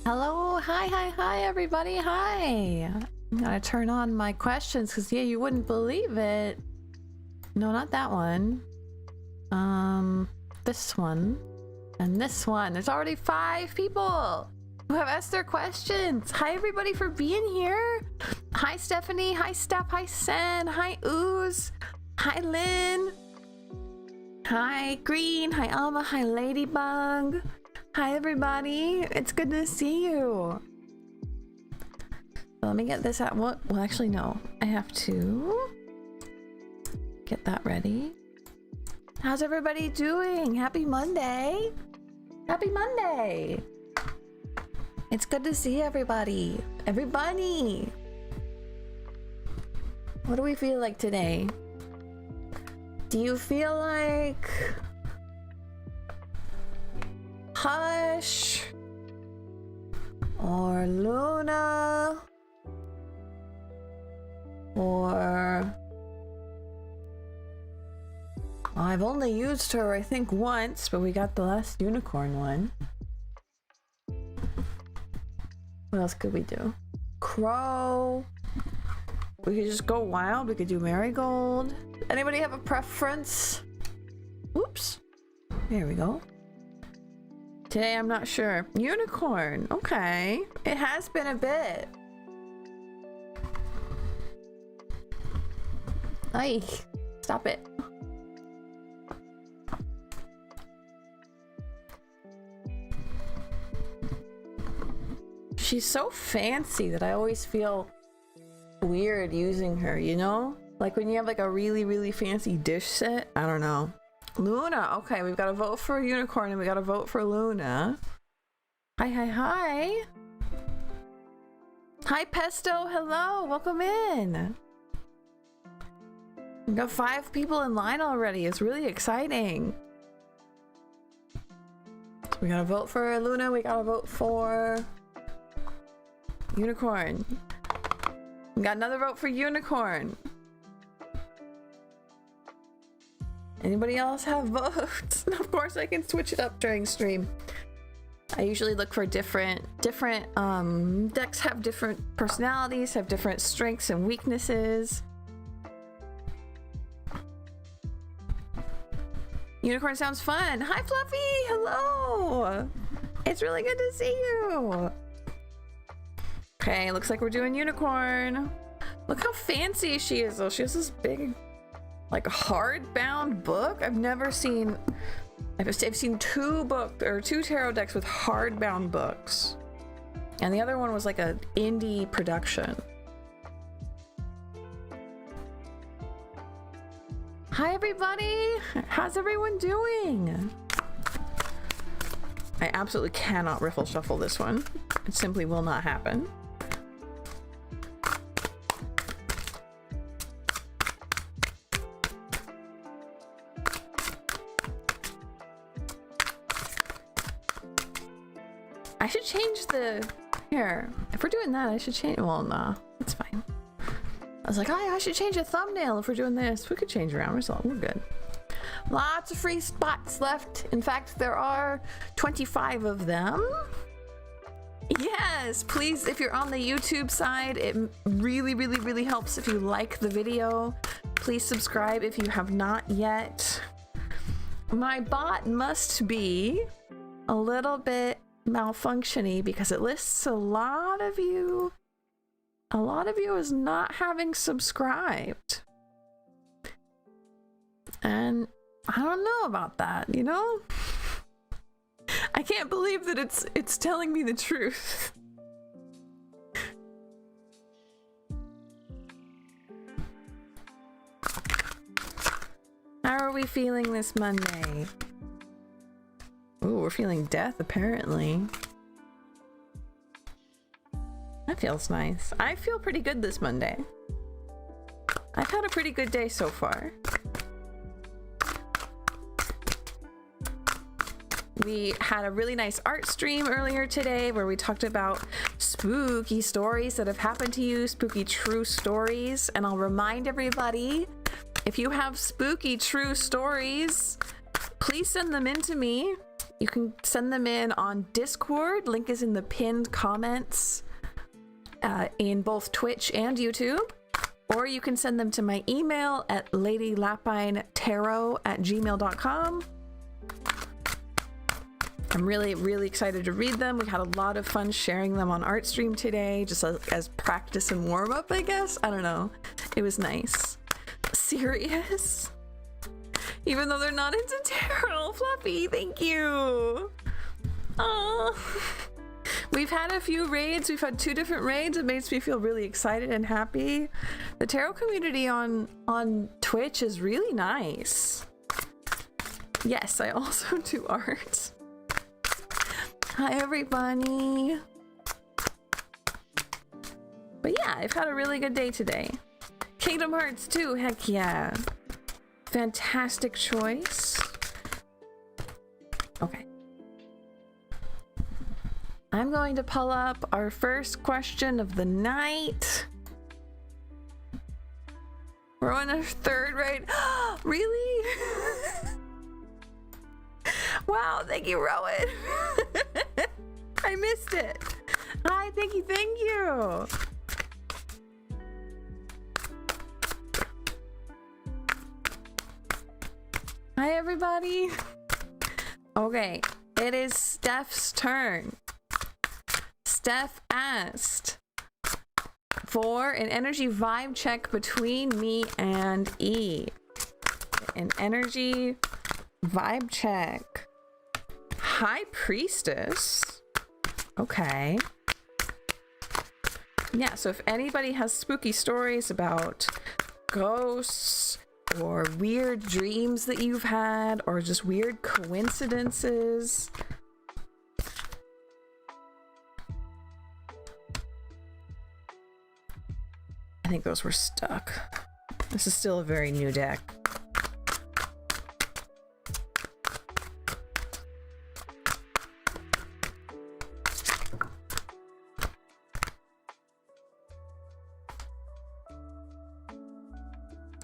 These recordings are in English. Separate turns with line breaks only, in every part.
Hello, hi everybody, hi. I'm gonna turn on my questions because yeah, you wouldn't believe it. No, not that one. This one and this one. There's already 5 people who have asked their questions. Hi everybody for being here. Hi Stephanie, hi Steph, hi Sen, hi Ooze, hi Lynn, hi Green, hi Alma, hi Ladybug. Hi everybody, it's good to see you. Let me get this out. Well, actually no, I have to get that ready. How's everybody doing? Happy Monday. Happy Monday. It's good to see everybody. Everybody. What do we feel like today? Do you feel like Hush or Luna or I've only used her I think once, but we got the last unicorn one. What else could we do? Crow. We could just go wild. We could do marigold. Anybody have a preference? Oops. There we go. Today, I'm not sure. Unicorn. Okay. It has been a bit. Ay, stop it. She's so fancy that I always feel weird using her, you know? Like when you have like a really, really fancy dish set. I don't know. Luna. Okay, we've got to vote for a unicorn and we got to vote for Luna. Hi, hi, hi. Hi, Pesto. Hello. Welcome in. We've got 5 people in line already. It's really exciting. So we got to vote for Luna. We got to vote for unicorn. We got another vote for unicorn. Anybody else have votes? Of course I can switch it up during stream. I usually look for different decks have different personalities, have different strengths and weaknesses. Unicorn sounds fun. Hi Fluffy, hello. It's really good to see you. Okay, looks like we're doing unicorn. Look how fancy she is though. She has this big like hardbound book. I've never seen. I've seen 2 tarot decks with hardbound books, and the other one was like an indie production. Hi everybody, how's everyone doing? I absolutely cannot riffle shuffle this one. It simply will not happen. I should change the... Here, if we're doing that, I should change... Well, nah, it's fine. I was like, I should change the thumbnail if we're doing this. We could change around, we're good. Lots of free spots left. In fact, there are 25 of them. Yes, please, if you're on the YouTube side, it really, really, really helps if you like the video. Please subscribe if you have not yet. My bot must be a little bit malfunctiony because it lists a lot of you as not having subscribed, and I don't know about that, you know. I can't believe that it's telling me the truth. How are we feeling this Monday? Ooh, we're feeling death, apparently. That feels nice. I feel pretty good this Monday. I've had a pretty good day so far. We had a really nice art stream earlier today where we talked about spooky stories that have happened to you, spooky true stories. And I'll remind everybody, if you have spooky true stories, please send them in to me. You can send them in on Discord. Link is in the pinned comments in both Twitch and YouTube. Or you can send them to my email at ladylapinetarot@gmail.com. I'm really excited to read them. We had a lot of fun sharing them on Artstream today, just as practice and warm up, I guess. I don't know. It was nice. Serious? Even though they're not into tarot. Fluffy, thank you. Oh. We've had a few raids. We've had 2 different raids. It makes me feel really excited and happy. The tarot community on Twitch is really nice. Yes, I also do art. Hi, everybody. But yeah, I've had a really good day today. Kingdom Hearts 2, heck yeah. Fantastic choice. Okay. I'm going to pull up our first question of the night. We're on our 3rd raid. Really? Wow, thank you, Rowan. I missed it. Hi, thank you, thank you. Hi, everybody. Okay, it is Steph's turn. Steph asked for an energy vibe check between me and E. An energy vibe check. High Priestess. Okay. Yeah, so if anybody has spooky stories about ghosts or weird dreams that you've had or just weird coincidences, I think those were stuck. This is still a very new deck.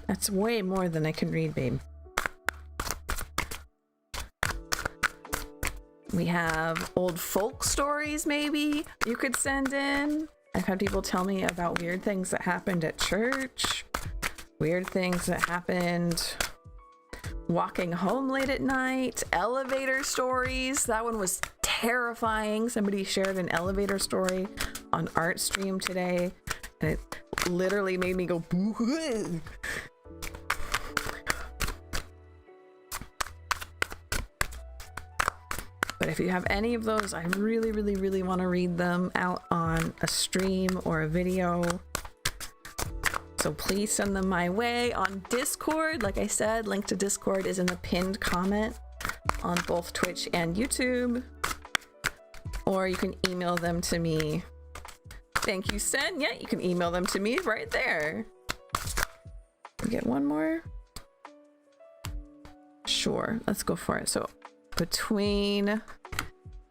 That's way more than I can read, babe. We have old folk stories, maybe you could send in. I've had people tell me about weird things that happened at church, weird things that happened walking home late at night, elevator stories. That one was terrifying. Somebody shared an elevator story on Artstream today, and it literally made me go boo. But if you have any of those, I really want to read them out on a stream or a video. So please send them my way on Discord. Like I said, link to Discord is in the pinned comment on both Twitch and YouTube. Or you can email them to me. Thank you, Sen. Yeah, you can email them to me right there. We get one more? Sure, let's go for it. So between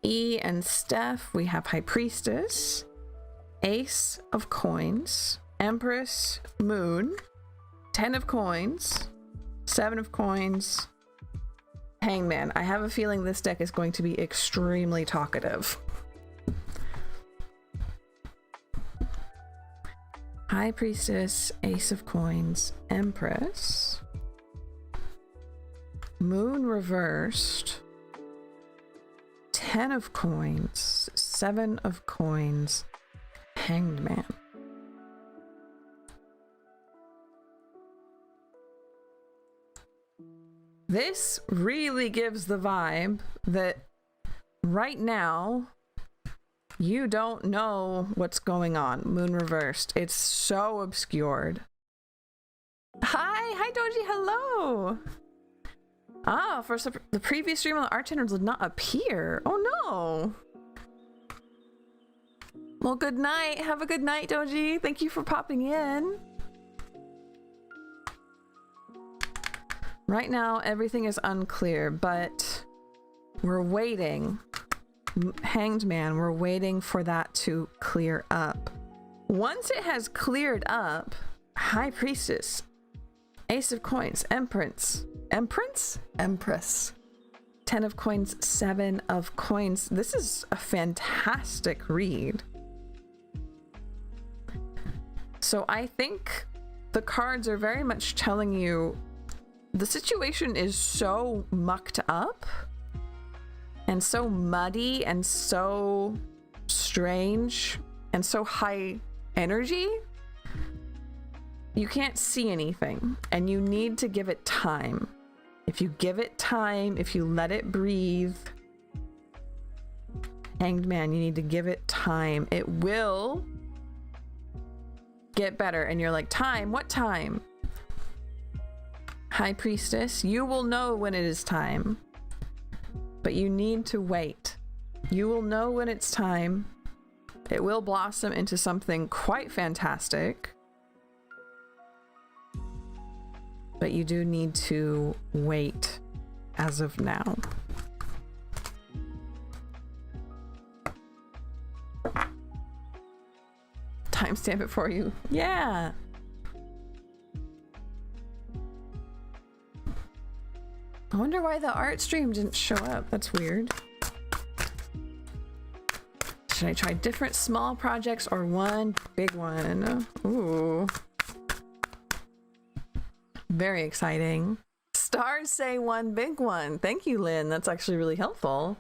E and Steph, we have High Priestess, Ace of Coins, Empress, Moon, 10 of Coins, 7 of Coins, Hangman. I have a feeling this deck is going to be extremely talkative. High Priestess, Ace of Coins, Empress, Moon reversed, 10 of Coins, 7 of Coins, Hanged Man. This really gives the vibe that right now you don't know what's going on. Moon reversed. It's so obscured. Hi Doji, hello. Ah, for the previous stream on the art channel did not appear. Oh no. Well, good night. Have a good night, Doji. Thank you for popping in. Right now, everything is unclear, but We're waiting. Hanged Man, we're waiting for that to clear up. Once it has cleared up, High Priestess, Ace of Coins, Empress, 10 of Coins, 7 of Coins. This is a fantastic read. So I think the cards are very much telling you the situation is so mucked up and so muddy and so strange and so high energy. You can't see anything and you need to give it time. If you give it time, if you let it breathe, Hanged Man, you need to give it time. It will get better. And you're like, time? What time? High Priestess, you will know when it is time, but you need to wait. You will know when it's time. It will blossom into something quite fantastic, but you do need to wait as of now. Timestamp it for you. Yeah. I wonder why the art stream didn't show up. That's weird. Should I try different small projects or one big one? Ooh. Very exciting. Stars say one big one. Thank you, Lynn. That's actually really helpful.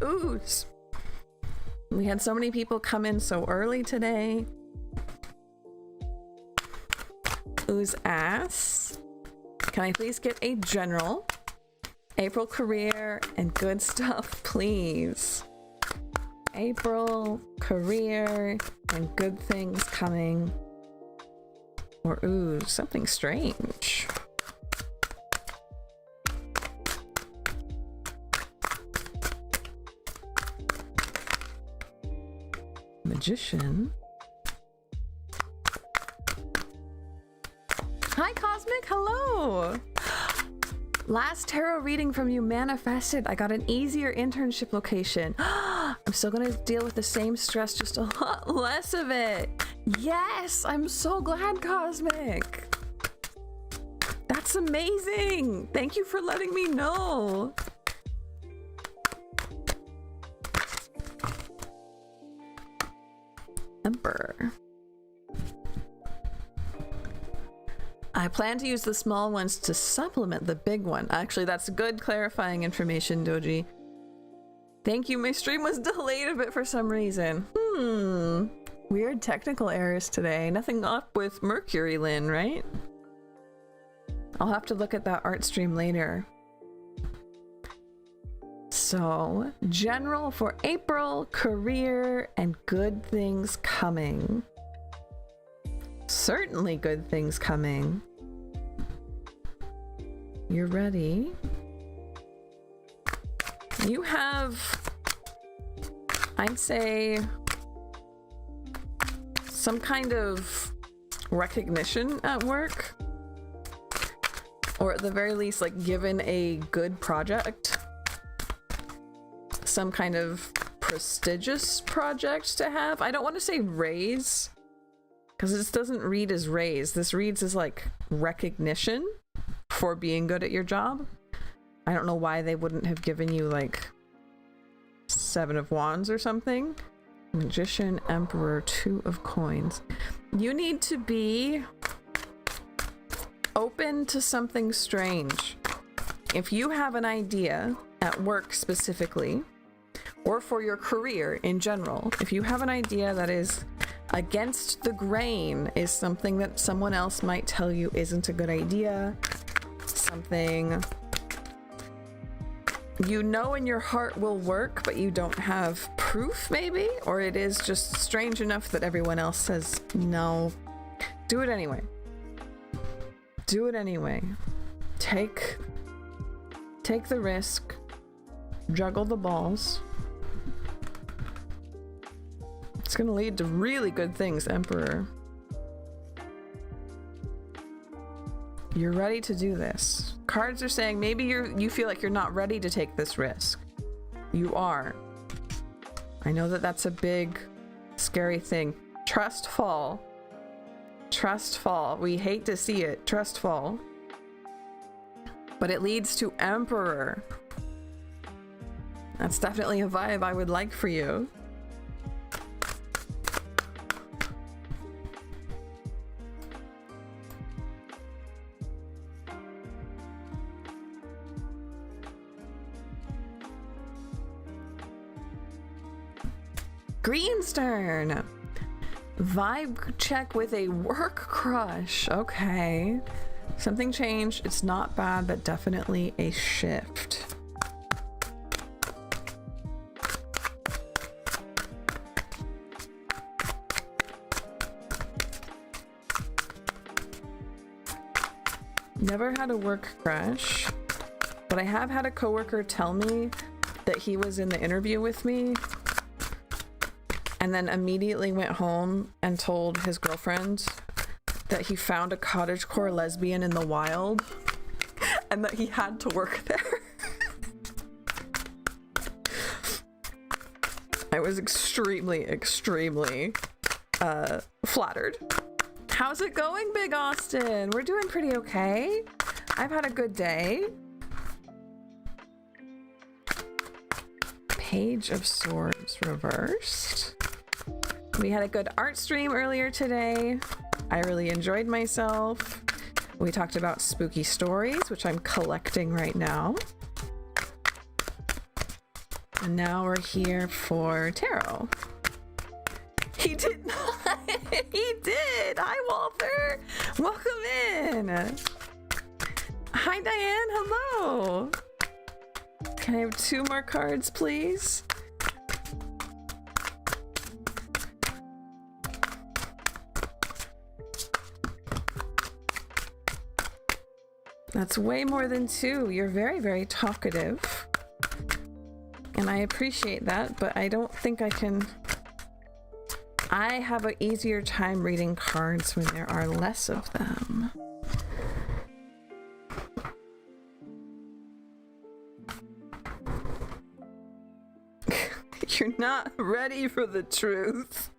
Ooh. We had so many people come in so early today. Ooze ass. Can I please get a general? April career and good stuff, please. April career and good things coming. Or ooh, something strange. Magician. Hi Cosmic, hello. Last tarot reading from you manifested. I got an easier internship location. I'm still gonna deal with the same stress, just a lot less of it. Yes, I'm so glad, Cosmic. That's amazing. Thank you for letting me know. Emperor. I plan to use the small ones to supplement the big one. Actually, that's good clarifying information, Doji. Thank you. My stream was delayed a bit for some reason. Weird technical errors today. Nothing up with Mercury, Lynn, right? I'll have to look at that art stream later. So, general for April, career, and good things coming. Certainly good things coming. You're ready. You have, I'd say, some kind of recognition at work. Or at the very least, like, given a good project. Some kind of prestigious project to have. I don't want to say raise, because this doesn't read as raise. This reads as like recognition for being good at your job. I don't know why they wouldn't have given you like 7 of Wands or something. Magician, Emperor, 2 of Coins. You need to be open to something strange. If you have an idea at work specifically, or for your career in general, if you have an idea that is against the grain, is something that someone else might tell you isn't a good idea, something you know in your heart will work, but you don't have proof maybe, or it is just strange enough that everyone else says no, do it anyway. Do it anyway. Take the risk, juggle the balls. It's gonna lead to really good things, Emperor. You're ready to do this. Cards are saying maybe you feel like you're not ready to take this risk. You are. I know that that's a big, scary thing. Trust fall. Trust fall. We hate to see it. Trust fall. But it leads to Emperor. That's definitely a vibe I would like for you. Greenstern! Vibe check with a work crush. Okay. Something changed. It's not bad, but definitely a shift. Never had a work crush, but I have had a coworker tell me that he was in the interview with me and then immediately went home and told his girlfriend that he found a cottagecore lesbian in the wild and that he had to work there. I was extremely flattered. How's it going, Big Austin? We're doing pretty okay. I've had a good day. Page of Swords reversed. We had a good art stream earlier today. I really enjoyed myself. We talked about spooky stories, which I'm collecting right now. And now we're here for tarot. He did not. He did. Hi, Walter. Welcome in. Hi, Diane. Hello. Can I have 2 more cards, please? That's way more than 2. You're very talkative. And I appreciate that, but I don't think I can... I have an easier time reading cards when there are less of them. You're not ready for the truth.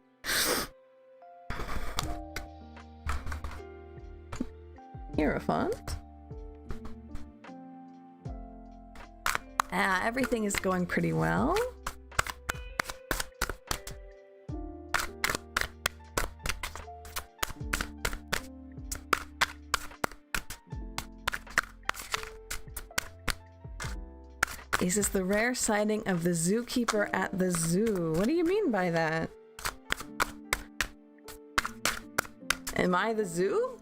Hierophant. Everything is going pretty well. This is the rare sighting of the zookeeper at the zoo. What do you mean by that? Am I the zoo?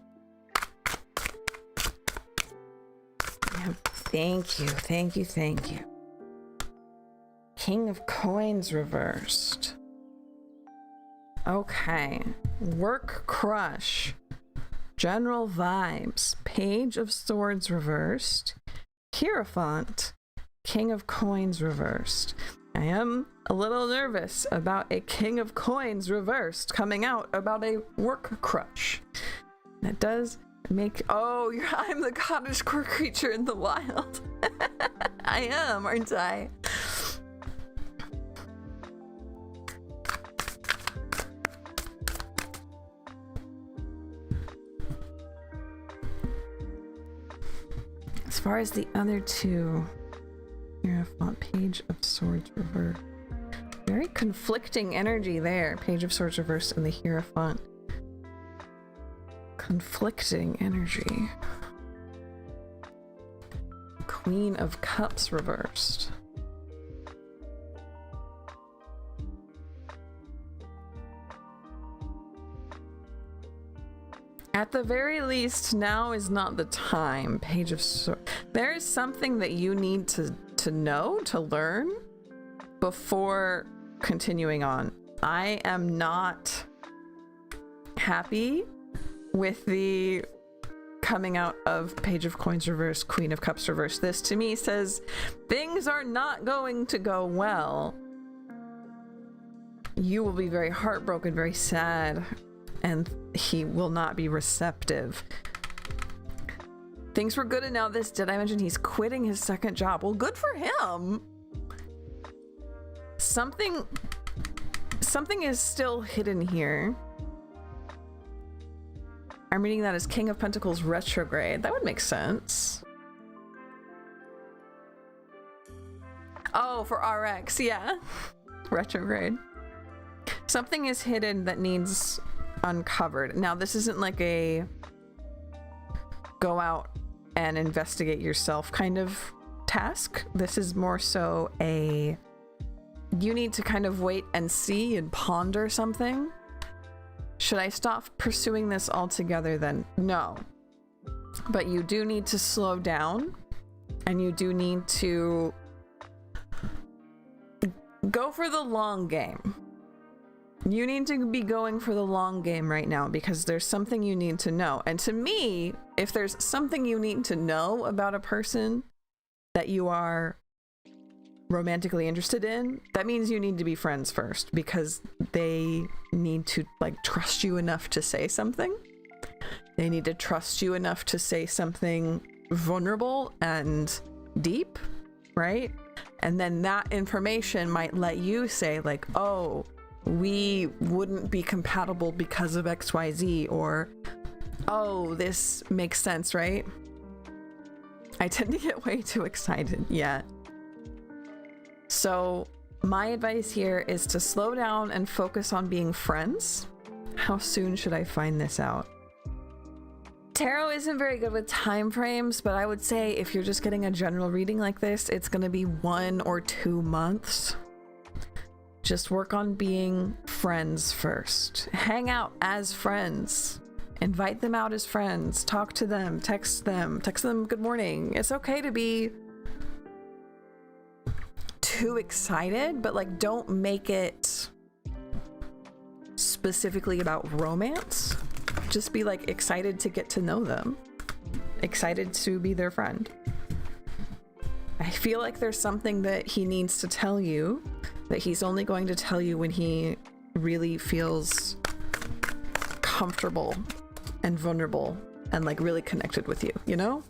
Yeah, thank you. King of Coins reversed. Okay. Work crush. General vibes. Page of Swords reversed. Hierophant. King of Coins reversed. I am a little nervous about a King of Coins reversed coming out about a work crush. That does make... Oh, I'm the cottagecore creature in the wild. I am, aren't I? As far as the other 2... Hierophant, Page of Swords reversed. Very conflicting energy there. Page of Swords reversed and the Hierophant. Conflicting energy. Queen of Cups reversed. At the very least, now is not the time. Page of Swords. There is something that you need to know, to learn, before continuing on. I am not happy with the coming out of Page of Coins reversed, Queen of Cups reversed. This to me says things are not going to go well. you will be very heartbroken, very sad, and he will not be receptive. Things were good, and now this. Did I mention he's quitting his second job? Well, good for him. Something is still hidden here. I'm reading that as King of Pentacles retrograde. That would make sense. Oh, for RX, yeah. Retrograde. Something is hidden that needs uncovered. Now, this isn't like a go out and investigate yourself kind of task. This is more so a you need to kind of wait and see and ponder something. Should I stop pursuing this altogether then? No. But you do need to slow down, and you do need to go for the long game. You need to be going for the long game right now because there's something you need to know. And to me, if there's something you need to know about a person that you are romantically interested in, that means you need to be friends first because they need to like trust you enough to say something. They need to trust you enough to say something vulnerable and deep, right? And then that information might let you say like, oh, we wouldn't be compatible because of XYZ, or oh, this makes sense, right? I tend to get way too excited. Yeah. So my advice here is to slow down and focus on being friends. How soon should I find this out? Tarot isn't very good with time frames, but I would say if you're just getting a general reading like this, it's going to be 1 or 2 months. Just work on being friends first. Hang out as friends. Invite them out as friends. Talk to them. Text them good morning. It's okay to be too excited, but like don't make it specifically about romance. Just be like excited to get to know them. Excited to be their friend. I feel like there's something that he needs to tell you that he's only going to tell you when he really feels comfortable and vulnerable and like really connected with you, you know?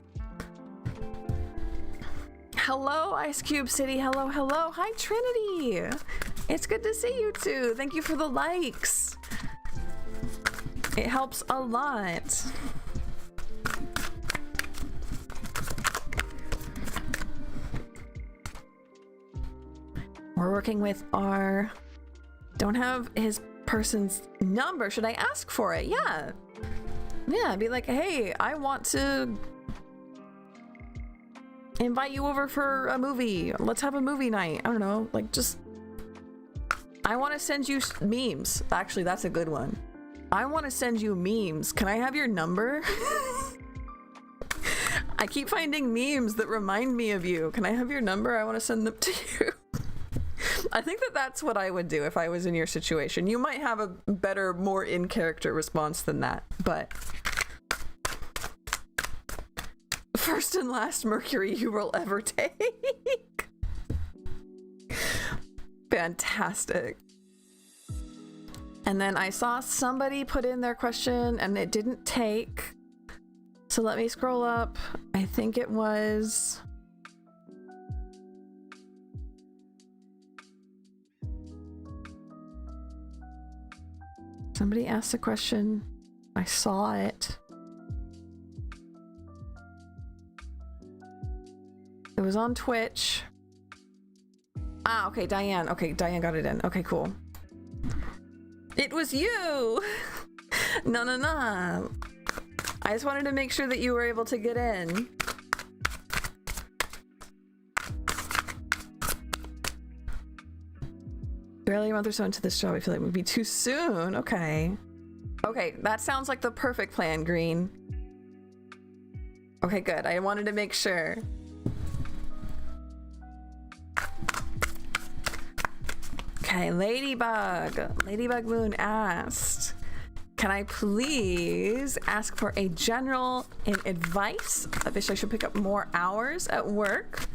Hello, Ice Cube City. Hello, hello. Hi, Trinity. It's good to see you too. Thank you for the likes. It helps a lot. We're working with our... Don't have his person's number. Should I ask for it? Yeah. Yeah, be like, hey, I want to invite you over for a movie. Let's have a movie night. I don't know. Like, just... I want to send you memes. Actually, that's a good one. I want to send you memes. Can I have your number? I keep finding memes that remind me of you. Can I have your number? I want to send them to you. I think that that's what I would do if I was in your situation. You might have a better, more in-character response than that, but... First and last Mercury you will ever take. Fantastic. And then I saw somebody put in their question and it didn't take. So let me scroll up. I think it was... Somebody asked a question. I saw it. It was on Twitch. Ah, okay, Diane. Okay, Diane got it in. Okay, cool. It was you! No. I just wanted to make sure that you were able to get in. Barely a month or so into this job, I feel like it would be too soon. Okay. Okay, that sounds like the perfect plan, Green. Okay, good. I wanted to make sure. Okay, Ladybug Moon asked, can I please ask for a general advice? I wish I should pick up more hours at work.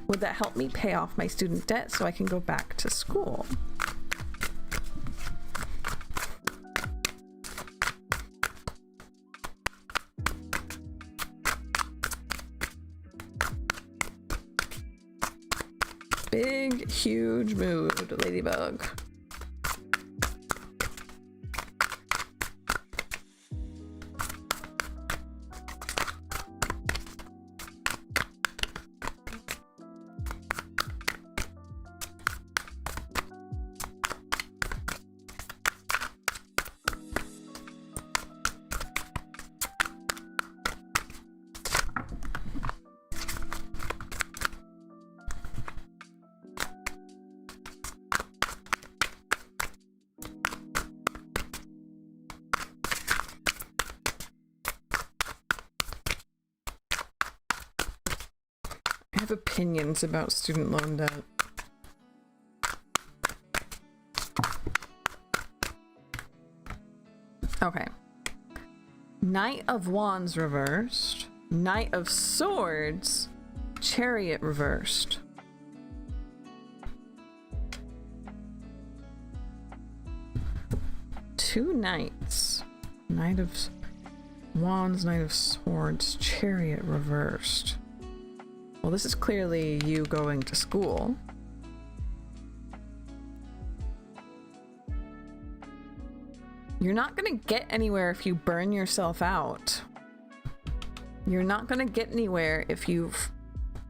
Would that help me pay off my student debt so I can go back to school? huge mood, Ladybug. I have opinions about student loan debt. Okay. Knight of Wands reversed. Knight of Swords. Chariot reversed. Two knights. Knight of Wands, Knight of Swords, Chariot reversed. Well, this is clearly you going to school. You're not gonna get anywhere if you burn yourself out. You're not gonna get anywhere if you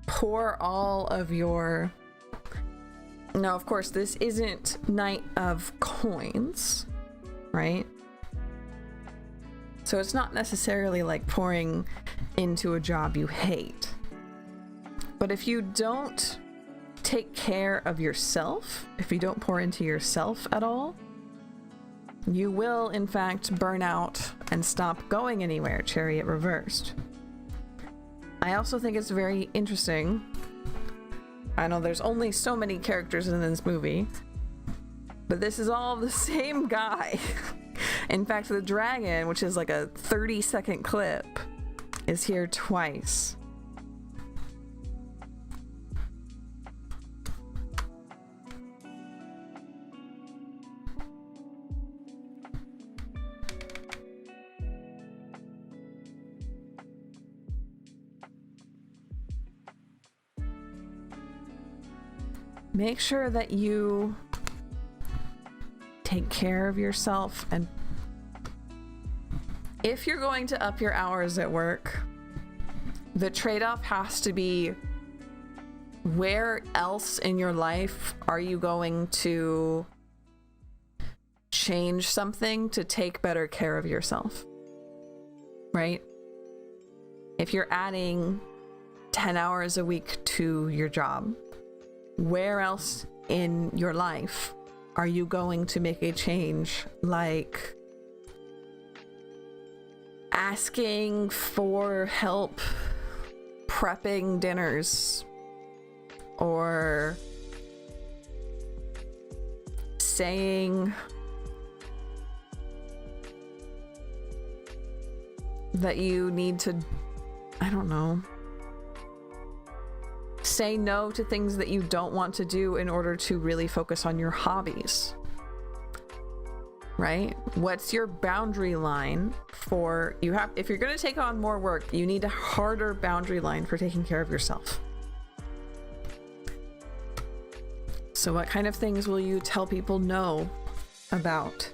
pour all of your... Now, of course, this isn't Knight of Coins, right? So it's not necessarily like pouring into a job you hate. But if you don't take care of yourself, if you don't pour into yourself at all, you will in fact burn out and stop going anywhere, Chariot reversed. I also think it's very interesting. I know there's only so many characters in this movie, but this is all the same guy. In fact, the dragon, which is like a 30-second clip, is here twice. Make sure that you take care of yourself, and if you're going to up your hours at work, the trade-off has to be where else in your life are you going to change something to take better care of yourself, right? If you're adding 10 hours a week to your job, where else in your life are you going to make a change, like asking for help prepping dinners, or saying that you need to, I don't know, say no to things that you don't want to do in order to really focus on your hobbies, right? What's your boundary line for, you have, if you're going to take on more work, you need a harder boundary line for taking care of yourself. So what kind of things will you tell people no about?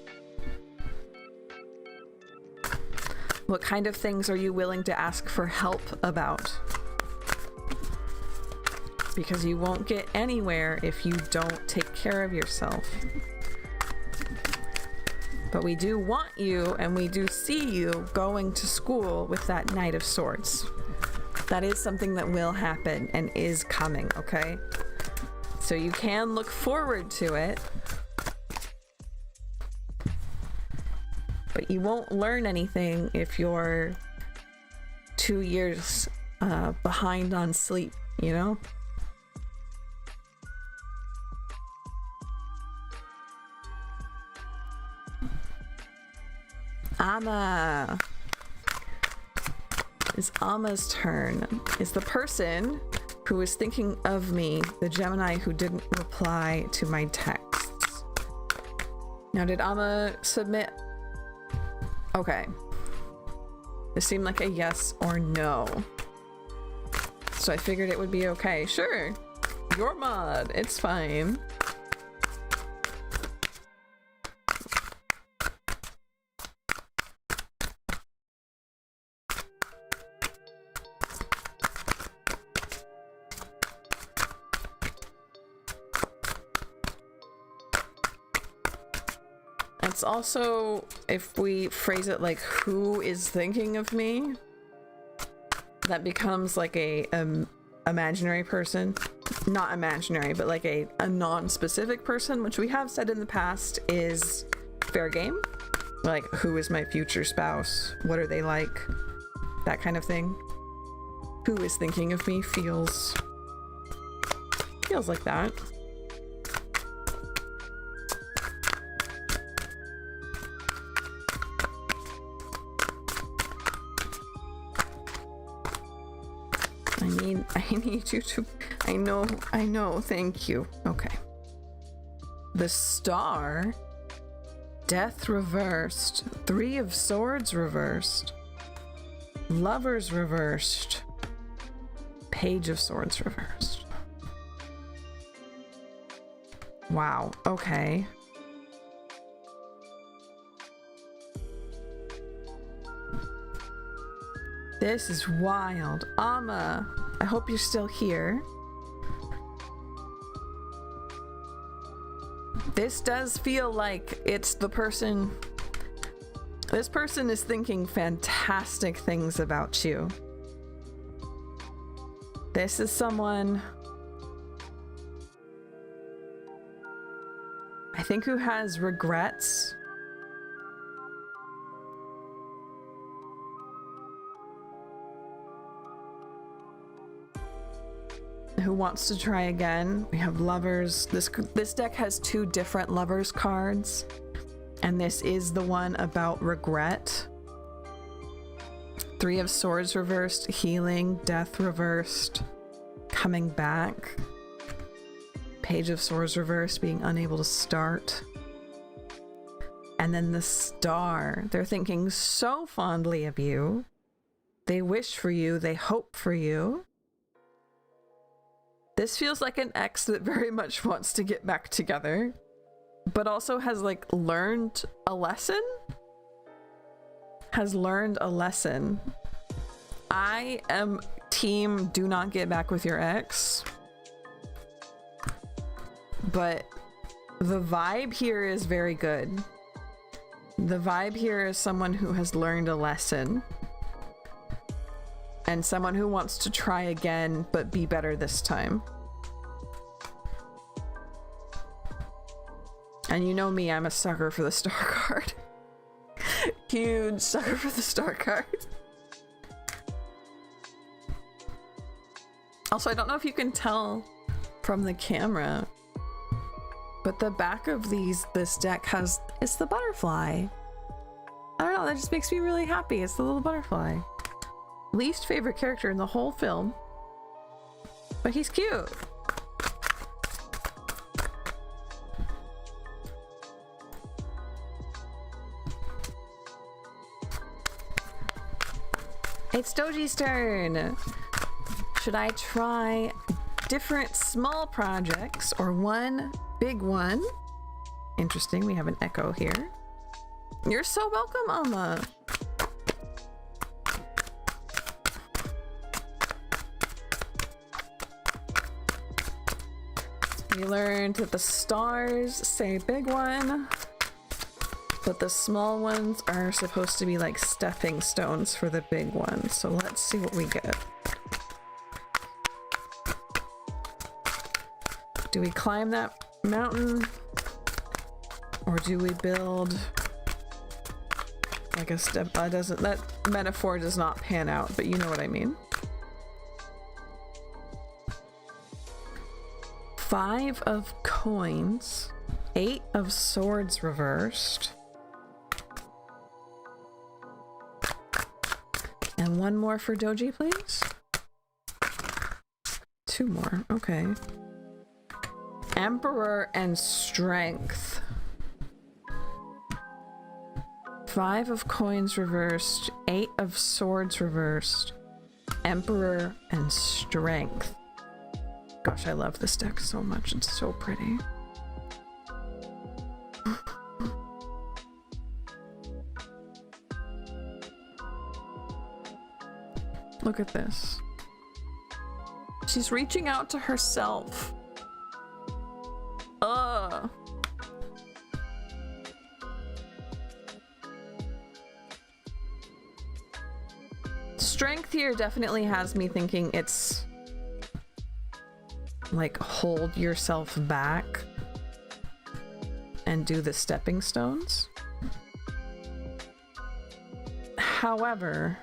What kind of things are you willing to ask for help about? Because you won't get anywhere if you don't take care of yourself. But we do want you, and we do see you going to school with that Knight of Swords. That is something that will happen and is coming, okay? So you can look forward to it, but you won't learn anything if you're 2 years behind on sleep, you know? Amma. It's Amma's turn. It's the person who was thinking of me, the Gemini who didn't reply to my texts. Now, did Amma submit? Okay. This seemed like a yes or no. So I figured it would be okay. Sure. Your mod. It's fine. It's also, if we phrase it like, who is thinking of me? That becomes like a imaginary person. Not imaginary, but like a non-specific person, which we have said in the past is fair game. Like, who is my future spouse? What are they like? That kind of thing. Who is thinking of me feels like that. I need you to, I know, thank you. Okay. The Star, Death reversed, 3 of Swords reversed, Lovers reversed, Page of Swords reversed. Wow, okay. This is wild. Amma, I hope you're still here. This does feel like it's the person... This person is thinking fantastic things about you. This is someone... I think who has regrets. Who wants to try again. We have Lovers. This deck has 2 different Lovers cards, and this is the one about regret. 3 of Swords reversed, healing, Death reversed, coming back, Page of Swords reversed, being unable to start, and then the Star. They're thinking so fondly of you. They wish for you, they hope for you. This feels like an ex that very much wants to get back together, but also has like learned a lesson? Has learned a lesson. I am team do not get back with your ex, but the vibe here is very good. The vibe here is someone who has learned a lesson. And someone who wants to try again, but be better this time. And you know me, I'm a sucker for the Star card. Huge sucker for the Star card. Also, I don't know if you can tell from the camera, but the back of this deck it's the butterfly. I don't know, that just makes me really happy. It's the little butterfly. Least favorite character in the whole film, but he's cute. It's Doji's turn. Should I try different small projects or one big one? Interesting, we have an echo here. You're so welcome, Amma. We learned that the stars say big one, but the small ones are supposed to be like stepping stones for the big one. So let's see what we get. Do we climb that mountain? Or do we build like a step? That metaphor does not pan out, but you know what I mean. 5 of coins, 8 of swords reversed, and 1 more for Doji, please. 2 more, okay. Emperor and strength. 5 of coins reversed, 8 of swords reversed, Emperor and strength. Gosh, I love this deck so much. It's so pretty. Look at this. She's reaching out to herself. Ugh. Strength here definitely has me thinking it's like hold yourself back and do the stepping stones. However,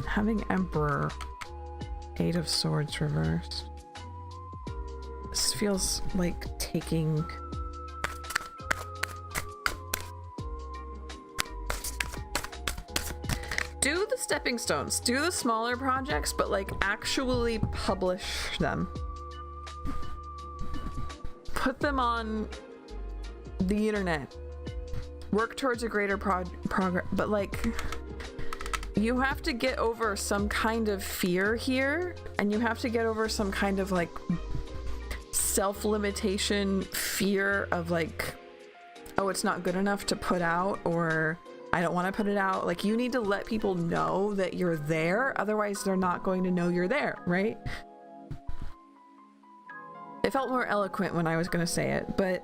having Emperor, Eight of Swords reversed, this feels like taking do the stepping stones, do the smaller projects, but like actually publish them. Put them on the internet. Work towards a greater progress, but like you have to get over some kind of fear here, and you have to get over some kind of like self-limitation fear of like, oh, it's not good enough to put out, or I don't want to put it out. Like, you need to let people know that you're there, otherwise they're not going to know you're there, right? It felt more eloquent when I was going to say it, but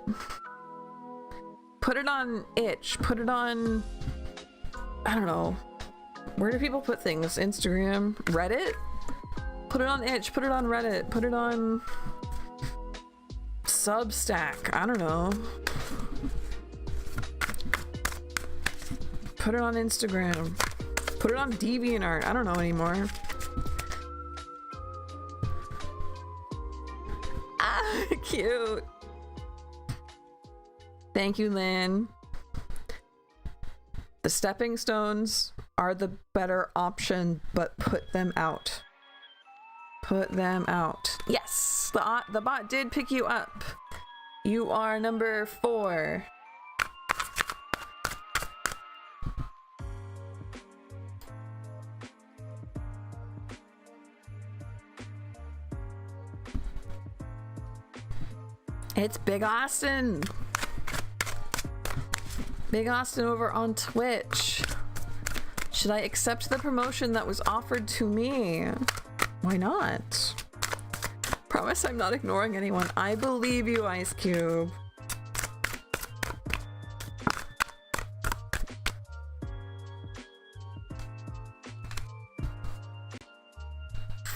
put it on itch, put it on, I don't know, where do people put things? Instagram, Reddit? Put it on itch, put it on Reddit, put it on Substack, I don't know. Put it on Instagram. Put it on DeviantArt. I don't know anymore. Ah, cute. Thank you, Lynn. The stepping stones are the better option, but put them out. Put them out. Yes, the bot did pick you up. You are number 4. It's Big Austin. Big Austin over on Twitch. Should I accept the promotion that was offered to me? Why not? Promise I'm not ignoring anyone. I believe you, Ice Cube.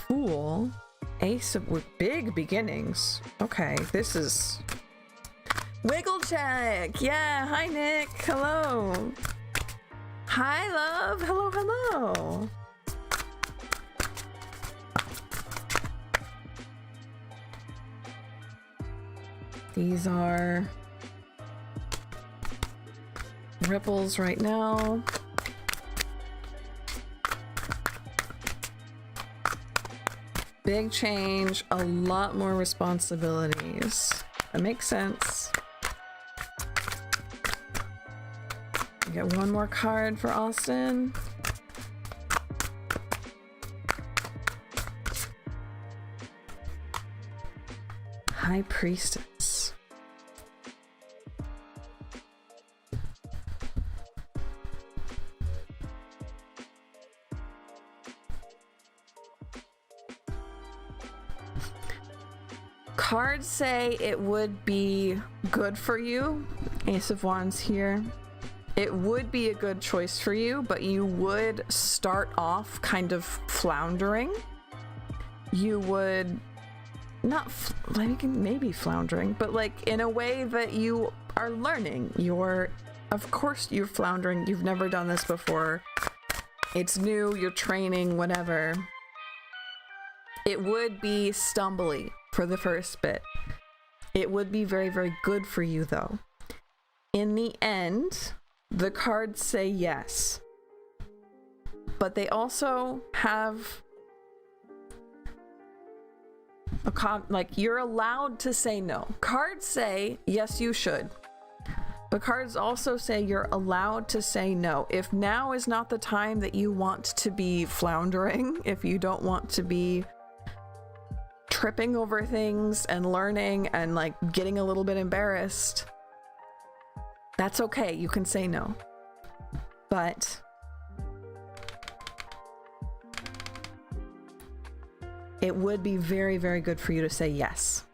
Fool. Ace of with big beginnings. Okay, this is Wiggle Check. Yeah, hi Nick. Hello. Hi love. Hello, hello. These are ripples right now. Big change, a lot more responsibilities. That makes sense. We get one more card for Austin. High Priestess. Cards say it would be good for you. Ace of Wands here. It would be a good choice for you, but you would start off kind of floundering. You would not like maybe floundering, but like in a way that you are learning. Of course you're floundering. You've never done this before. It's new, you're training, whatever. It would be stumbly for the first bit. It would be very, very good for you though. In the end, the cards say yes, but they also have like you're allowed to say no. Cards say yes, you should. The cards also say you're allowed to say no. If now is not the time that you want to be floundering, if you don't want to be tripping over things and learning and like getting a little bit embarrassed, that's okay. You can say no. But it would be very, very good for you to say yes.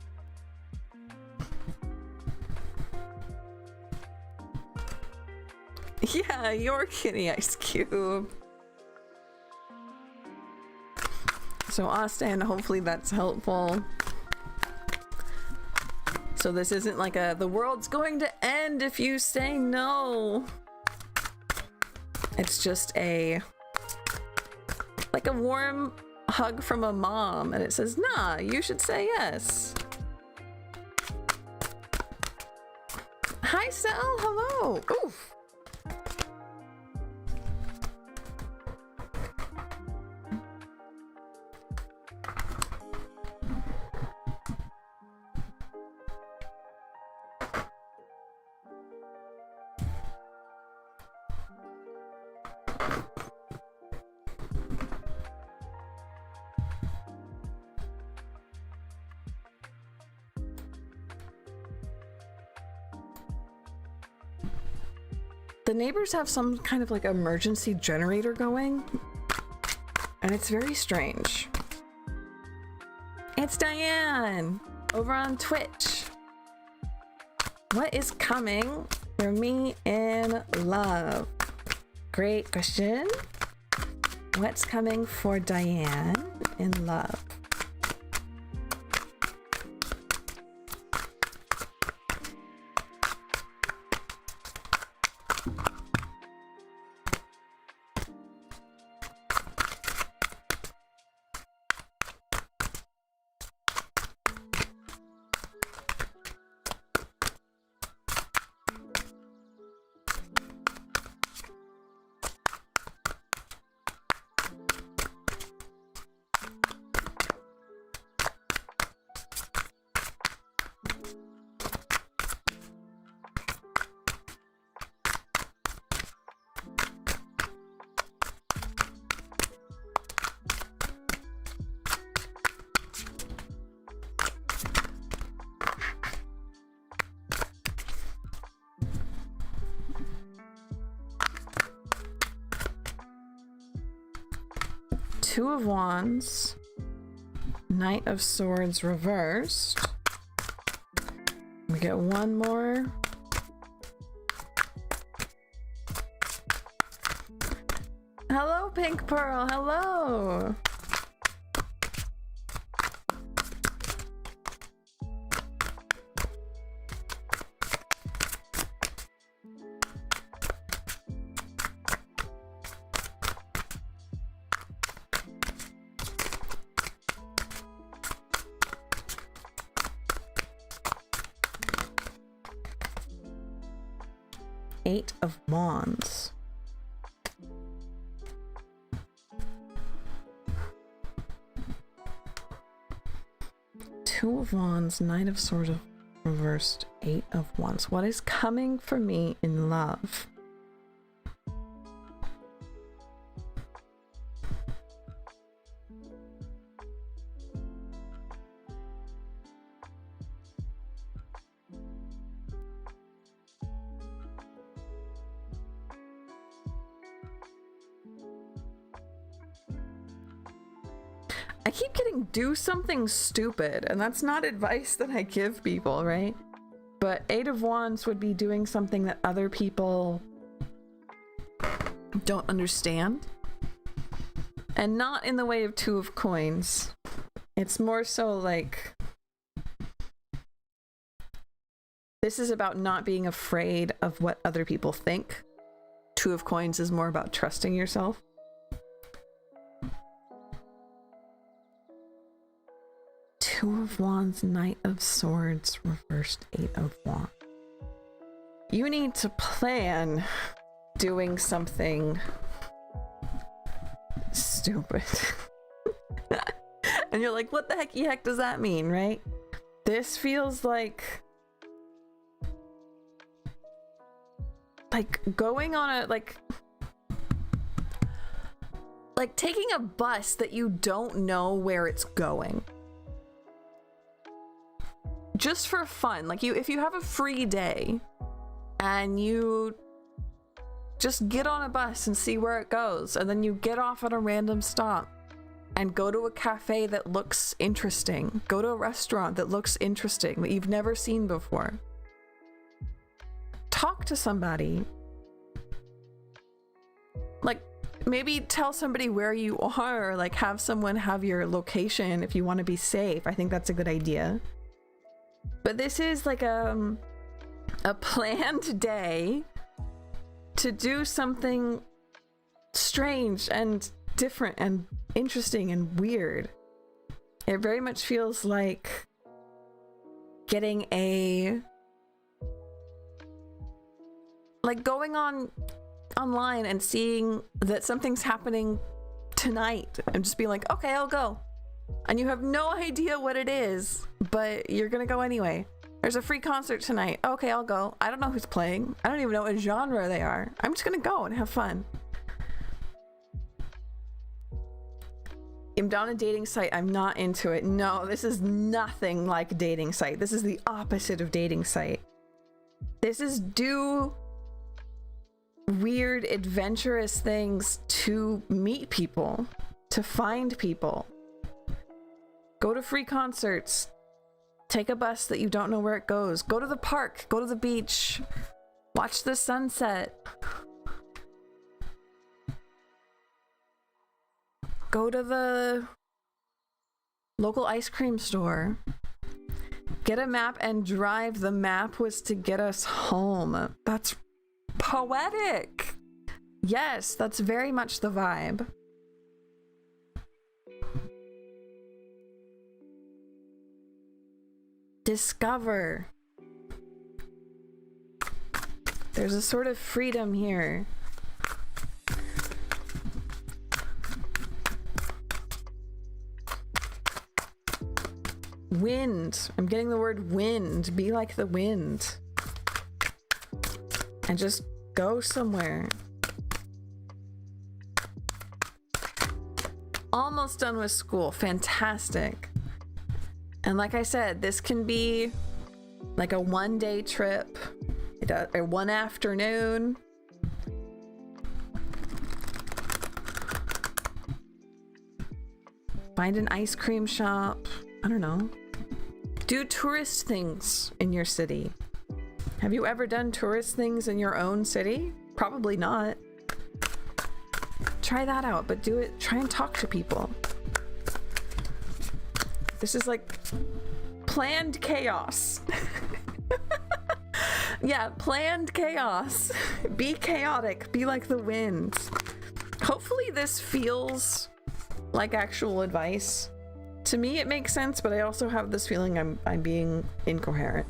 Yeah, your kitty Ice Cube. So Austin, hopefully that's helpful. So this isn't like the world's going to end if you say no. It's just like a warm hug from a mom, and it says, nah, you should say yes. Hi, Sel, hello. Oof. The neighbors have some kind of like emergency generator going, and it's very strange. It's Diane over on Twitch. What is coming for me in love? Great question. What's coming for Diane in love? Two of Wands, Knight of Swords reversed. We get one more. Hello, Pink Pearl, hello. Eight of Wands. Two of Wands, Knight of Swords reversed, Eight of Wands. What is coming for me in love? I keep getting do something stupid, and that's not advice that I give people, right? But Eight of Wands would be doing something that other people don't understand. And not in the way of Two of Coins. It's more so like, this is about not being afraid of what other people think. Two of Coins is more about trusting yourself. Two of Wands, Knight of Swords, reversed Eight of Wands. You need to plan doing something stupid. And you're like, what the heck does that mean, right? This feels like like going on a like taking a bus that you don't know where it's going. Just for fun. Like if you have a free day and you just get on a bus and see where it goes, and then you get off at a random stop and go to a cafe that looks interesting. Go to a restaurant that looks interesting that you've never seen before. Talk to somebody. Like maybe tell somebody where you are, or like have someone have your location if you want to be safe. I think that's a good idea. But this is like a planned day to do something strange and different and interesting and weird. It very much feels like getting going online and seeing that something's happening tonight and just being like, okay, I'll go. And you have no idea what it is, but you're gonna go anyway. There's a free concert tonight. Okay, I'll go. I don't know who's playing. I don't even know what genre they are. I'm just gonna go and have fun. I'm on a dating site. I'm not into it. No, this is nothing like dating site. This is the opposite of dating site. This is do weird, adventurous things to meet people, to find people. Go to free concerts. Take a bus that you don't know where it goes. Go to the park. Go to the beach. Watch the sunset. Go to the local ice cream store. Get a map and drive. The map was to get us home. That's poetic. Yes, that's very much the vibe. Discover. There's a sort of freedom here. Wind. I'm getting the word wind. Be like the wind. And just go somewhere. Almost done with school. Fantastic. And like I said, this can be like a one-day trip, or one afternoon. Find an ice cream shop. I don't know. Do tourist things in your city. Have you ever done tourist things in your own city? Probably not. Try that out, but do it. Try and talk to people. This is like planned chaos. Yeah, planned chaos. Be chaotic. Be like the wind. Hopefully this feels like actual advice. To me, it makes sense, but I also have this feeling I'm being incoherent.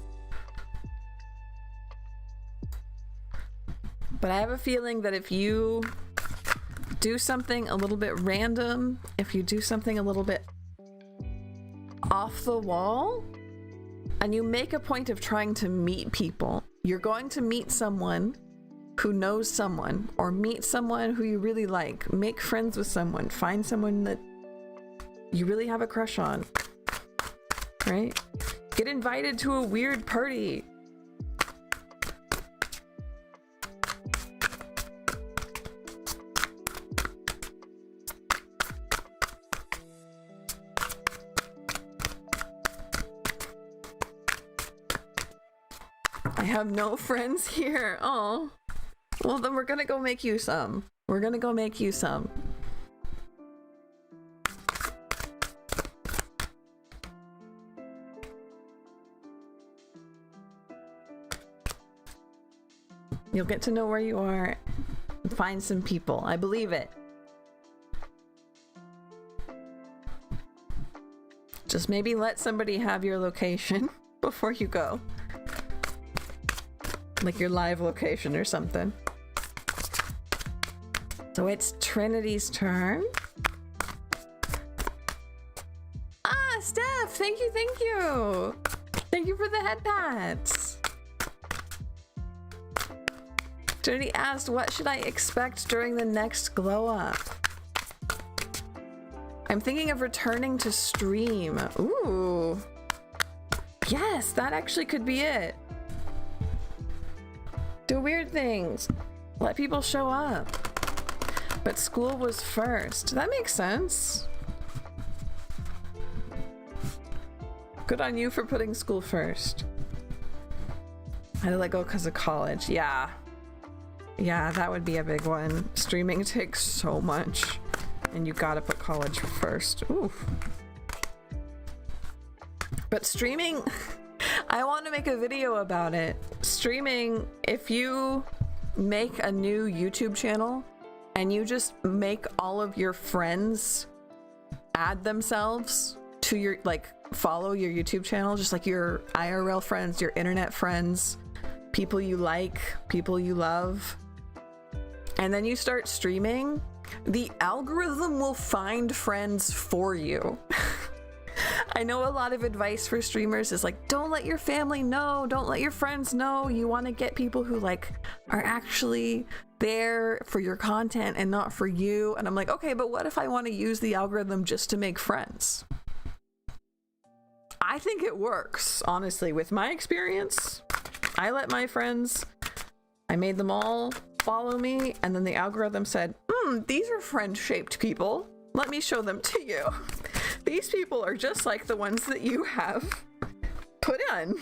But I have a feeling that if you do something a little bit random, if you do something a little bit off the wall, and you make a point of trying to meet people, you're going to meet someone who knows someone, or meet someone who you really like, make friends with someone, find someone that you really have a crush on, right? Get invited to a weird party. I have no friends here. Oh, well then we're gonna go make you some. We're gonna go make you some. You'll get to know where you are and find some people. I believe it. Just maybe let somebody have your location before you go. Like your live location or something. So it's Trinity's turn. Ah, Steph, thank you, thank you. Thank you for the head pats. Trinity asked, what should I expect during the next glow up? I'm thinking of returning to stream. Ooh. Yes, that actually could be it. Do weird things. Let people show up. But school was first. That makes sense. Good on you for putting school first. I had to let go because of college. Yeah. Yeah, that would be a big one. Streaming takes so much. And you gotta put college first. Oof. But streaming, I want to make a video about it. Streaming, if you make a new YouTube channel and you just make all of your friends add themselves to your, like, follow your YouTube channel, just like your IRL friends, your internet friends, people you like, people you love, and then you start streaming, the algorithm will find friends for you. I know a lot of advice for streamers is like, don't let your family know, don't let your friends know. You want to get people who like are actually there for your content and not for you. And I'm like, okay, but what if I want to use the algorithm just to make friends? I think it works, honestly. With my experience, I let my friends, I made them all follow me, and then the algorithm said, these are friend-shaped people. Let me show them to you. These people are just like the ones that you have put on.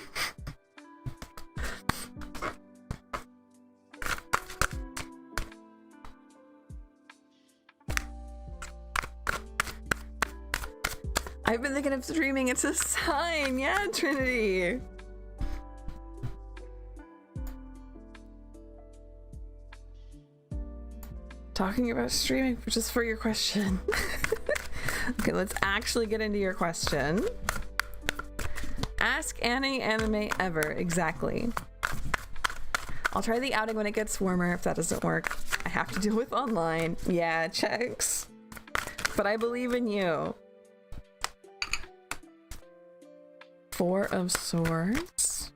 I've been thinking of streaming. It's a sign. Yeah, Trinity. Talking about streaming just for your question. Okay, let's actually get into your question. Ask any anime ever. Exactly. I'll try the outing when it gets warmer. If that doesn't work, I have to deal with online. Yeah, checks. But I believe in you. Four of Swords.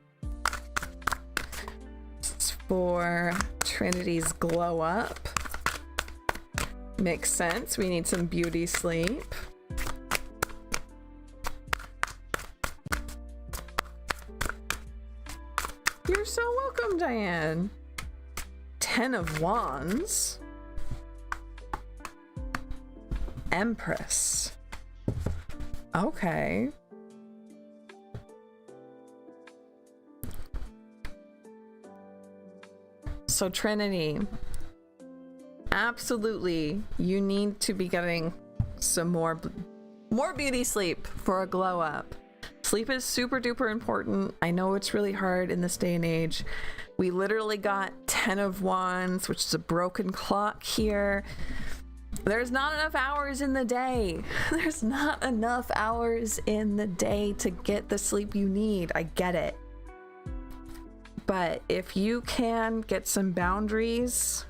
It's for Trinity's glow up. Makes sense. We need some beauty sleep. You're so welcome, Diane. 10 of Wands. Empress. Okay. So Trinity, absolutely, you need to be getting some more beauty sleep for a glow up. Sleep is super duper important. I know it's really hard in this day and age. We literally got 10 of Wands, which is a broken clock here. There's not enough hours in the day. There's not enough hours in the day to get the sleep you need. I get it. But if you can get some boundaries,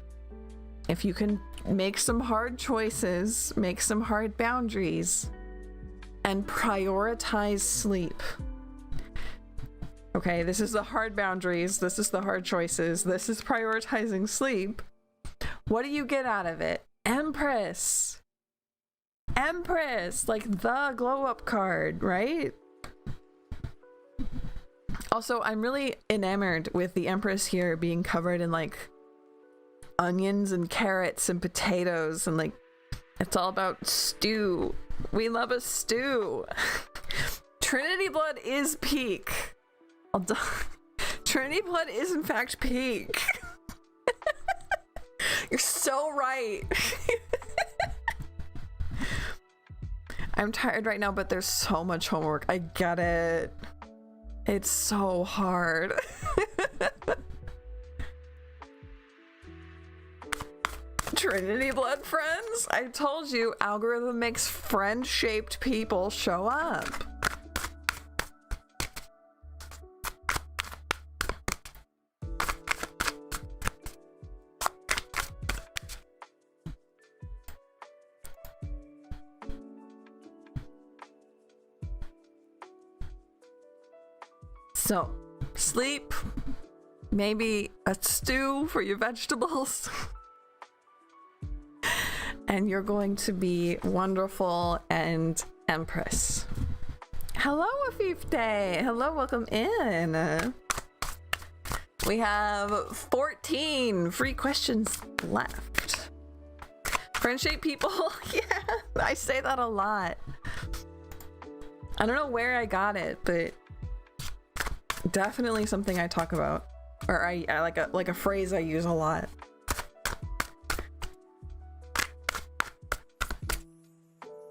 if you can make some hard choices, make some hard boundaries, and prioritize sleep. Okay, this is the hard boundaries, this is the hard choices, this is prioritizing sleep. What do you get out of it? Empress! Empress! Like the glow up card, right? Also, I'm really enamored with the Empress here being covered in like onions and carrots and potatoes, and like it's all about stew. We love a stew. Trinity blood is peak. Trinity blood is in fact peak. You're so right. I'm tired right now, but there's so much homework. I get it. It's so hard. Trinity blood friends? I told you, algorithm makes friend-shaped people show up. So, sleep, maybe a stew for your vegetables. And you're going to be wonderful and Empress. Hello, Afifte. Hello, welcome in. We have 14 free questions left. Friend-shaped people. Yeah, I say that a lot. I don't know where I got it, but definitely something I talk about, or I like a phrase I use a lot.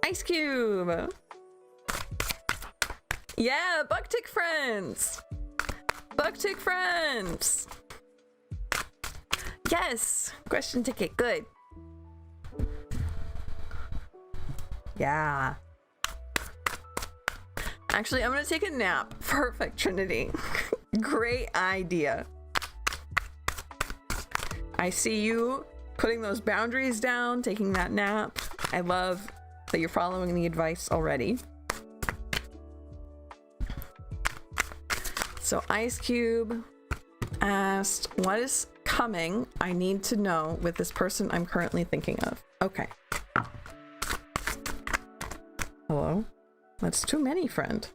Ice Cube. Yeah, Bucktick friends. Bucktick friends. Yes. Question ticket. Good. Yeah. Actually, I'm gonna take a nap. Perfect, Trinity. Great idea. I see you putting those boundaries down, taking that nap. I love that you're following the advice already. So Ice Cube asked, what is coming I need to know with this person I'm currently thinking of? Okay. Hello? That's too many, friend.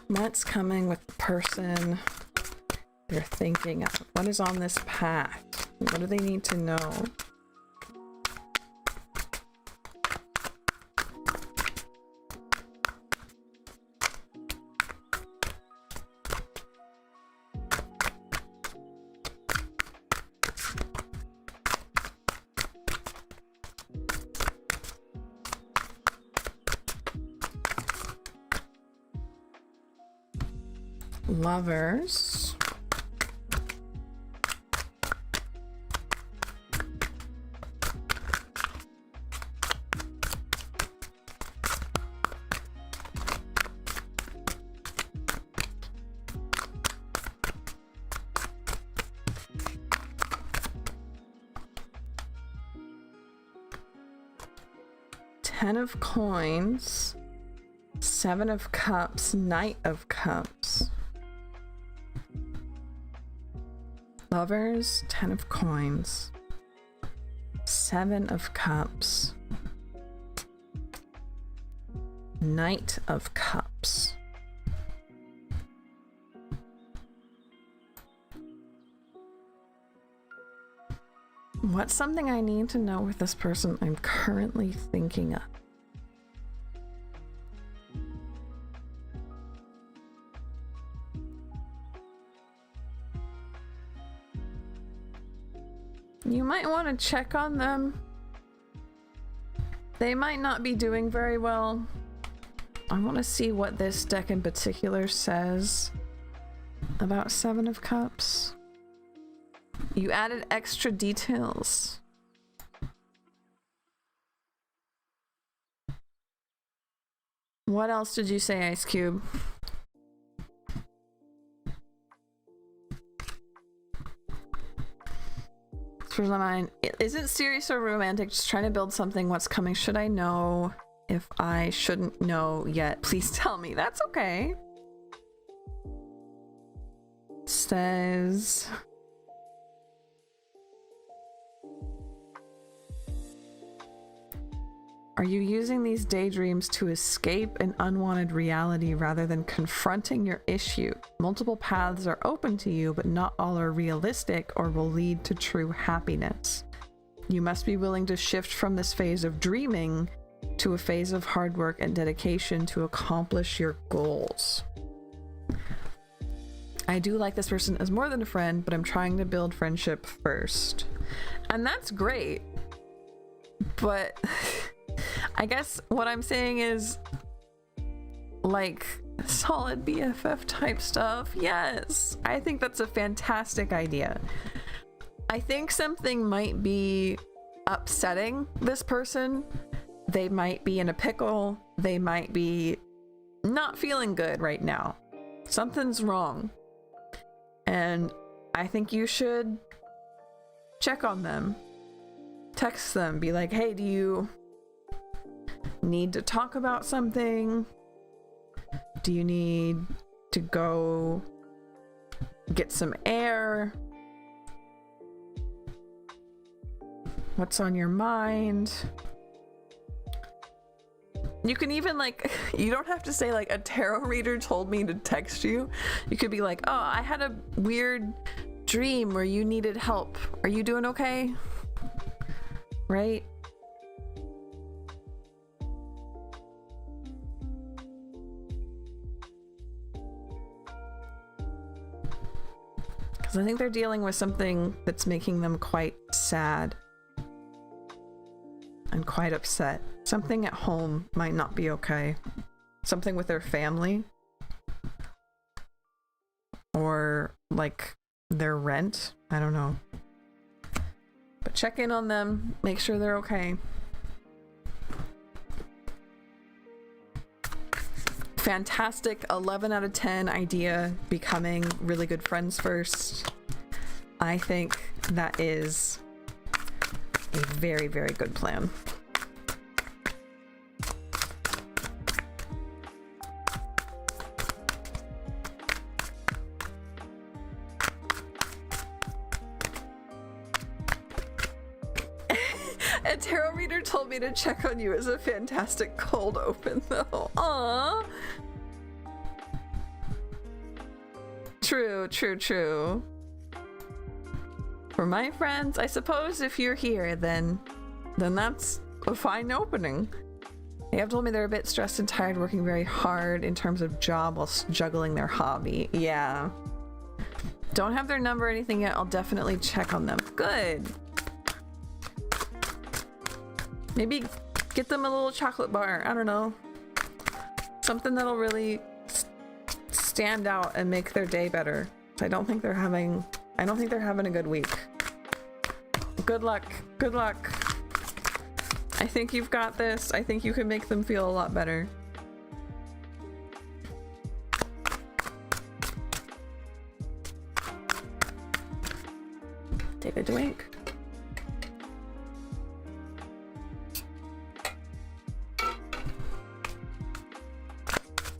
What's coming with the person they're thinking of? What is on this path? What do they need to know? Lovers. Ten of coins, Seven of cups, Knight of cups. Lovers, 10 of coins, 7 of cups, Knight of cups. What's something I need to know with this person I'm currently thinking of? You might want to check on them. They might not be doing very well. I want to see what this deck in particular says about Seven of Cups. You added extra details. What else did you say, Ice Cube? Mine isn't serious or romantic, just trying to build something. What's coming? Should I know? If I shouldn't know yet, please tell me. That's okay. Says are you using these daydreams to escape an unwanted reality rather than confronting your issue? Multiple paths are open to you, but not all are realistic or will lead to true happiness. You must be willing to shift from this phase of dreaming to a phase of hard work and dedication to accomplish your goals. I do like this person as more than a friend, but I'm trying to build friendship first. And that's great. But I guess what I'm saying is, like, solid BFF type stuff. Yes, I think that's a fantastic idea. I think something might be upsetting this person they might be in a pickle. They might be not feeling good right now. Something's wrong. And I think you should check on them. Text them. Be like, hey, do you need to talk about something? Do you need to go get some air? What's on your mind? You can even like, you don't have to say like a tarot reader told me to text you. You could be like, oh, I had a weird dream where you needed help. Are you doing okay? Right? Because I think they're dealing with something that's making them quite sad and quite upset. Something at home might not be okay. Something with their family. Or like their rent. I don't know. But check in on them. Make sure they're okay. Fantastic 11 out of 10 idea, becoming really good friends first. I think that is a very, very good plan. A tarot reader told me to check on you as a fantastic cold open, though. Aww. True, true, true. For my friends, I suppose if you're here, then that's a fine opening. They have told me they're a bit stressed and tired, working very hard in terms of job while juggling their hobby. Yeah. Don't have their number or anything yet. I'll definitely check on them. Good. Maybe get them a little chocolate bar. I don't know. Something that'll really stand out and make their day better. I don't think they're having a good week. Good luck. Good luck. I think you've got this. I think you can make them feel a lot better. Take a drink.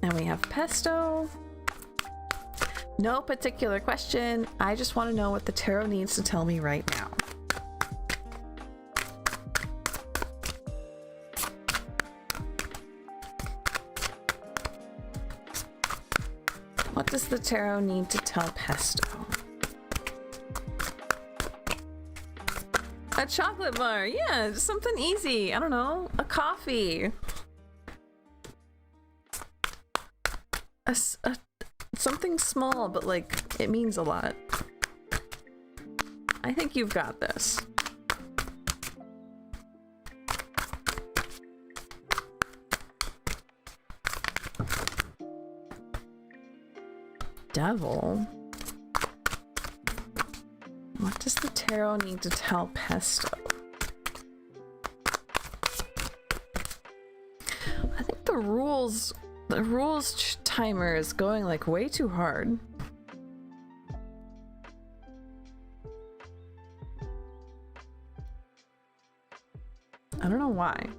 And we have pesto. No particular question. I just want to know what the tarot needs to tell me right now. What does the tarot need to tell Pesto? A chocolate bar. Yeah, just something easy. I don't know. A coffee. Something small, but like it means a lot. I think you've got this. Devil. What does the tarot need to tell Pesto? I think the rules timer is going like way too hard. I don't know why.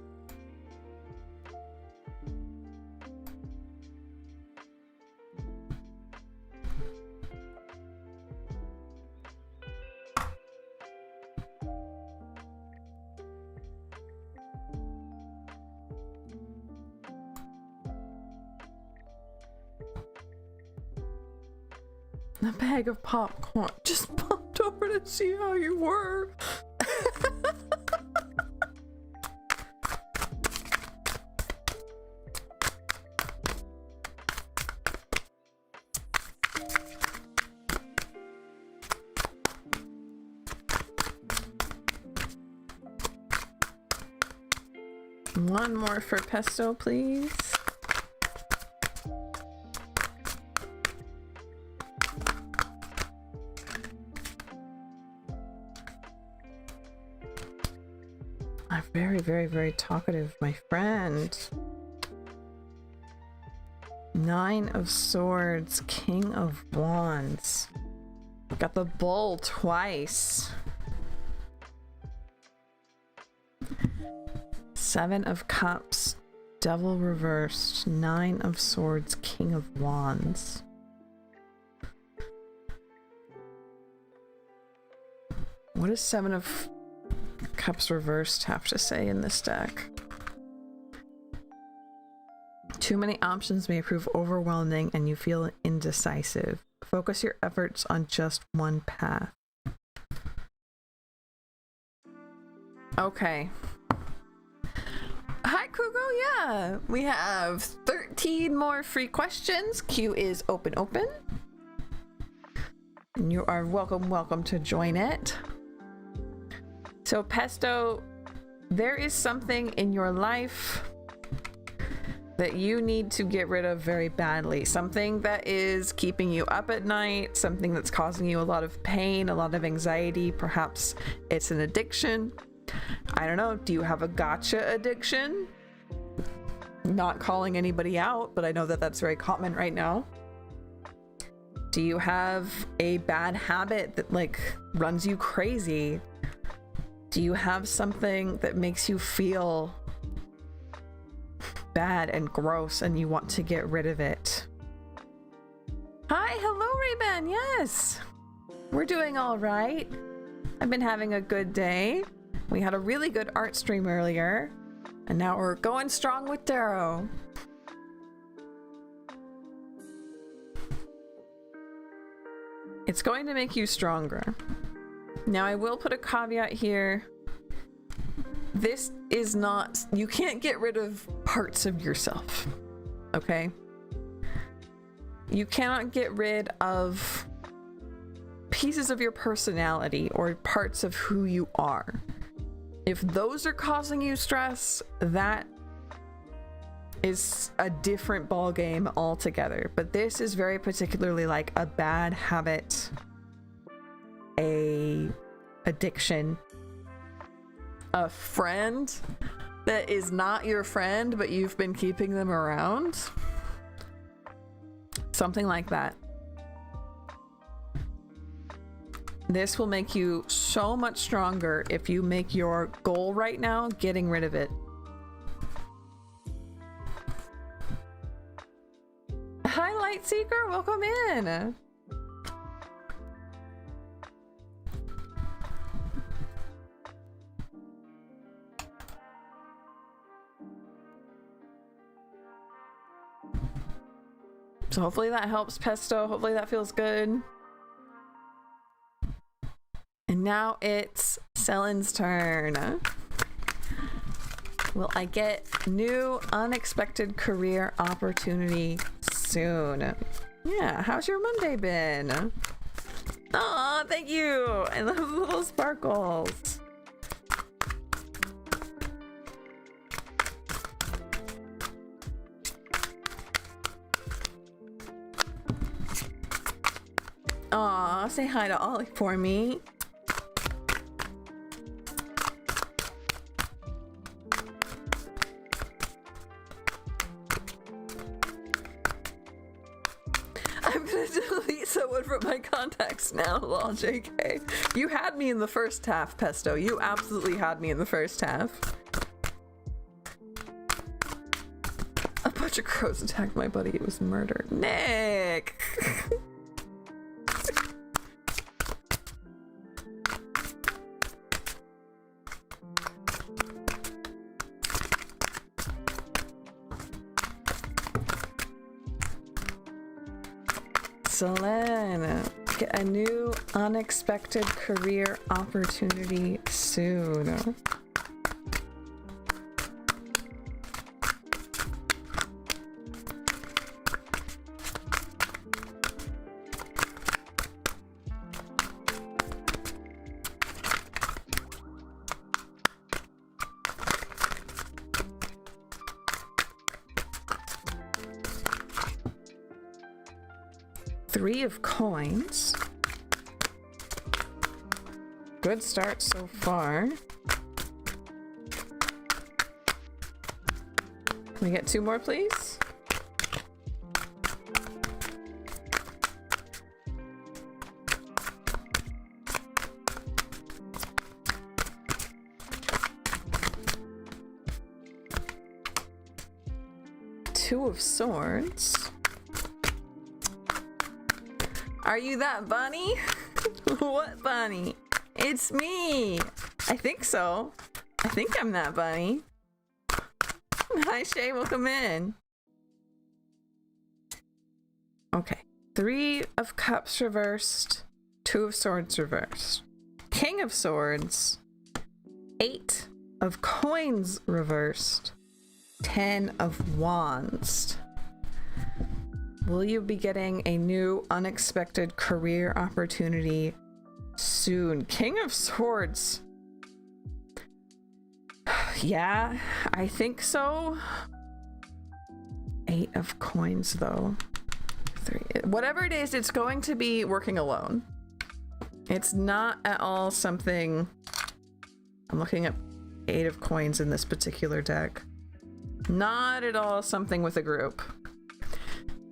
A bag of popcorn. Just popped over to see how you were. One more for Pesto, please. very, very, very talkative, my friend. 9 of Swords, King of Wands. Got the Bull twice. 7 of Cups, Devil reversed. 9 of Swords, King of Wands. What does 7 of Cups reversed have to say in this deck? Too many options may prove overwhelming and you feel indecisive. Focus your efforts on just one path. Okay. Hi, Kugo. Yeah, we have 13 more free questions. Queue is open. And you are welcome to join it. So, Pesto, there is something in your life that you need to get rid of very badly. Something that is keeping you up at night, something that's causing you a lot of pain, a lot of anxiety. Perhaps it's an addiction. I don't know. Do you have a gotcha addiction? Not calling anybody out, but I know that that's very common right now. Do you have a bad habit that like runs you crazy? Do you have something that makes you feel bad and gross and you want to get rid of it? Hi, hello Ray-Ban. Yes, we're doing all right. I've been having a good day. We had a really good art stream earlier and now we're going strong with Darrow. It's going to make you stronger. Now I will put a caveat here. This is not, you can't get rid of parts of yourself, okay? You cannot get rid of pieces of your personality or parts of who you are. If those are causing you stress, that is a different ball game altogether. But this is very particularly like a bad habit, a addiction, a friend that is not your friend, but you've been keeping them around. Something like that. This will make you so much stronger if you make your goal right now getting rid of it. Hi, Lightseeker, welcome in. So hopefully that helps, Pesto. Hopefully that feels good. And now it's Selen's turn. Will I get new unexpected career opportunity soon? Yeah, how's your Monday been? Aw, thank you. I love the little sparkles. Aw, say hi to Ollie for me. I'm gonna delete someone from my contacts now, lol, JK. You had me in the first half, Pesto. You absolutely had me in the first half. A bunch of crows attacked my buddy. It was murder. Nick! Selen, get a new unexpected career opportunity soon. Three of coins. Good start so far. Can we get 2 more, please? Two of Swords. Are you that bunny? What bunny? It's me. I think so. I think I'm that bunny. Hi Shay, welcome in. Okay. 3 of Cups reversed. 2 of Swords reversed. King of Swords. 8 of Coins reversed. 10 of Wands. Will you be getting a new unexpected career opportunity soon? King of Swords. Yeah, I think so. 8 of Coins though. 3. Whatever it is, it's going to be working alone. It's not at all something... I'm looking at 8 of Coins in this particular deck. Not at all something with a group.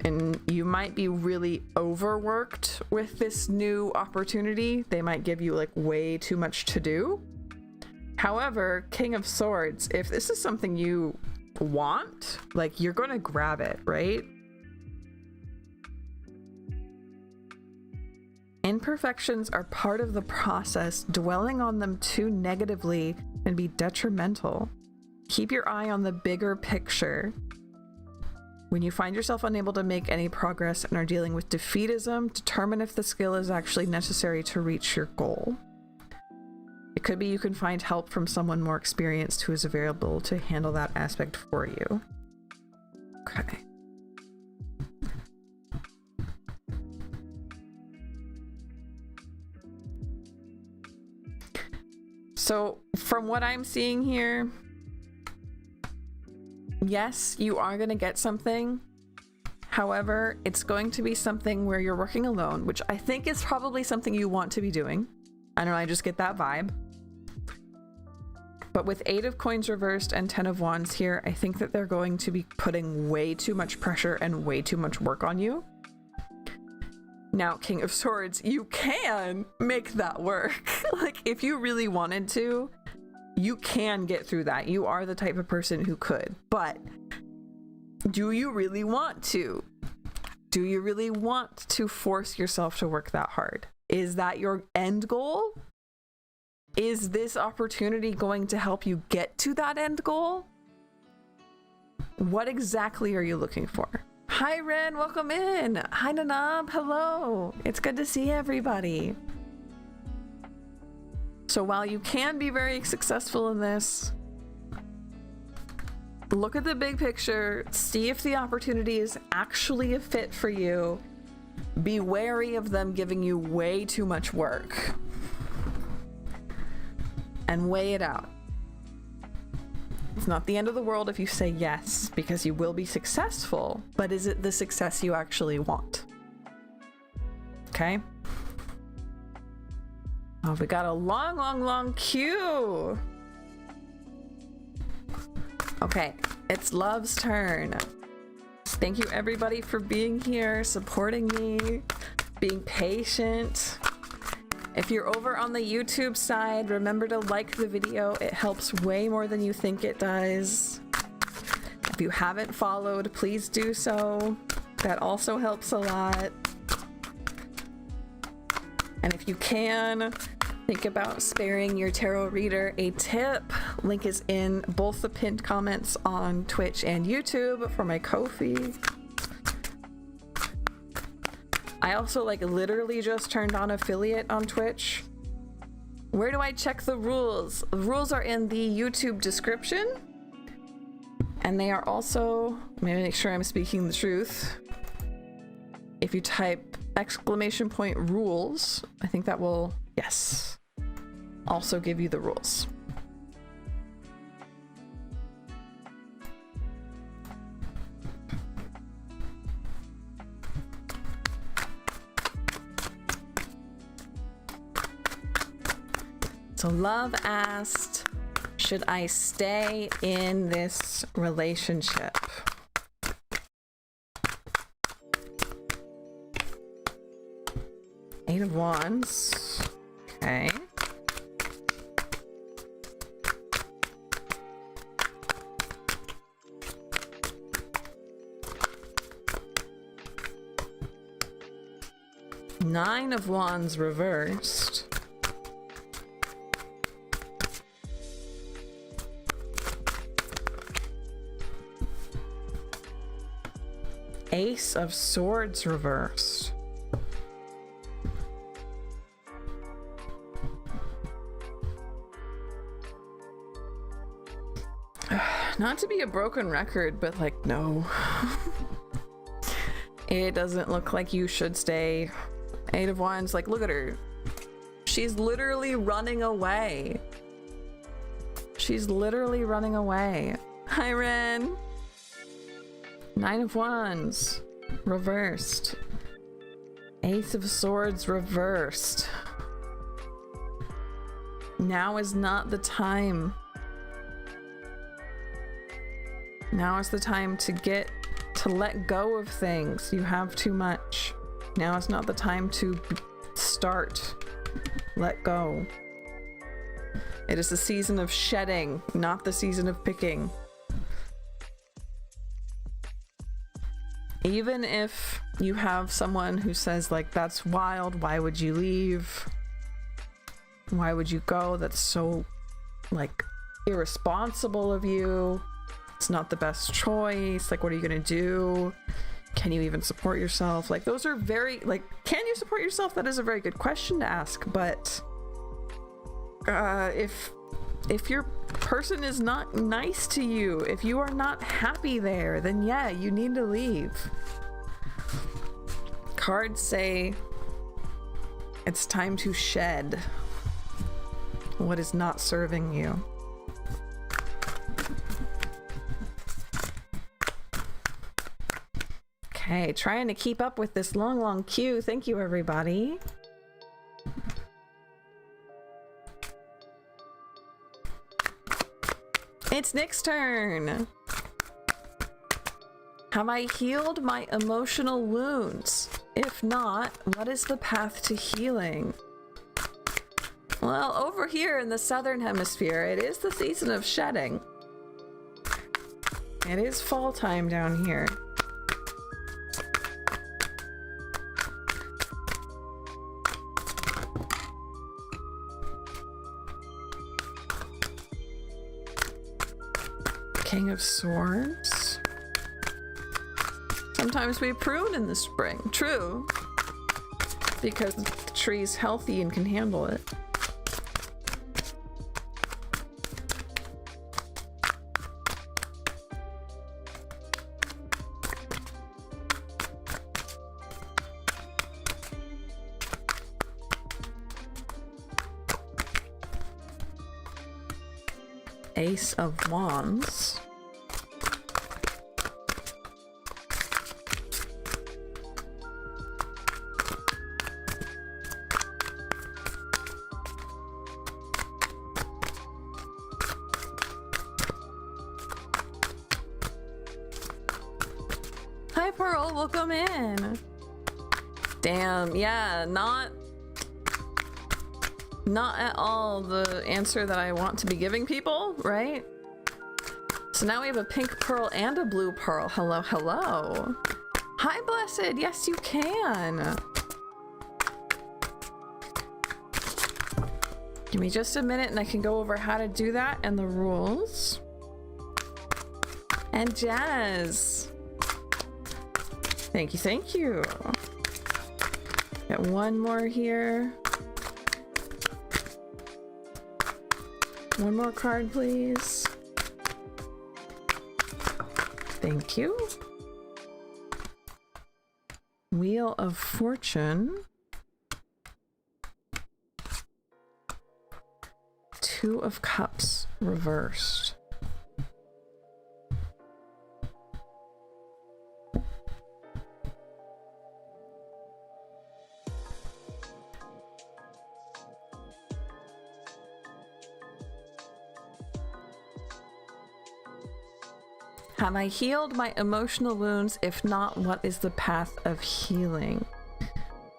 And you might be really overworked with this new opportunity. They might give you like way too much to do. However, King of Swords, if this is something you want, like you're gonna grab it, right? Imperfections are part of the process. Dwelling on them too negatively can be detrimental. Keep your eye on the bigger picture. When you find yourself unable to make any progress and are dealing with defeatism, determine if the skill is actually necessary to reach your goal. It could be you can find help from someone more experienced who is available to handle that aspect for you. Okay. So from what I'm seeing here, yes, you are going to get something. However, it's going to be something where you're working alone, which I think is probably something you want to be doing. I don't know, I just get that vibe. But with 8 of Coins reversed and 10 of Wands here, I think that they're going to be putting way too much pressure and way too much work on you. Now, King of Swords, you can make that work. Like, if you really wanted to, you can get through that. You are the type of person who could. But do you really want to? Do you really want to force yourself to work that hard? Is that your end goal? Is this opportunity going to help you get to that end goal? What exactly are you looking for? Hi Ren, welcome in. Hi Nanab, hello. It's good to see everybody. So while you can be very successful in this, look at the big picture, see if the opportunity is actually a fit for you. Be wary of them giving you way too much work. And weigh it out. It's not the end of the world if you say yes, because you will be successful, but is it the success you actually want? Okay. Oh, we got a long queue. Okay, it's Love's turn. Thank you everybody for being here, supporting me, being patient. If you're over on the YouTube side, remember to like the video. It helps way more than you think it does. If you haven't followed, please do so. That also helps a lot. And if you can, think about sparing your tarot reader a tip. Link is in both the pinned comments on Twitch and YouTube for my Ko-fi. I also like literally just turned on affiliate on Twitch. Where do I check the rules? The rules are in the YouTube description. And they are also, let me make sure I'm speaking the truth. If you type !rules, I think that will, yes, also give you the rules. So Love asked, Should I stay in this relationship? Eight of Wands. Okay. Nine of Wands reversed. Ace of Swords reversed. Not to be a broken record, but like, no. It doesn't look like you should stay. Eight of Wands, like, look at her. She's literally running away. She's literally running away. Hi, Ren. Nine of Wands reversed. Ace of Swords reversed. Now is not the time. Now is the time to let go of things. You have too much. Now is not the time to start. Let go. It is the season of shedding, not the season of picking. Even if you have someone who says, like, that's wild, why would you leave? Why would you go? That's so, like, irresponsible of you. It's not the best choice. Like, what are you gonna do? Can you even support yourself? Like, those are very, like, can you support yourself? That is a very good question to ask, but if your person is not nice to you, if you are not happy there, then yeah, you need to leave. Cards say it's time to shed what is not serving you. Okay, trying to keep up with this long queue. Thank you, everybody. It's Nick's turn. Have I healed my emotional wounds? If not, what is the path to healing? Well, over here in the Southern Hemisphere, it is the season of shedding. It is fall time down here. King of Swords. Sometimes we prune in the spring. True. Because the tree's healthy and can handle it. Ace of Wands. Hi Pearl, welcome in. Damn, yeah, not at all the answer that I want to be giving people, right? So now we have a pink pearl and a blue pearl. Hello, hello. Hi, Blessed. Yes, you can. Give me just a minute and I can go over how to do that and the rules. And Jazz. Thank you, thank you. Got one more here. One more card, please. Thank you. Wheel of Fortune. Two of Cups reversed. Have I healed my emotional wounds? If not, what is the path of healing?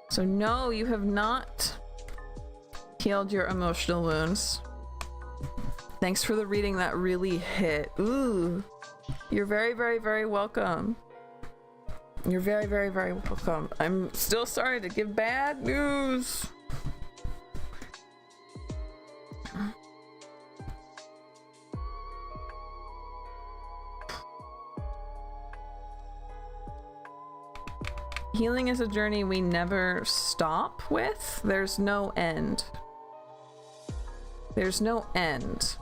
So no, you have not healed your emotional wounds. Thanks for the reading, that really hit. Ooh, you're very, very, very welcome. You're very, very, very welcome. I'm still sorry to give bad news. Healing is a journey we never stop with. There's no end. There's no end.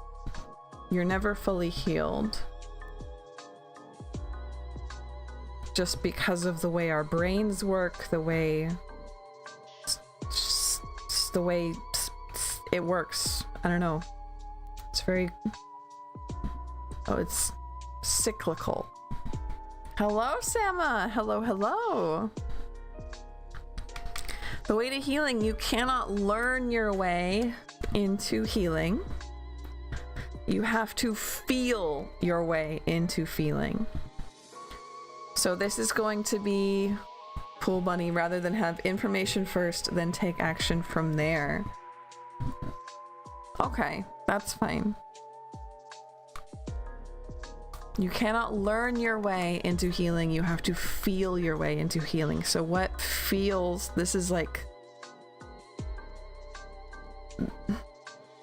You're never fully healed. Just because of the way our brains work, the way it works. I don't know. It's very... Oh, it's cyclical. Hello, Sama! Hello, hello! The way to healing, you cannot learn your way into healing. You have to feel your way into feeling. So this is going to be Pool Bunny, rather than have information first, then take action from there. Okay, that's fine. You cannot learn your way into healing, you have to feel your way into healing. So what feels, this is like...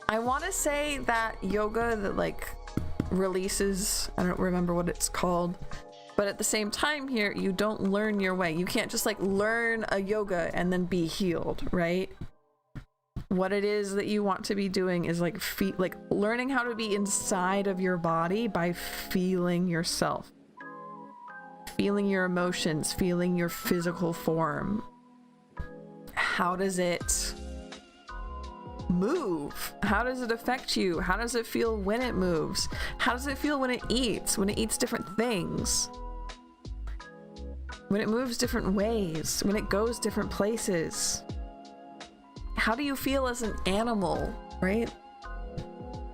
I want to say that yoga that like releases, I don't remember what it's called, but at the same time here, you don't learn your way. You can't just like learn a yoga and then be healed, right? What it is that you want to be doing is like learning how to be inside of your body by feeling yourself, feeling your emotions, feeling your physical form. How does it move? How does it affect you? How does it feel when it moves? How does it feel when it eats different things? When it moves different ways, when it goes different places. How do you feel as an animal, right?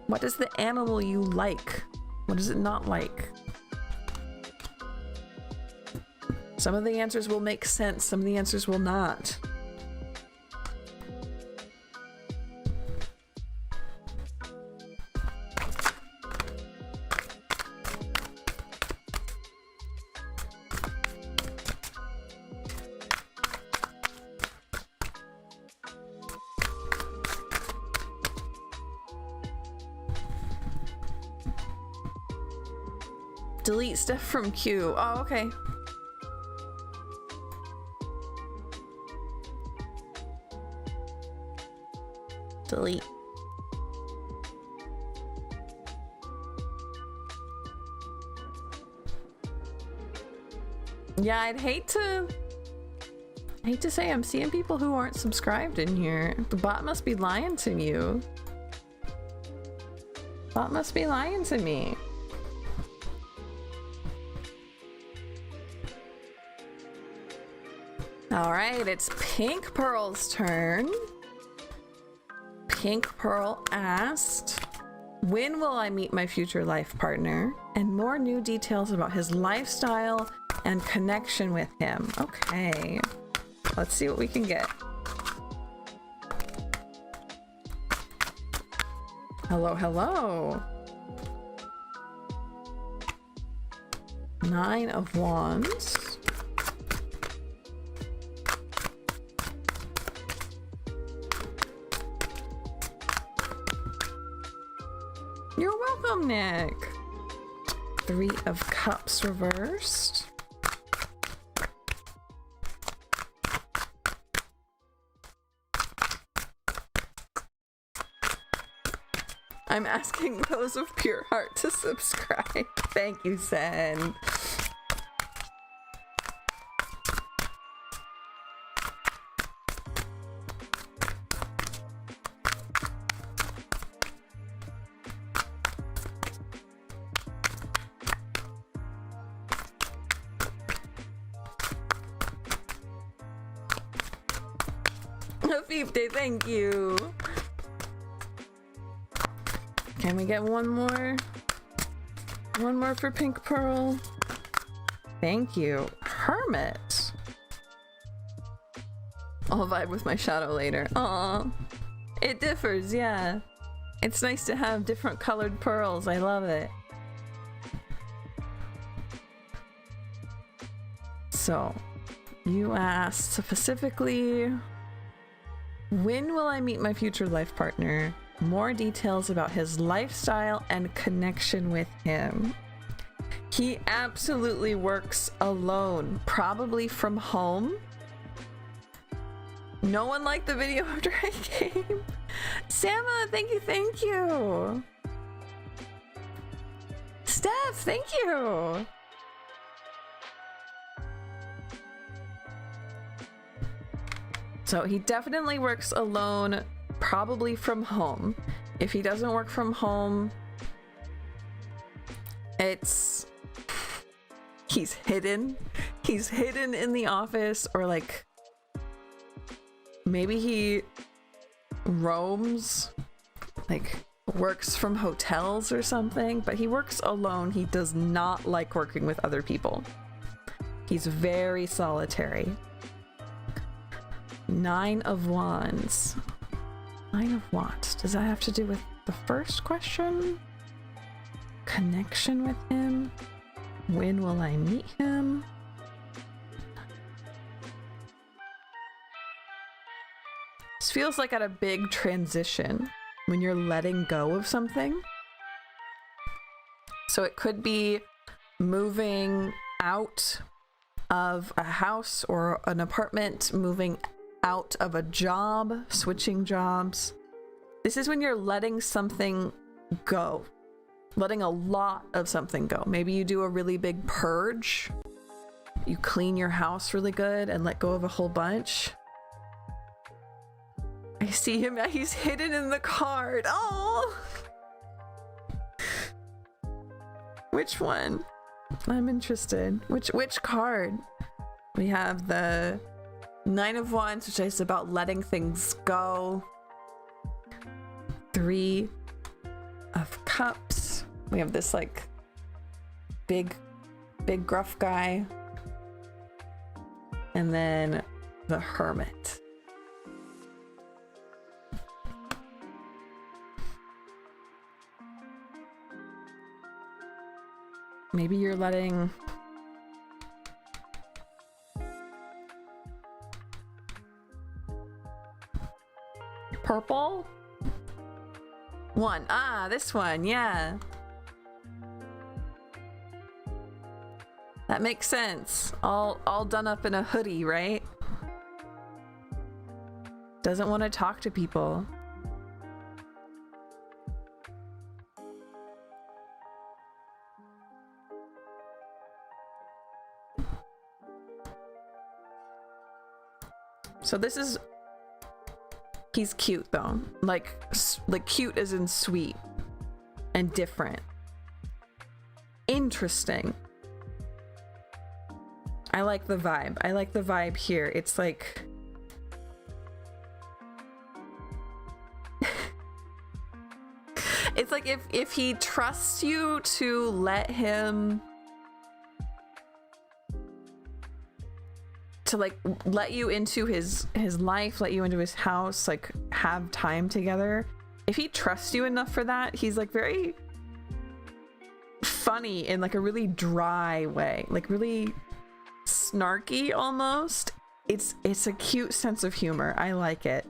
What is the animal you like? What is it not like? Some of the answers will make sense, some of the answers will not. Delete stuff from queue. Oh, okay. Delete. Yeah, I'd hate to say I'm seeing people who aren't subscribed in here. The bot must be lying to you. Bot must be lying to me. All right, it's Pink Pearl's turn. Pink Pearl asked, when will I meet my future life partner? And more new details about his lifestyle and connection with him. Okay, let's see what we can get. Hello, hello. 9 of Wands. You're welcome, Nick. 3 of Cups reversed. I'm asking those of pure heart to subscribe. Thank you, Sen. Fifty, thank you. Can we get one more One more for Pink Pearl. Thank you. Hermit. I'll vibe with my shadow later. Aw. It differs, yeah. It's nice to have different colored pearls. I love it. So, you asked specifically, when will I meet my future life partner? More details about his lifestyle and connection with him. He absolutely works alone, probably from home. No one liked the video after I came. Sama, thank you, thank you. Steph, thank you. So he definitely works alone, probably from home. If he doesn't work from home, he's hidden. He's hidden in the office, or like maybe he roams, like works from hotels or something, but he works alone. He does not like working with other people. He's very solitary. 9 of Wands. 9 of Wands. Does that have to do with the first question? Connection with him? When will I meet him? This feels like at a big transition when you're letting go of something. So it could be moving out of a house or an apartment, moving out of a job, switching jobs. This is when you're letting something go, letting a lot of something go. Maybe you do a really big purge. You clean your house really good and let go of a whole bunch. I see him, he's hidden in the card. Oh! Which one? I'm interested. Which card? We have the 9 of Wands, which is about letting things go. 3 of Cups. We have this like big gruff guy. And then the Hermit. Maybe you're letting purple? One. Ah, this one, yeah. That makes sense. All done up in a hoodie, right? Doesn't want to talk to people. So this is, he's cute though. Like cute as in sweet and different. Interesting. I like the vibe. I like the vibe here. It's like it's like if he trusts you to let him, to like let you into his life, let you into his house, like have time together. If he trusts you enough for that, he's like very funny in like a really dry way, like really snarky almost. It's a cute sense of humor. I like it.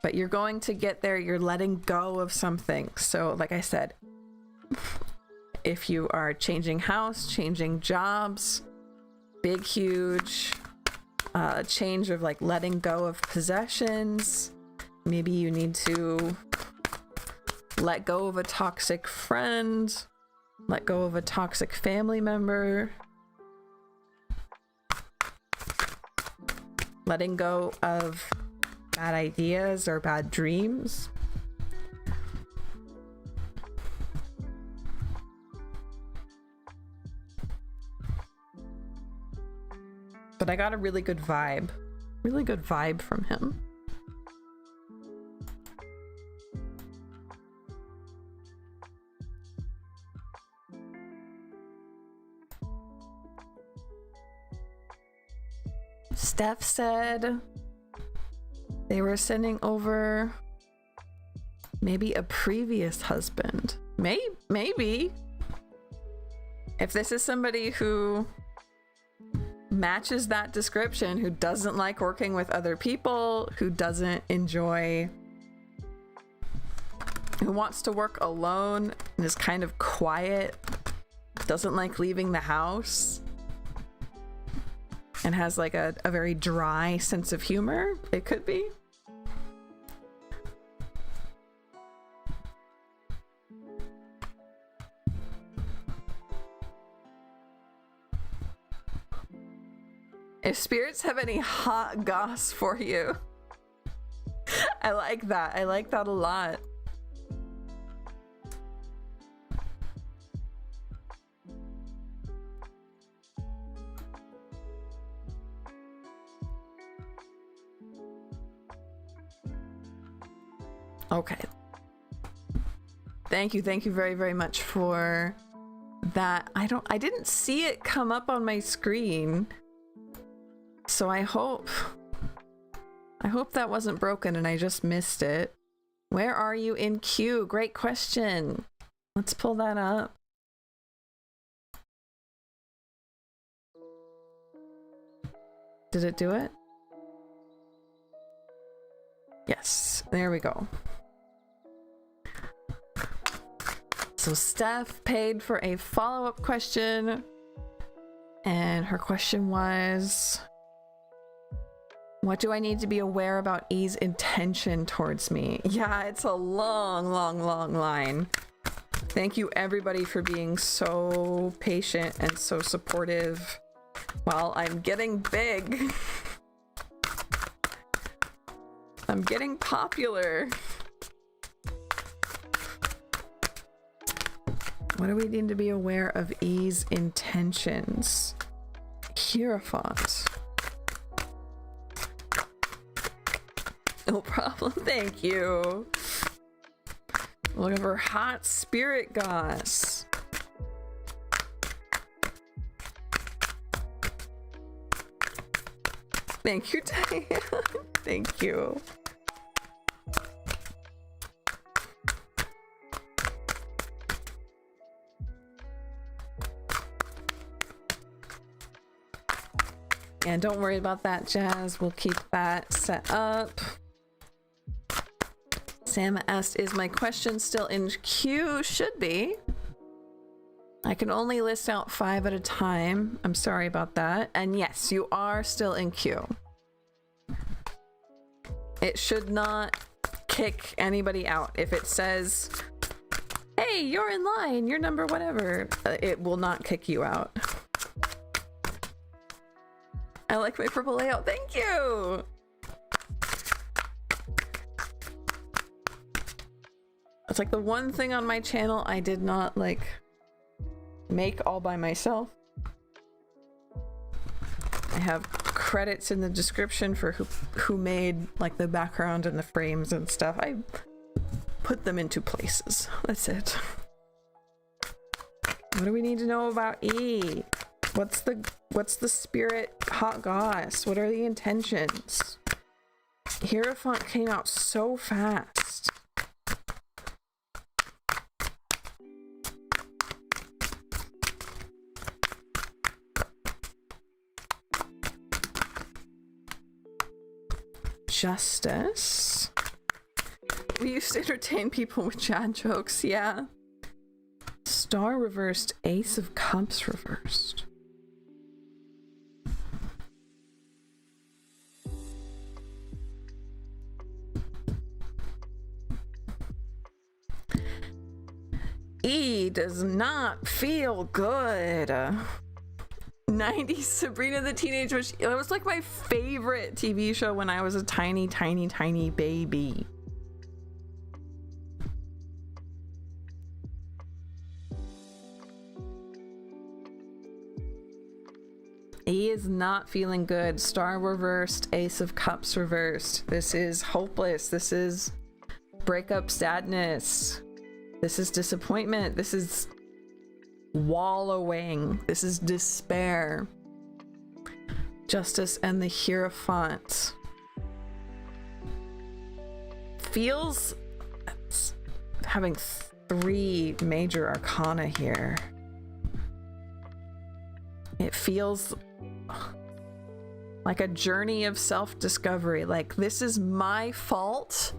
But you're going to get there. You're letting go of something. So like I said, if you are changing house, changing jobs, big, huge change of like letting go of possessions. Maybe you need to let go of a toxic friend, let go of a toxic family member, letting go of bad ideas or bad dreams. But I got a really good vibe from him. Steph said they were sending over maybe a previous husband. Maybe. If this is somebody who matches that description, who doesn't like working with other people, who doesn't enjoy, who wants to work alone and is kind of quiet, doesn't like leaving the house, and has like a very dry sense of humor, it could be. If spirits have any hot goss for you. I like that. I like that a lot. Okay. Thank you very, very much for that. I didn't see it come up on my screen. So I hope that wasn't broken and I just missed it. Where are you in queue? Great question. Let's pull that up. Did it do it? Yes, there we go. So Steph paid for a follow-up question, and her question was, what do I need to be aware about E's intention towards me? Yeah, it's a long line. Thank you everybody for being so patient and so supportive while I'm getting big. I'm getting popular. What do we need to be aware of E's intentions? Hierophant. No problem, thank you. Looking for hot spirit goss. Thank you, Diane. Thank you. And don't worry about that, Jazz. We'll keep that set up. Sam asked, is my question still in queue? Should be. I can only list out 5 at a time. I'm sorry about that. And yes, you are still in queue. It should not kick anybody out. If it says, hey, you're in line, you're number whatever, it will not kick you out. I like my purple layout. Thank you. It's like the one thing on my channel I did not like make all by myself. I have credits in the description for who made like the background and the frames and stuff. I put them into places. That's it. What do we need to know about E? What's the spirit hot goss? What are the intentions? Hierophant came out so fast. Justice. We used to entertain people with Chad jokes, yeah. Star reversed, Ace of Cups reversed. E does not feel good. 90s Sabrina the Teenage Witch. It was like my favorite TV show when I was a tiny baby. E is not feeling good. Star reversed, Ace of Cups reversed. This is hopeless. This is breakup sadness. This is disappointment. This is wallowing. This is despair. Justice and the Hierophant. Feels having 3 major arcana here. It feels like a journey of self-discovery. Like, this is my fault.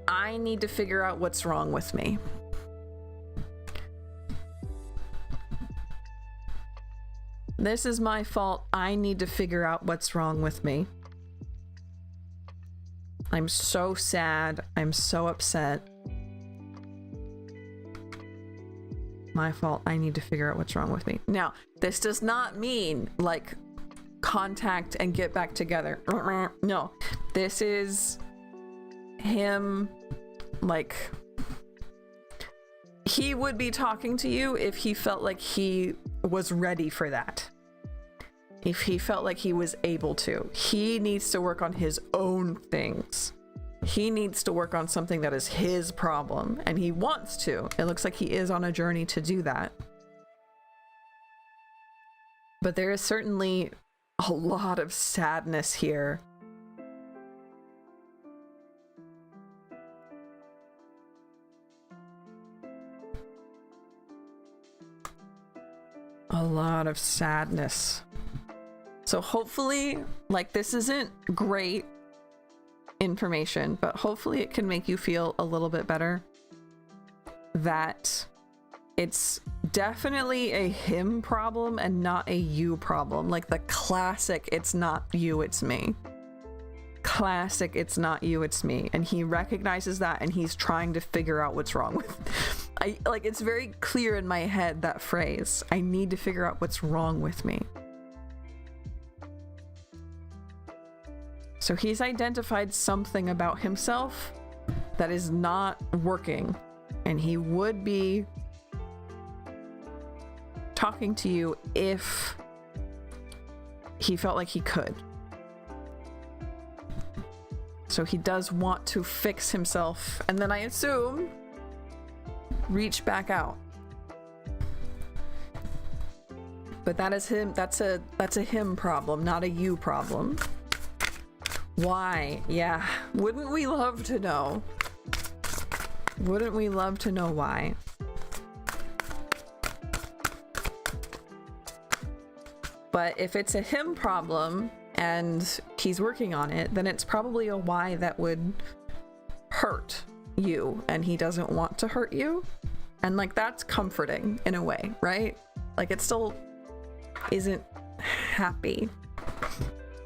I need to figure out what's wrong with me. This is my fault. I need to figure out what's wrong with me. I'm so sad. I'm so upset. My fault. I need to figure out what's wrong with me. Now, this does not mean like contact and get back together. No, this is him, like, he would be talking to you if he felt like he was ready for that. If he felt like he was able to. He needs to work on his own things. He needs to work on something that is his problem, and he wants to. It looks like he is on a journey to do that. But there is certainly a lot of sadness here. A lot of sadness. So hopefully, like, this isn't great information, but hopefully it can make you feel a little bit better that it's definitely a him problem and not a you problem. Like the classic, it's not you, it's me. Classic, it's not you, it's me. And he recognizes that, and he's trying to figure out what's wrong with like, it's very clear in my head, that phrase. I need to figure out what's wrong with me. So he's identified something about himself that is not working, and he would be talking to you if he felt like he could. So he does want to fix himself, and then I assume reach back out. But that is him. That's a him problem, not a you problem. Why? Yeah. Wouldn't we love to know? Wouldn't we love to know why? But if it's a him problem and he's working on it, then it's probably a why that would hurt you, and he doesn't want to hurt you. And like, that's comforting in a way, right? Like, it still isn't happy,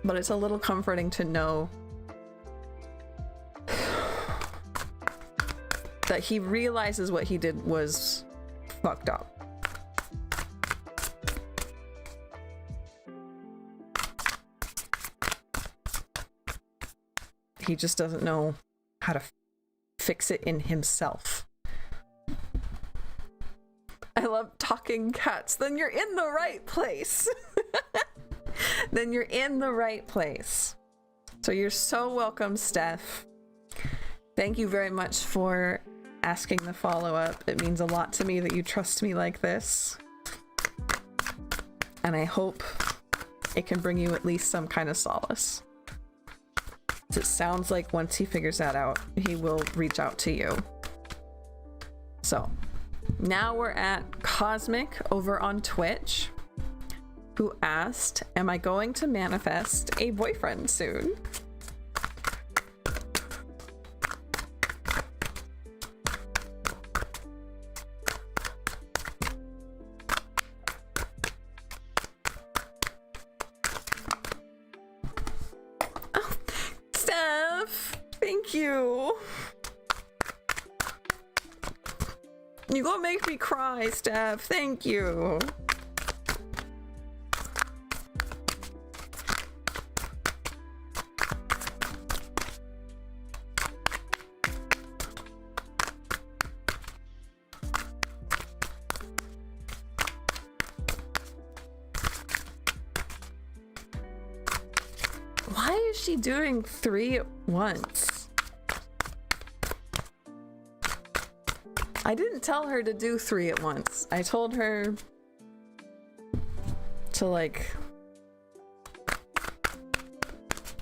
but it's a little comforting to know that he realizes what he did was fucked up. He just doesn't know how to fix it in himself. I love talking cats. Then you're in the right place. Then you're in the right place. So you're so welcome, Steph. Thank you very much for asking the follow-up. It means a lot to me that you trust me like this. And I hope it can bring you at least some kind of solace. It sounds like once he figures that out, he will reach out to you. So now we're at Cosmic over on Twitch, who asked, am I going to manifest a boyfriend soon? Oh, Steph, thank you. You gonna make me cry, Steph. Thank you. Why is she doing 3 at once? I didn't tell her to do 3 at once. I told her to, like,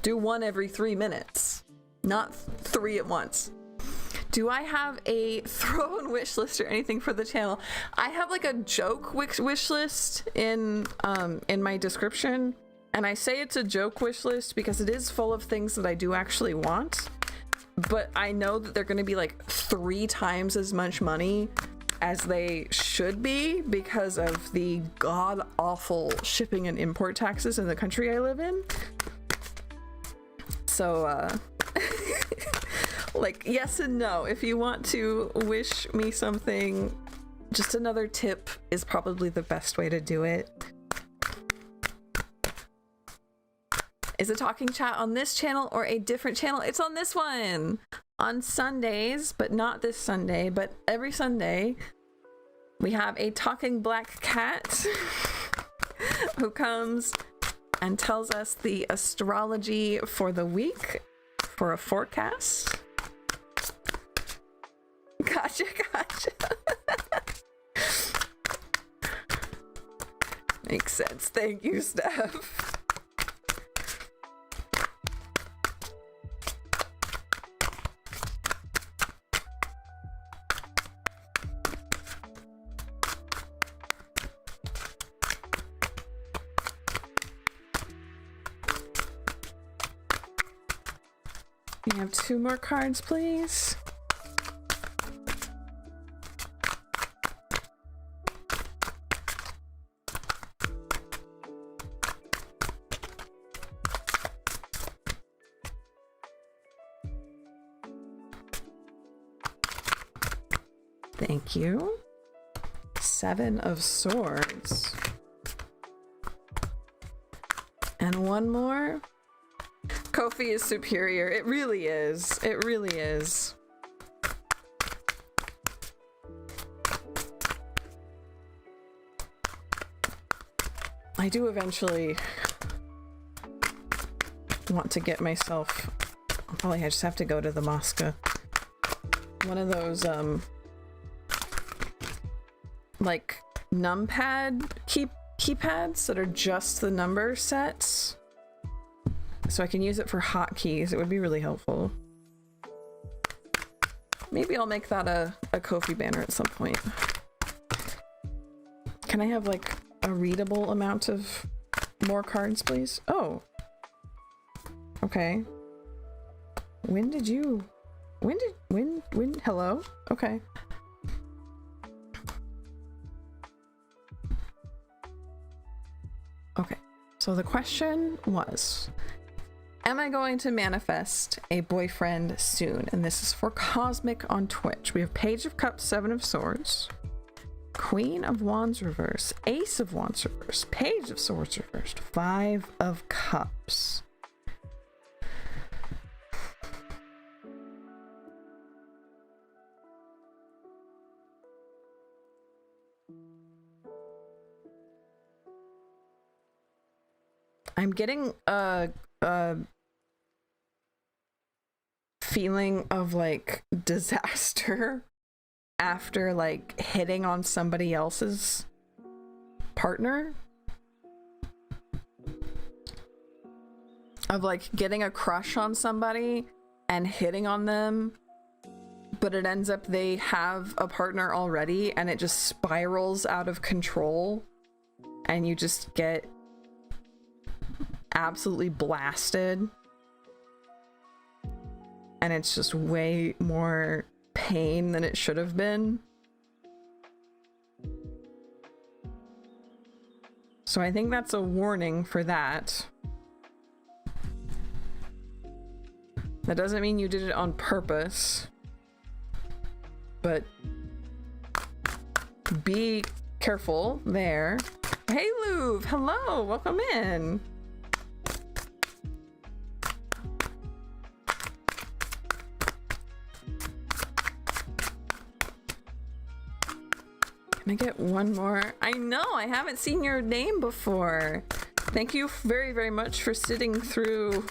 Do one every 3 minutes, not 3 at once. Do I have a throw-in wish list or anything for the channel? I have like a joke wish list in my description, and I say it's a joke wish list because it is full of things that I do actually want, but I know that they're going to be like 3 times as much money as they should be because of the god-awful shipping and import taxes in the country I live in. So, like, yes and no. If you want to wish me something, just another tip is probably the best way to do it. Is a talking chat on this channel or a different channel? It's on this one! On Sundays, but not this Sunday, but every Sunday, we have a talking black cat who comes and tells us the astrology for the week for a forecast. Gotcha, gotcha. Makes sense. Thank you, Steph. Can you have 2 more cards, please? Thank you. 7 of Swords. And 1 more. Kofi is superior. It really is. It really is. I do eventually want to get myself, probably I just have to go to the Mosca. One of those like numpad keypads that are just the number sets. So I can use it for hotkeys. It would be really helpful. Maybe I'll make that a Kofi banner at some point. Can I have like a readable amount of more cards, please? Oh. Okay. When, hello? Okay. Okay. So the question was, am I going to manifest a boyfriend soon? And this is for Cosmic on Twitch. We have Page of Cups, 7 of Swords, Queen of Wands reversed, Ace of Wands reversed, Page of Swords reversed, 5 of Cups. I'm getting a feeling of like disaster after like hitting on somebody else's partner, of like getting a crush on somebody and hitting on them, but it ends up they have a partner already and it just spirals out of control and you just get absolutely blasted. And it's just way more pain than it should have been. So I think that's a warning for that. That doesn't mean you did it on purpose, but be careful there. Hey Louv, hello, welcome in. Can I get one more? I know, I haven't seen your name before. Thank you very, very much for sitting through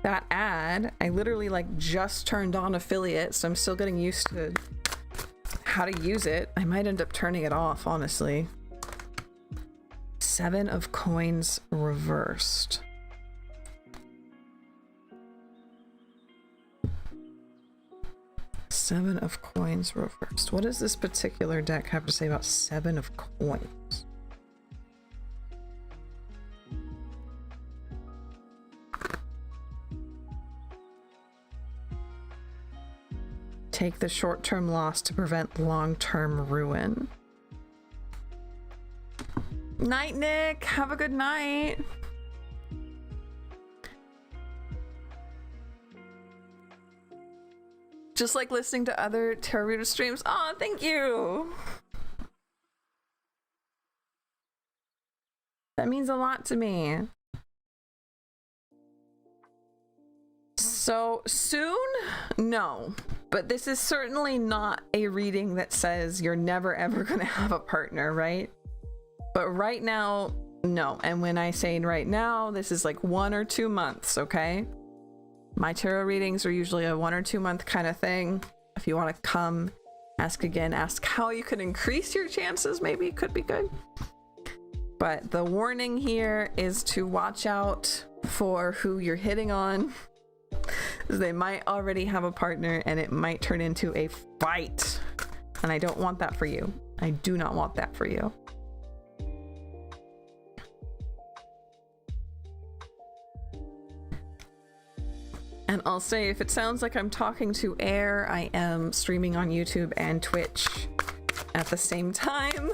that ad. I literally like just turned on affiliate, so I'm still getting used to how to use it. I might end up turning it off, honestly. 7 of Coins reversed. Seven of coins reversed. What does this particular deck have to say about seven of coins? Take the short-term loss to prevent long-term ruin. Night, Nick. Have a good night. Just like listening to other tarot reader streams. Aw, thank you. That means a lot to me. So soon? No. But this is certainly not a reading that says you're never ever gonna have a partner, right? But right now, no. And when I say right now, this is like 1 or 2 months, okay? My tarot readings are usually a 1 or 2 month kind of thing. If you want to come, ask again, ask how you can increase your chances, maybe it could be good. But the warning here is to watch out for who you're hitting on. They might already have a partner and it might turn into a fight. And I don't want that for you. I do not want that for you. And I'll say, if it sounds like I'm talking to air, I am streaming on YouTube and Twitch at the same time.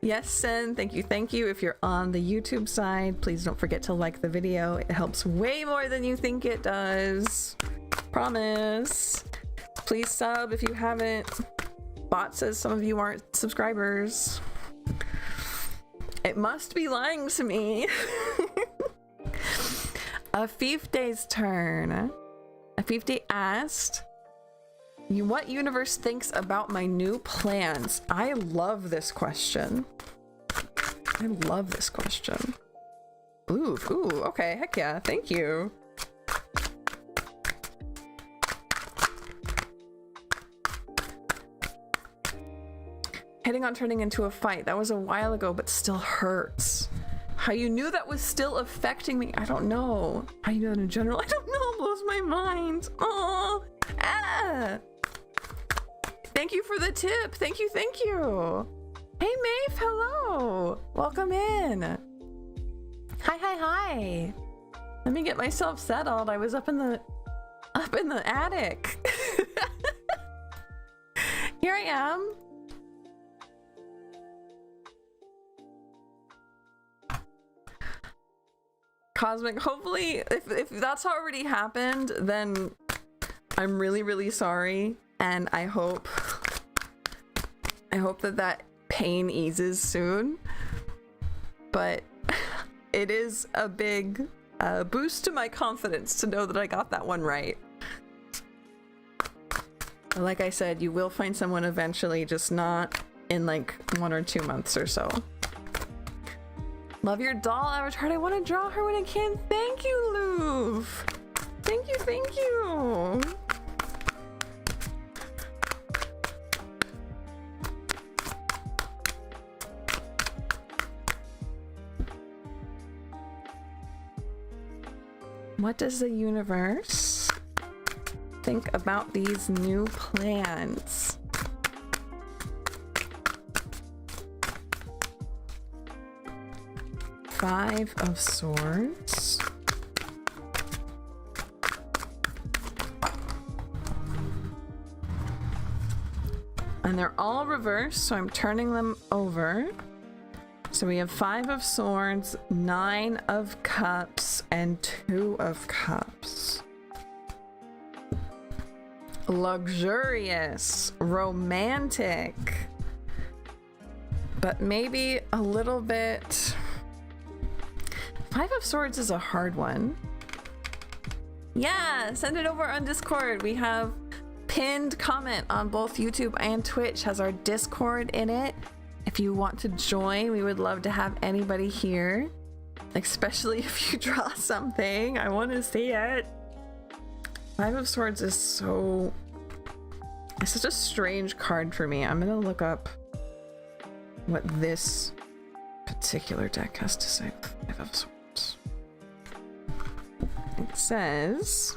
Yes, Sen, thank you, thank you. If you're on the YouTube side, please don't forget to like the video. It helps way more than you think it does. Promise. Please sub if you haven't. Bot says some of you aren't subscribers. It must be lying to me. A Fife's turn. A Fife asked, what universe thinks about my new plans? I love this question. I love this question. Ooh, okay, heck yeah, thank you. Hitting on turning into a fight. That was a while ago, but still hurts. How you knew that was still affecting me, I don't know. How you know that in general, I don't know, blows my mind. Oh, ah. Thank you for the tip. Thank you, thank you. Hey, Maeve, hello. Welcome in. Hi. Let me get myself settled. I was up in the attic. Here I am. Cosmic, hopefully, if that's already happened, then I'm really, really sorry. And I hope that pain eases soon. But it is a big boost to my confidence to know that I got that one right. Like I said, you will find someone eventually, just not in like 1 or 2 months or so. Love your doll, Avatar. I want to draw her when I can. Thank you, Louv. Thank you. What does the universe think about these new plans? Five of Swords. And they're all reversed, so I'm turning them over. So we have 5 of Swords, 9 of Cups, and 2 of Cups. Luxurious, romantic, but maybe a little bit... 5 of Swords is a hard one. Yeah, send it over on Discord. We have pinned comment on both YouTube and Twitch, has our Discord in it. If you want to join, we would love to have anybody here, especially if you draw something. I want to see it. 5 of Swords is it's such a strange card for me. I'm gonna look up what this particular deck has to say. 5 of Swords. It says,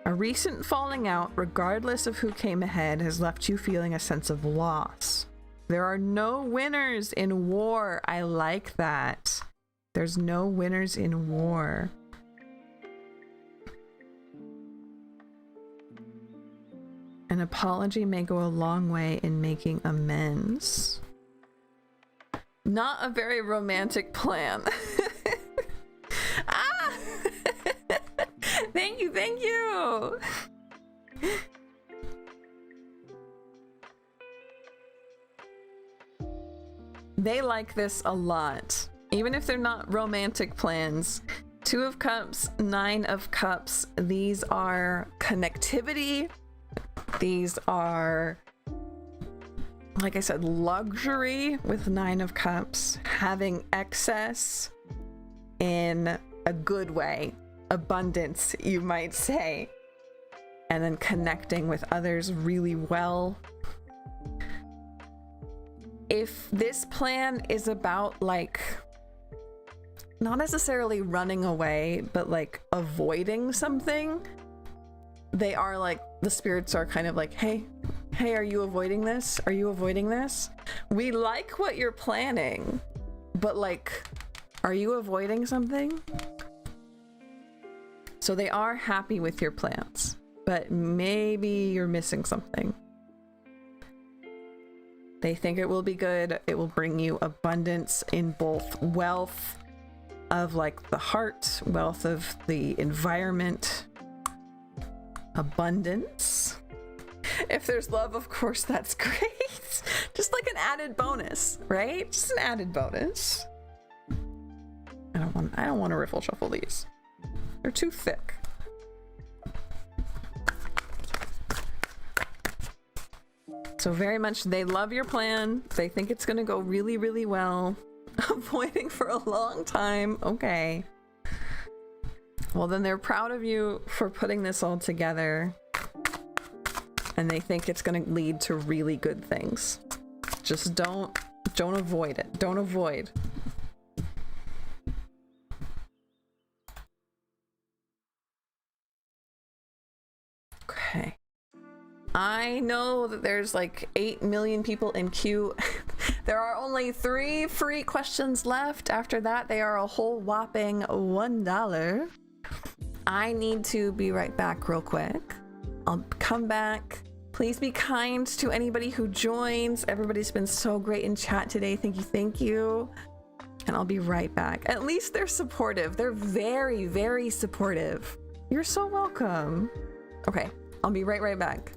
a A recent falling out, regardless of who came ahead, has left you feeling a sense of loss. There are no winners in war. I like that. There's no winners in war. An apology may go a long way in making amends. Not a very romantic plan. Ah! Thank you, thank you! They like this a lot. Even if they're not romantic plans. 2 of Cups, 9 of Cups. These are connectivity. These are, like I said, luxury with 9 of Cups. Having excess in a good way. Abundance, you might say. And then connecting with others really well. If this plan is about, like, not necessarily running away, but like avoiding something, they are like, the spirits are kind of like, hey, are you avoiding this? Are you avoiding this? We like what you're planning, but like, are you avoiding something? So they are happy with your plans, but maybe you're missing something. They think it will be good. It will bring you abundance in both wealth of like the heart, wealth of the environment, abundance. If there's love, of course, that's great. Just like an added bonus, right? Just an added bonus. I don't want to riffle shuffle these. They're too thick. So very much they love your plan. They think it's going to go really, really well. Avoiding for a long time. Okay. Well, then they're proud of you for putting this all together. And they think it's going to lead to really good things. Just don't avoid it. Don't avoid. Okay. I know that there's like 8 million people in queue. There are only 3 free questions left. After that, they are a whole whopping $1. I need to be right back real quick. I'll come back. Please be kind to anybody who joins. Everybody's been so great in chat today. Thank you, thank you. And I'll be right back. At least they're supportive. They're very, very supportive. You're so welcome. Okay, I'll be right back.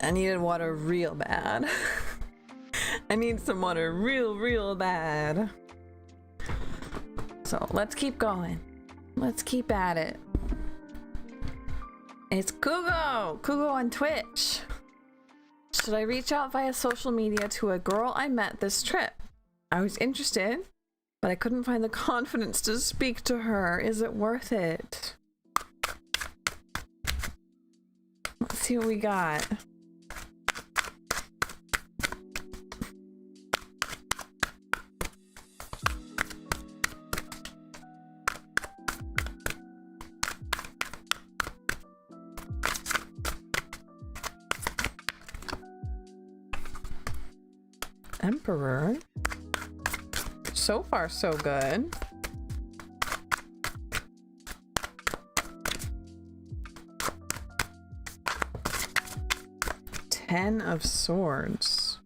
I needed water real bad. I need some water real bad. So let's keep going. Let's keep at it. It's Kugo! Kugo on Twitch. Should I reach out via social media to a girl I met this trip? I was interested, but I couldn't find the confidence to speak to her. Is it worth it? Let's see what we got. Emperor. So far, so good. Ten of Swords.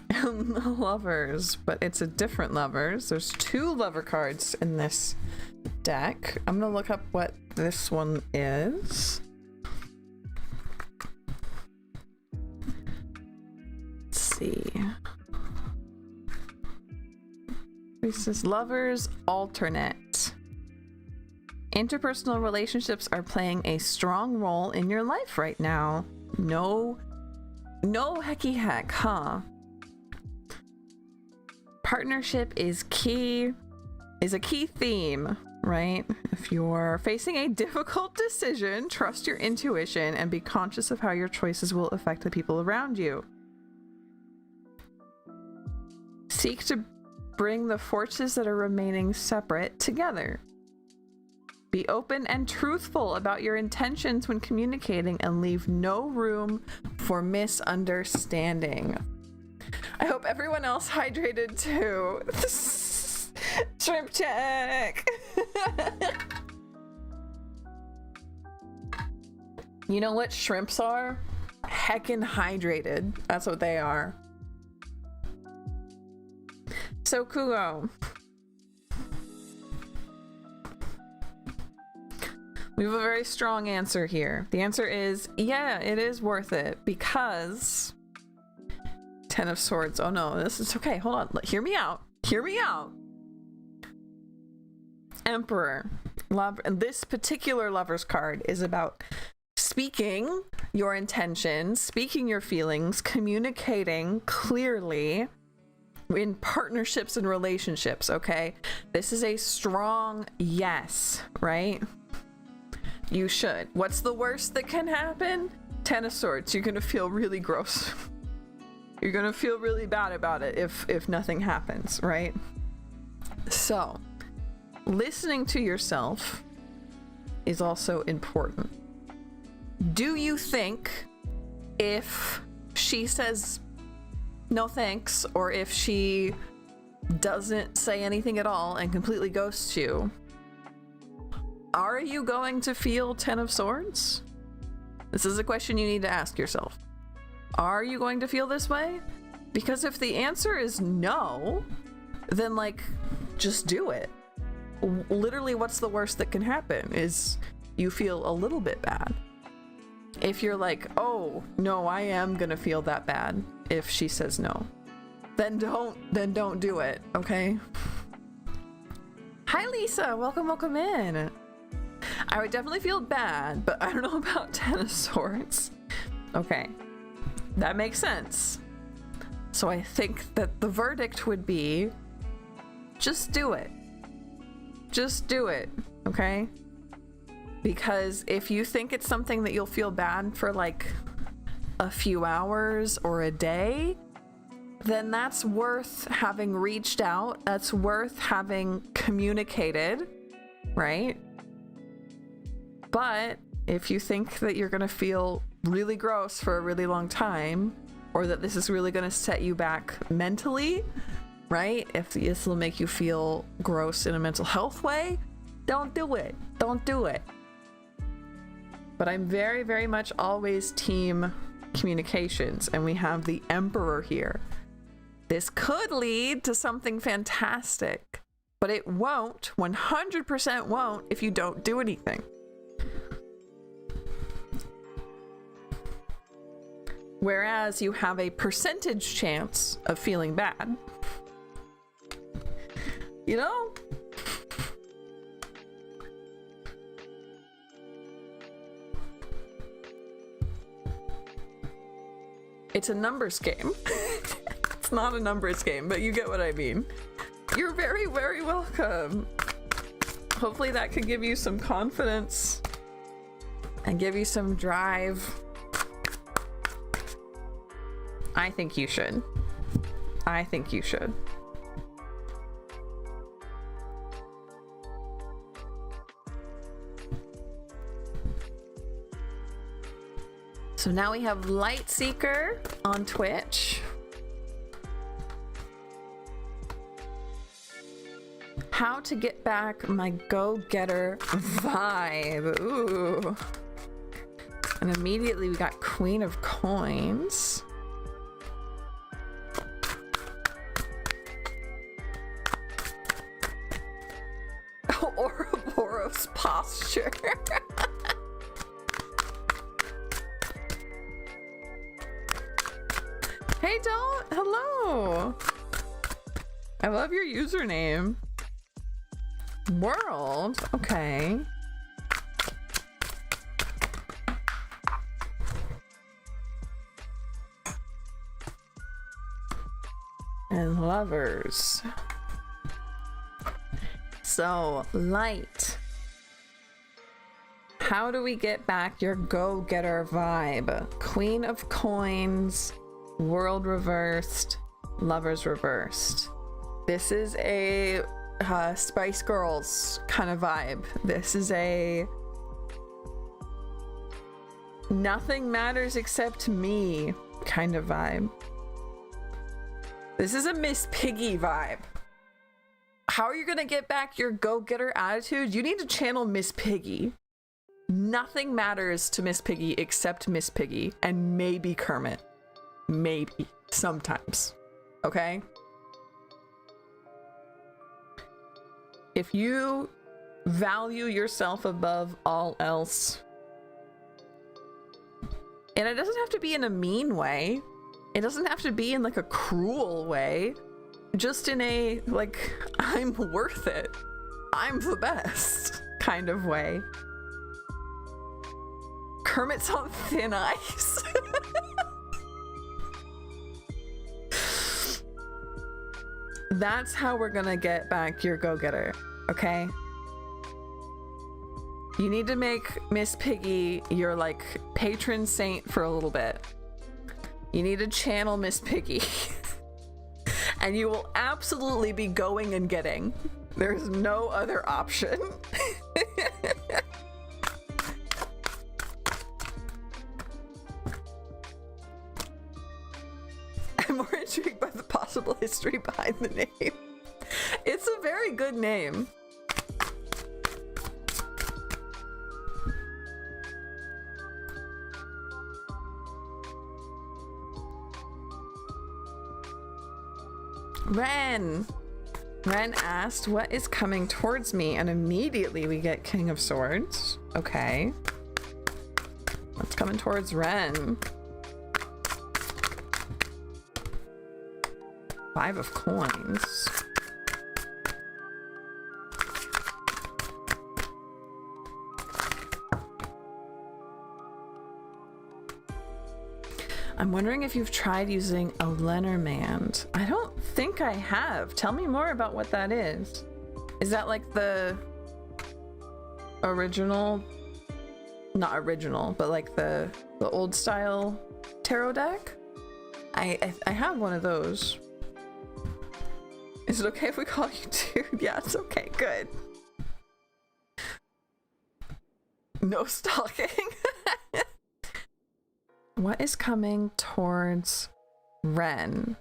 And the Lovers, but it's a different Lovers. There's two Lover cards in this deck. I'm gonna look up what this one is. See. This is Lovers Alternate. Interpersonal relationships are playing a strong role in your life right now. No hecky heck, huh? Partnership is a key theme, right? If you're facing a difficult decision, trust your intuition and be conscious of how your choices will affect the people around you. Seek to bring the forces that are remaining separate together. Be open and truthful about your intentions when communicating and leave no room for misunderstanding. I hope everyone else hydrated too. Shrimp check. You know what shrimps are? Heckin' hydrated. That's what they are. So Kugo, we have a very strong answer here. The answer is, yeah, it is worth it because Ten of Swords. Oh no, this is okay. Hold on. Hear me out. Hear me out. Emperor. Love. And this particular Lover's card is about speaking your intentions, speaking your feelings, communicating clearly in partnerships and relationships, okay? This is a strong yes, right? You should. What's the worst that can happen? Ten of Swords. You're gonna feel really gross. You're gonna feel really bad about it if nothing happens, right? So, listening to yourself is also important. Do you think if she says no thanks, or if she doesn't say anything at all and completely ghosts you, are you going to feel Ten of Swords? This is a question you need to ask yourself. Are you going to feel this way? Because if the answer is no, then like, just do it. Literally, what's the worst that can happen is you feel a little bit bad. If you're like, oh no, I am gonna feel that bad if she says no, then don't do it, okay? Hi Lisa, welcome in. I would definitely feel bad, but I don't know about Ten of Swords. Okay, that makes sense. So I think that the verdict would be, just do it. Just do it, okay? Because if you think it's something that you'll feel bad for like a few hours or a day, then that's worth having reached out. That's worth having communicated, right? But if you think that you're gonna feel really gross for a really long time, or that this is really gonna set you back mentally, right? If this will make you feel gross in a mental health way, don't do it. Don't do it. But I'm very, very much always team communications, and we have the Emperor here. This could lead to something fantastic, but it won't, 100% won't, if you don't do anything. Whereas you have a percentage chance of feeling bad. You know? It's a numbers game. It's not a numbers game, but you get what I mean. You're very, very welcome. Hopefully that could give you some confidence and give you some drive. I think you should. I think you should. So now we have Lightseeker on Twitch. How to get back my go-getter vibe. Ooh. And immediately we got Queen of Coins. Oh, Ouroboros posture. Hey, don't. Hello. I love your username. World. Okay. And lovers. So, light. How do we get back your go-getter vibe? Queen of Coins. World reversed, lovers reversed. This is a Spice Girls kind of vibe. This is a nothing matters except me kind of vibe. This is a Miss Piggy vibe. How are you gonna get back your go-getter attitude? You need to channel Miss Piggy. Nothing matters to Miss Piggy except Miss Piggy and maybe Kermit. Maybe. Sometimes. Okay? If you value yourself above all else, and it doesn't have to be in a mean way, it doesn't have to be in like a cruel way, just in a like, I'm worth it, I'm the best kind of way. Kermit's on thin ice. That's how we're gonna get back your go-getter, okay? You need to make Miss Piggy your like patron saint for a little bit. You need to channel Miss Piggy. And you will absolutely be going and getting. There's no other option. I'm more intrigued by the possible history behind the name. It's a very good name. Ren asked, what is coming towards me? And immediately we get King of Swords. Okay. What's coming towards Ren? 5 of Coins. I'm wondering if you've tried using a Lenormand. I don't think I have. Tell me more about what that is. Is that like the original? Not original, but like the old style tarot deck? I have one of those. Is it okay if we call you dude? Yeah, it's okay. Good. No stalking. What is coming towards Ren?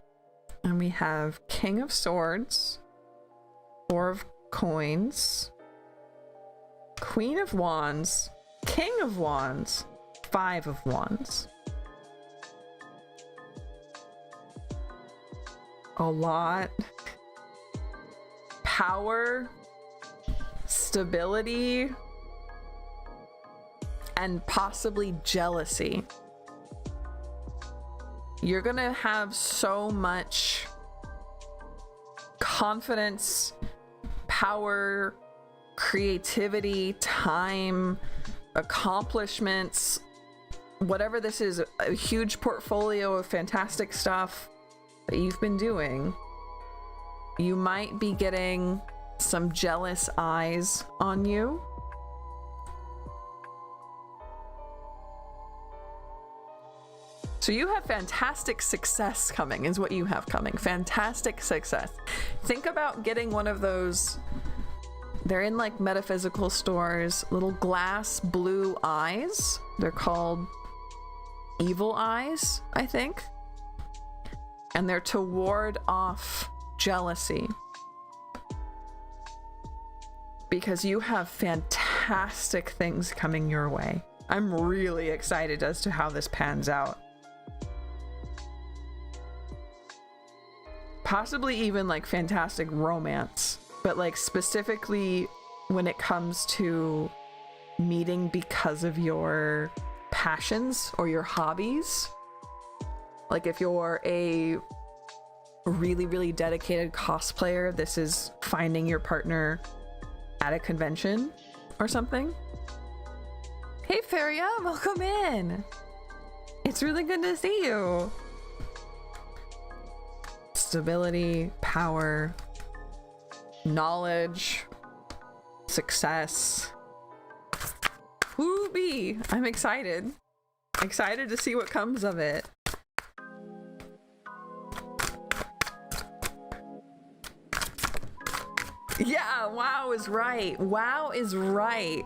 And we have King of Swords, 4 of Coins, Queen of Wands, King of Wands, 5 of Wands. A lot. Power, stability, and possibly jealousy. you're gonna have so much confidence, power, creativity, time, accomplishments, whatever this is, a huge portfolio of fantastic stuff that you've been doing. You might be getting some jealous eyes on you. So you have fantastic success coming, is what you have coming. Fantastic success. Think about getting one of those, they're in like metaphysical stores, little glass blue eyes. They're called evil eyes, I think. And they're to ward off jealousy. Because you have fantastic things coming your way. I'm really excited as to how this pans out. Possibly even like fantastic romance, but like specifically when it comes to meeting because of your passions or your hobbies. Like if you're a really, really dedicated cosplayer, this is finding your partner at a convention or something. Hey Feria, welcome in. It's really good to see you. Stability, power, knowledge, success. Woo-bee! I'm excited. Excited to see what comes of it. Yeah, WoW is right. WoW is right.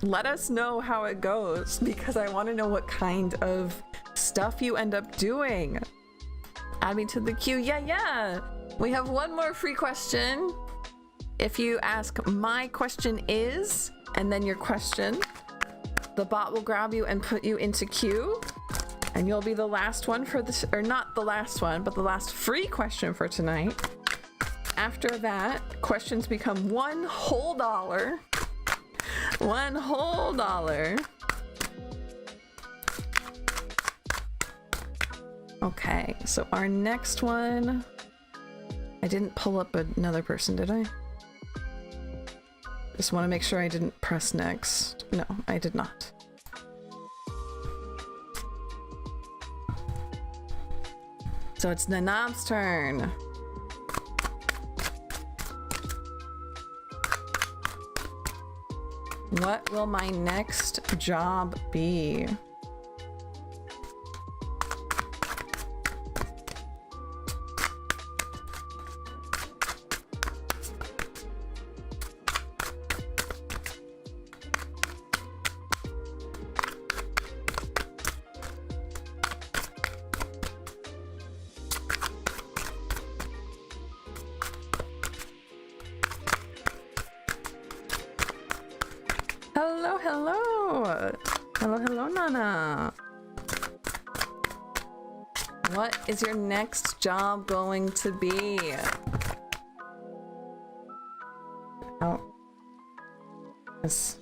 Let us know how it goes, because I want to know what kind of stuff you end up doing. Add me to the queue. Yeah. We have one more free question. If you ask my question is, and then your question, the bot will grab you and put you into queue. And you'll be the last one for this, or not the last one, but the last free question for tonight. After that, questions become $1 whole. $1 whole. Okay, so our next one, I didn't pull up another person, did I? Just want to make sure I didn't press next. No, I did not. So it's Nanab's turn. What will my next job be? Hello, Nana. What is your next job going to be? Oh. That's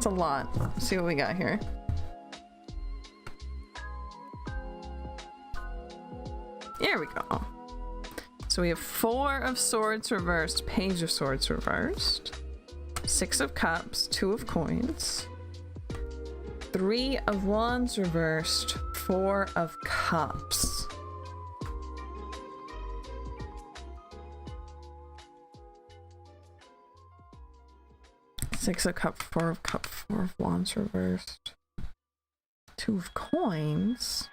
a lot. Let's see what we got here. Here we go. So we have 4 of Swords reversed, Page of Swords reversed, 6 of Cups, 2 of Coins, 3 of Wands reversed, 4 of Cups. Six of Cups, 4 of Cups, 4 of Wands reversed, 2 of Coins.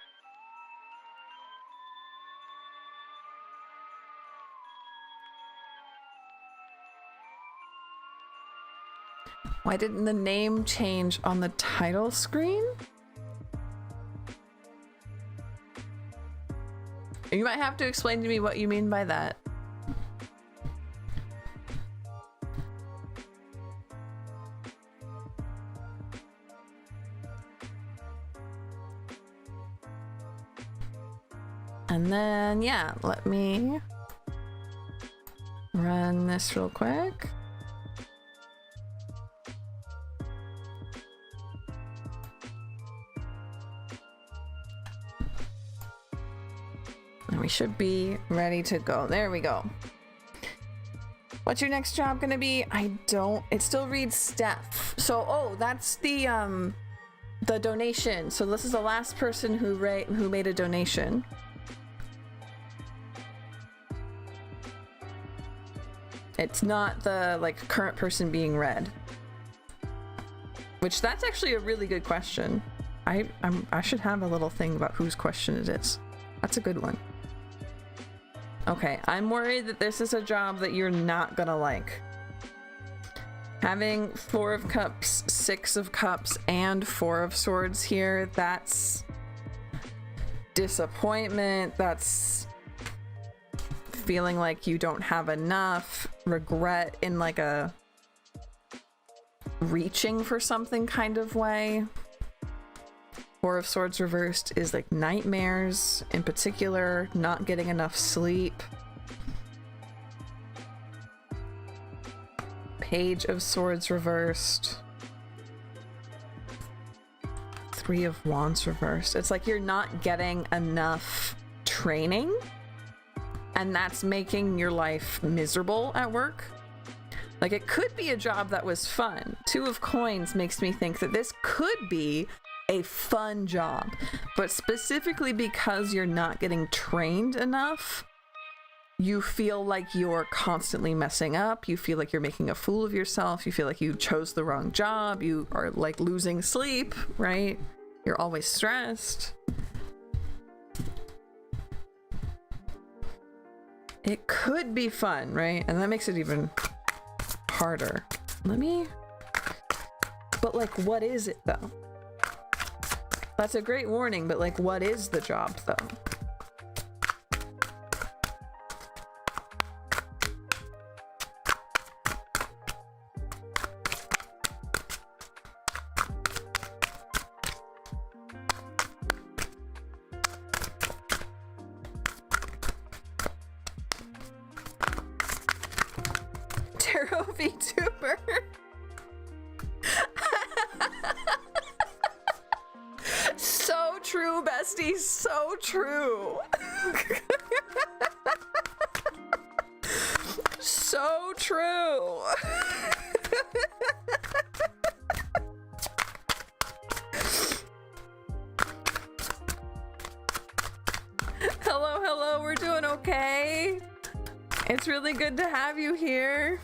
Why didn't the name change on the title screen? You might have to explain to me what you mean by that. And then, yeah, let me run this real quick. And we should be ready to go. There we go. What's your next job gonna be? It still reads Steph. So, oh, that's the donation. So this is the last person who made a donation. It's not the like current person being read. Which that's actually a really good question. I should have a little thing about whose question it is. That's a good one. Okay, I'm worried that this is a job that you're not gonna like. Having 4 of Cups, 6 of Cups, and 4 of Swords here, that's disappointment, that's feeling like you don't have enough, regret in like a reaching for something kind of way. 4 of Swords reversed is like nightmares, in particular, not getting enough sleep. Page of Swords reversed. 3 of Wands reversed. It's like you're not getting enough training, and that's making your life miserable at work. Like, it could be a job that was fun. 2 of Coins makes me think that this could be a fun job, but specifically because you're not getting trained enough, you feel like you're constantly messing up, you feel like you're making a fool of yourself, you feel like you chose the wrong job, you are like losing sleep, right? You're always stressed. It could be fun, right? And that makes it even harder. But like, what is it though? That's a great warning, but like, what is the job though? Tarot VTuber. So true, bestie, so true. So true. Hello, we're doing okay. It's really good to have you here.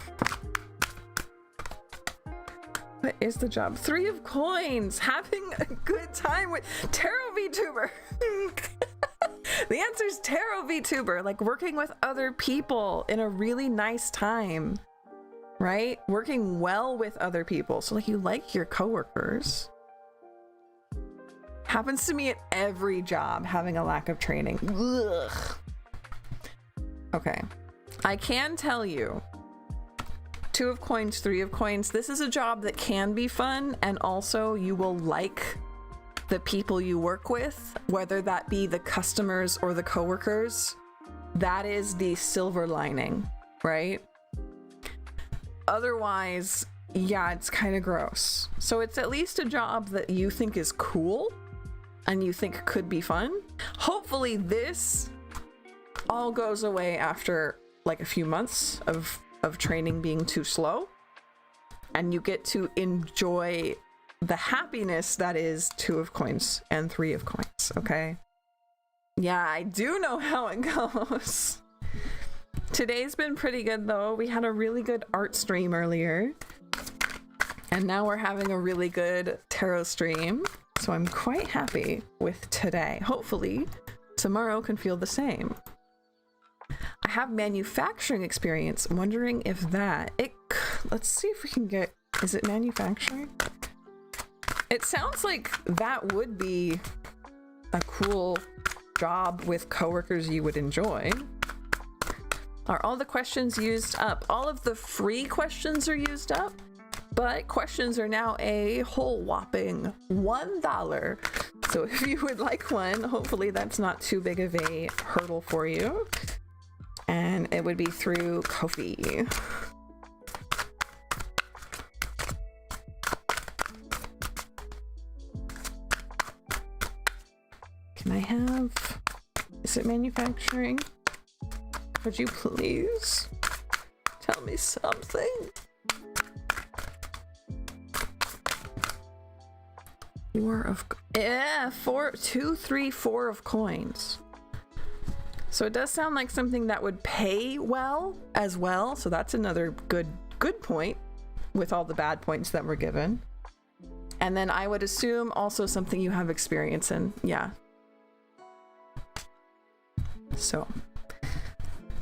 What is the job? 3 of Coins, having a good time with Tarot VTuber. The answer is Tarot VTuber, like working with other people in a really nice time, right? Working well with other people. So like you like your coworkers. Happens to me at every job, having a lack of training. Ugh. Okay, I can tell you 2 of Coins, 3 of Coins. This is a job that can be fun, and also you will like the people you work with, whether that be the customers or the coworkers. That is the silver lining, right? Otherwise, yeah, it's kind of gross. So it's at least a job that you think is cool and you think could be fun. Hopefully this all goes away after like a few months of training being too slow, and you get to enjoy the happiness that is 2 of Coins and 3 of Coins, okay? Yeah, I do know how it goes. Today's been pretty good though. We had a really good art stream earlier, and now we're having a really good tarot stream, so I'm quite happy with today. Hopefully tomorrow can feel the same. I have manufacturing experience. I'm wondering if let's see if we can get, is it manufacturing? It sounds like that would be a cool job with coworkers you would enjoy. Are all the questions used up? All of the free questions are used up, but questions are now a whole whopping $1. So if you would like one, hopefully that's not too big of a hurdle for you. And it would be through Ko-fi. Can I have Is it manufacturing? Could you please tell me something? Four of, yeah, 4, 2, 3, 4 of coins. So it does sound like something that would pay well as well. So that's another good point with all the bad points that were given. And then I would assume also something you have experience in. Yeah. So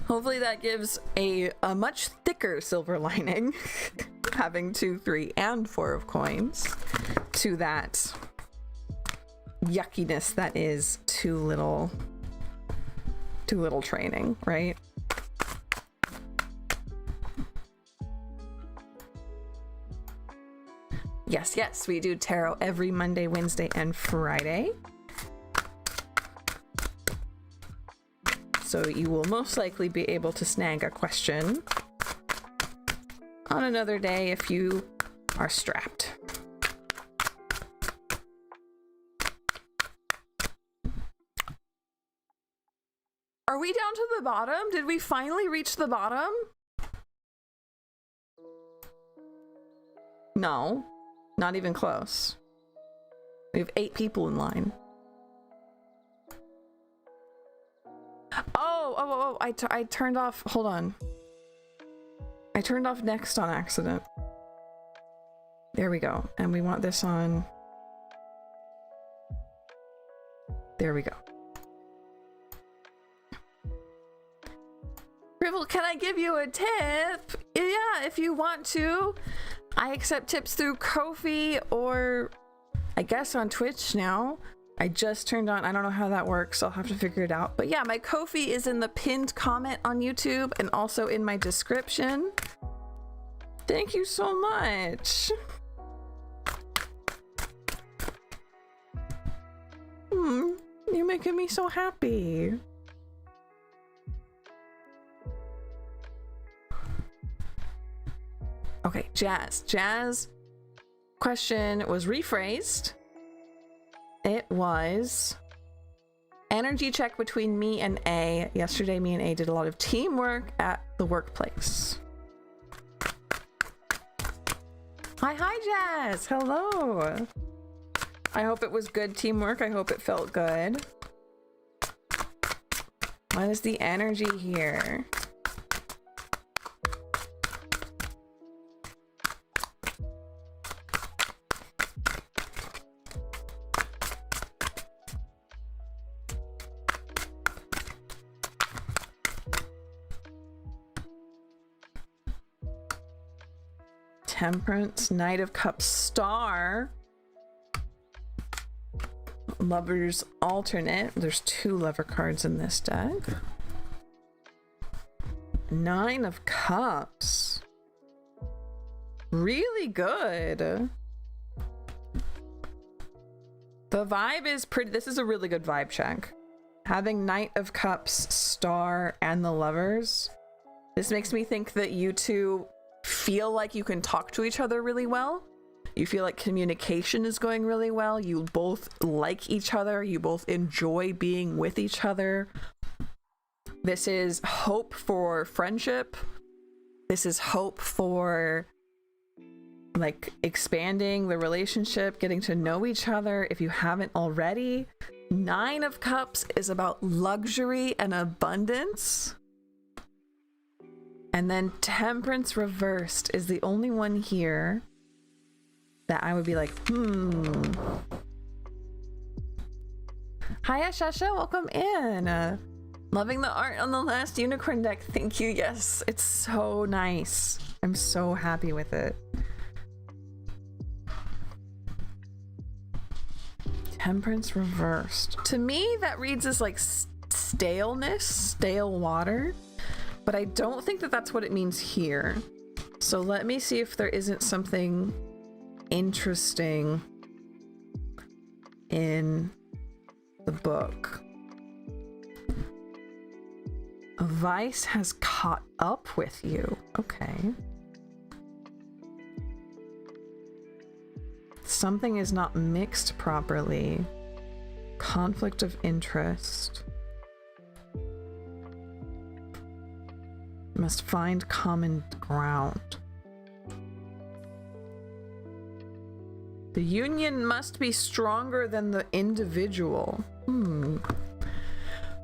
hopefully that gives a much thicker silver lining having 2, 3, and 4 of coins to that yuckiness that is too little training, right? Yes, we do tarot every Monday, Wednesday, and Friday. So you will most likely be able to snag a question on another day if you are strapped. Are we down to the bottom? Did we finally reach the bottom? No, not even close. We have 8 people in line. Oh, I turned off, hold on. I turned off next on accident. There we go. And we want this on. There we go. Rivel, can I give you a tip? Yeah, if you want to. I accept tips through Ko-fi or I guess on Twitch now. I just turned on, I don't know how that works. I'll have to figure it out. But yeah, my Ko-fi is in the pinned comment on YouTube and also in my description. Thank you so much. You're making me so happy. Okay, Jazz. Jazz question was rephrased. It was energy check between me and A. Yesterday, me and A did a lot of teamwork at the workplace. Hi, Jazz. Hello. I hope it was good teamwork. I hope it felt good. What is the energy here? Temperance, Knight of Cups, Star, Lover's alternate. There's 2 lover cards in this deck. 9 of Cups. Really good. The vibe is pretty. This is a really good vibe check. Having Knight of Cups, Star, and the Lovers. This makes me think that you two feel like you can talk to each other really well. You feel like communication is going really well. You both like each other. You both enjoy being with each other. This is hope for friendship. This is hope for like expanding the relationship, getting to know each other if you haven't already. 9 of Cups is about luxury and abundance. And then Temperance reversed is the only one here that I would be like, Hi, Ashasha, welcome in. Loving the art on the last unicorn deck. Thank you. Yes, it's so nice. I'm so happy with it. Temperance reversed. To me, that reads as like staleness, stale water. But I don't think that that's what it means here. So let me see if there isn't something interesting in the book. A vice has caught up with you. Okay. Something is not mixed properly. Conflict of interest. must find common ground. The union must be stronger than the individual.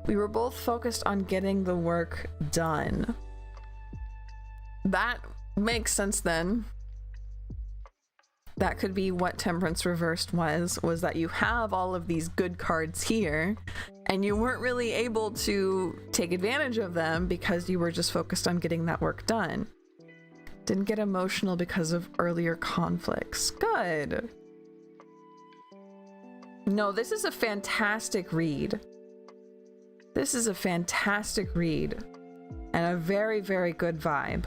We were both focused on getting the work done. That makes sense then. That could be what Temperance Reversed was that you have all of these good cards here and you weren't really able to take advantage of them because you were just focused on getting that work done. Didn't get emotional because of earlier conflicts. Good. No, this is a fantastic read. This is a fantastic read and a very, very good vibe.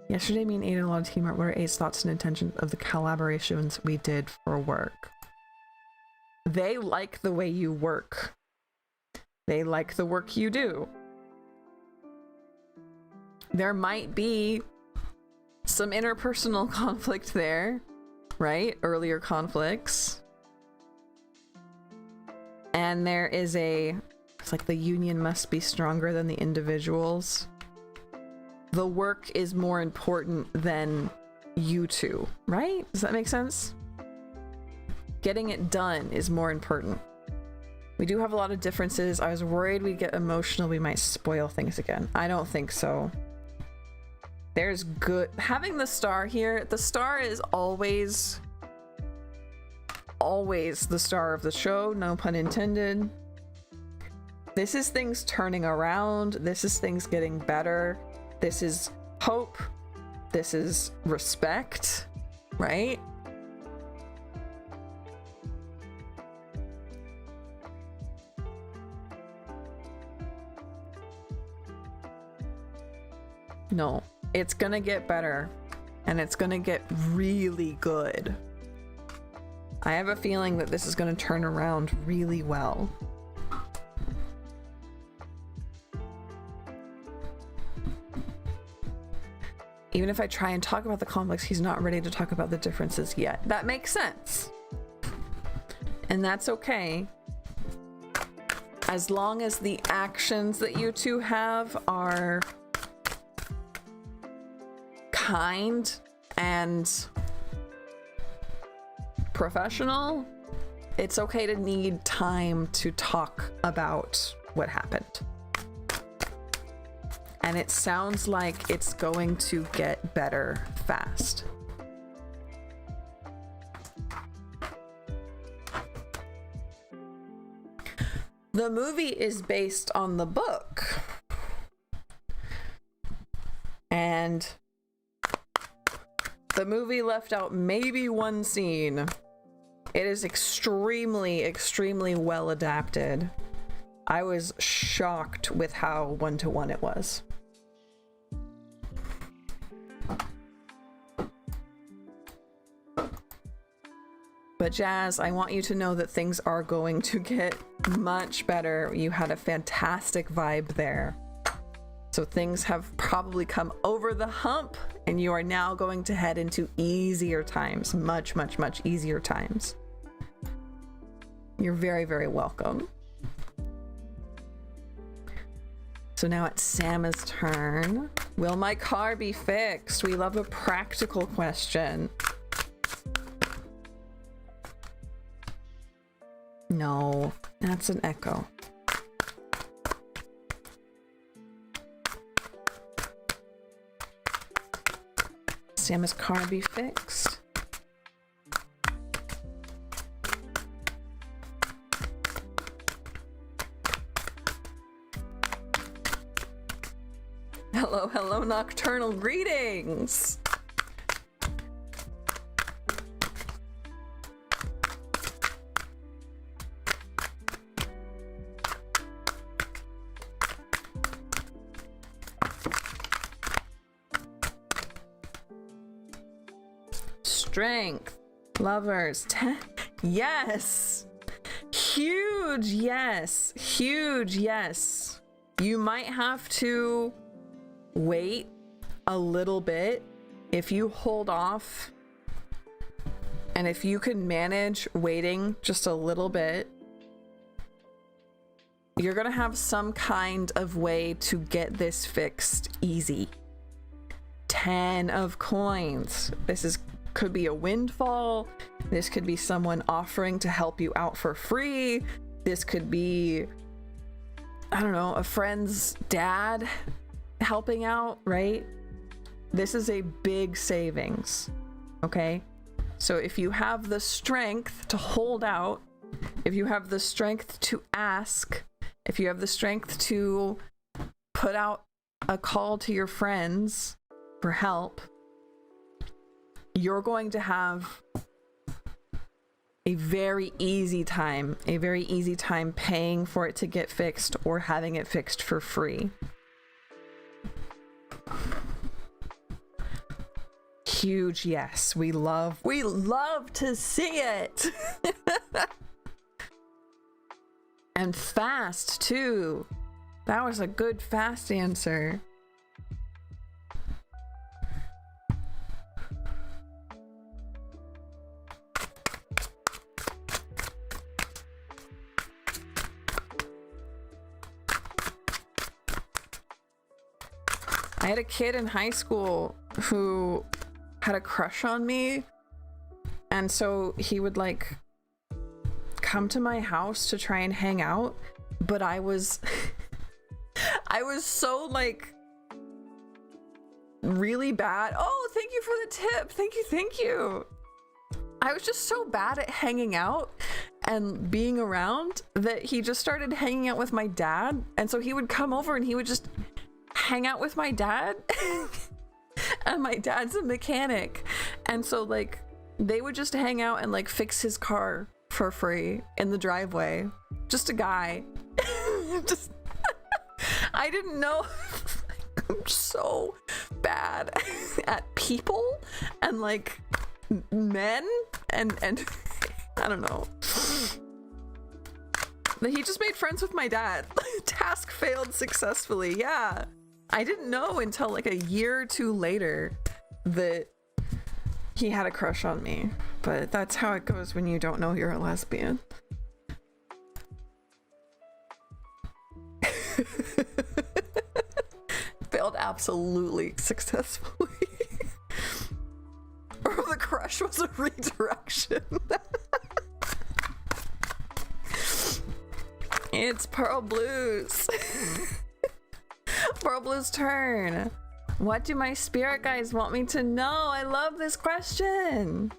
Yesterday, me and Ada, a lot of teamwork. What are Ada's thoughts and intentions of the collaborations we did for work? They like the way you work. They like the work you do. There might be some interpersonal conflict there, right? Earlier conflicts. And there is it's like the union must be stronger than the individuals. The work is more important than you two, right? Does that make sense? Getting it done is more important. We do have a lot of differences. I was worried we'd get emotional. We might spoil things again. I don't think so. There's good. Having the star here, the star is always the star of the show, no pun intended. This is things turning around. This is things getting better. This is hope. This is respect, right? No, it's gonna get better and it's gonna get really good. I have a feeling that this is gonna turn around really well. Even if I try and talk about the conflicts, he's not ready to talk about the differences yet. That makes sense. And that's okay. As long as the actions that you two have are kind and professional, it's okay to need time to talk about what happened. And it sounds like it's going to get better fast. The movie is based on the book. And the movie left out maybe one scene. It is extremely, extremely well adapted. I was shocked with how one-to-one it was. But Jazz, I want you to know that things are going to get much better. You had a fantastic vibe there. So things have probably come over the hump and you are now going to head into easier times. Much, much, much easier times. You're very, very welcome. So now it's Sam's turn. Will my car be fixed? We love a practical question. No, that's an echo. Sam's car be fixed? Hello, hello, nocturnal greetings! Strength, lovers, yes, huge yes, huge yes. You might have to wait a little bit if you hold off And if you can manage waiting just a little bit, you're gonna have some kind of way to get this fixed easy. 10 of coins. Could be a windfall. This could be someone offering to help you out for free. This could be, I don't know, a friend's dad helping out, right? This is a big savings, okay? So if you have the strength to hold out, if you have the strength to ask, if you have the strength to put out a call to your friends for help, you're going to have a very easy time paying for it to get fixed or having it fixed for free. Huge yes. We love to see it. And fast too. That was a good fast answer. I had a kid in high school who had a crush on me, and so he would like come to my house to try and hang out, but I was so like really bad. Oh, thank you for the tip. Thank you. I was just so bad at hanging out and being around that he just started hanging out with my dad, and so he would come over and he would just hang out with my dad. And my dad's a mechanic, and so like they would just hang out and like fix his car for free in the driveway. Just a guy. Just I didn't know. I'm so bad at people and like men and I don't know. But he just made friends with my dad. Task failed successfully. Yeah. I didn't know until like a year or two later that he had a crush on me. But that's how it goes when you don't know you're a lesbian. Failed absolutely successfully. Or the crush was a redirection. It's Pearl Blues. Pearl Blue's turn. What do my spirit guides want me to know? I love this question.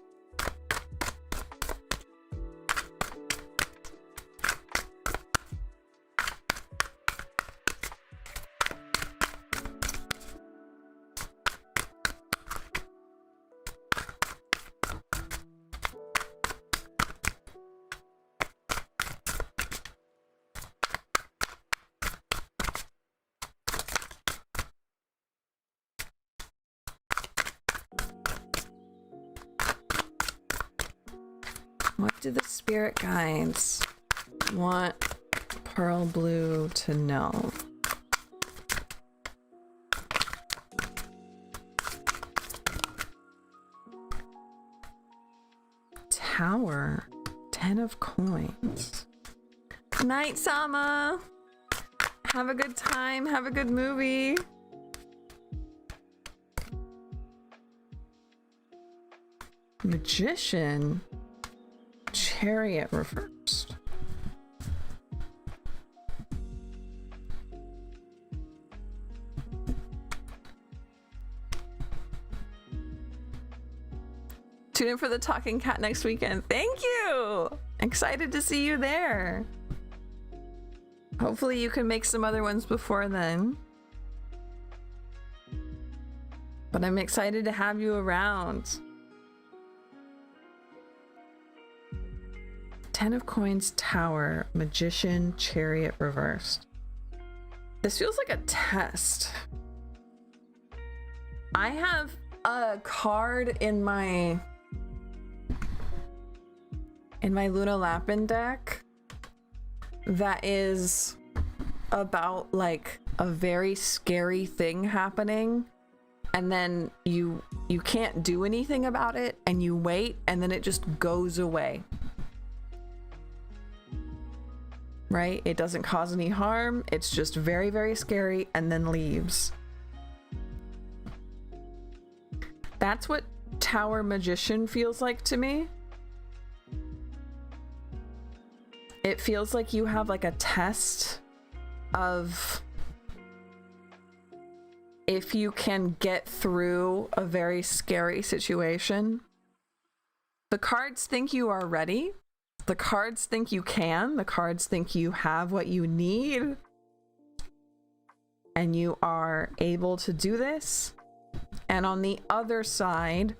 What do the spirit guides want Pearl Blue to know? Tower, 10 of coins. Night, Sama. Have a good time. Have a good movie. Magician. Chariot reversed. Tune in for the Talking Cat next weekend. Thank you! Excited to see you there. Hopefully you can make some other ones before then. But I'm excited to have you around. 10 of coins, tower, magician, chariot reversed. This feels like a test. I have a card in my Luna Lapin deck that is about like a very scary thing happening and then you can't do anything about it, and you wait, and then it just goes away. Right? It doesn't cause any harm. It's just very, very scary and then leaves. That's what Tower Magician feels like to me. It feels like you have like a test of if you can get through a very scary situation. The cards think you are ready. The cards think you can. The cards think you have what you need. And you are able to do this. And on the other side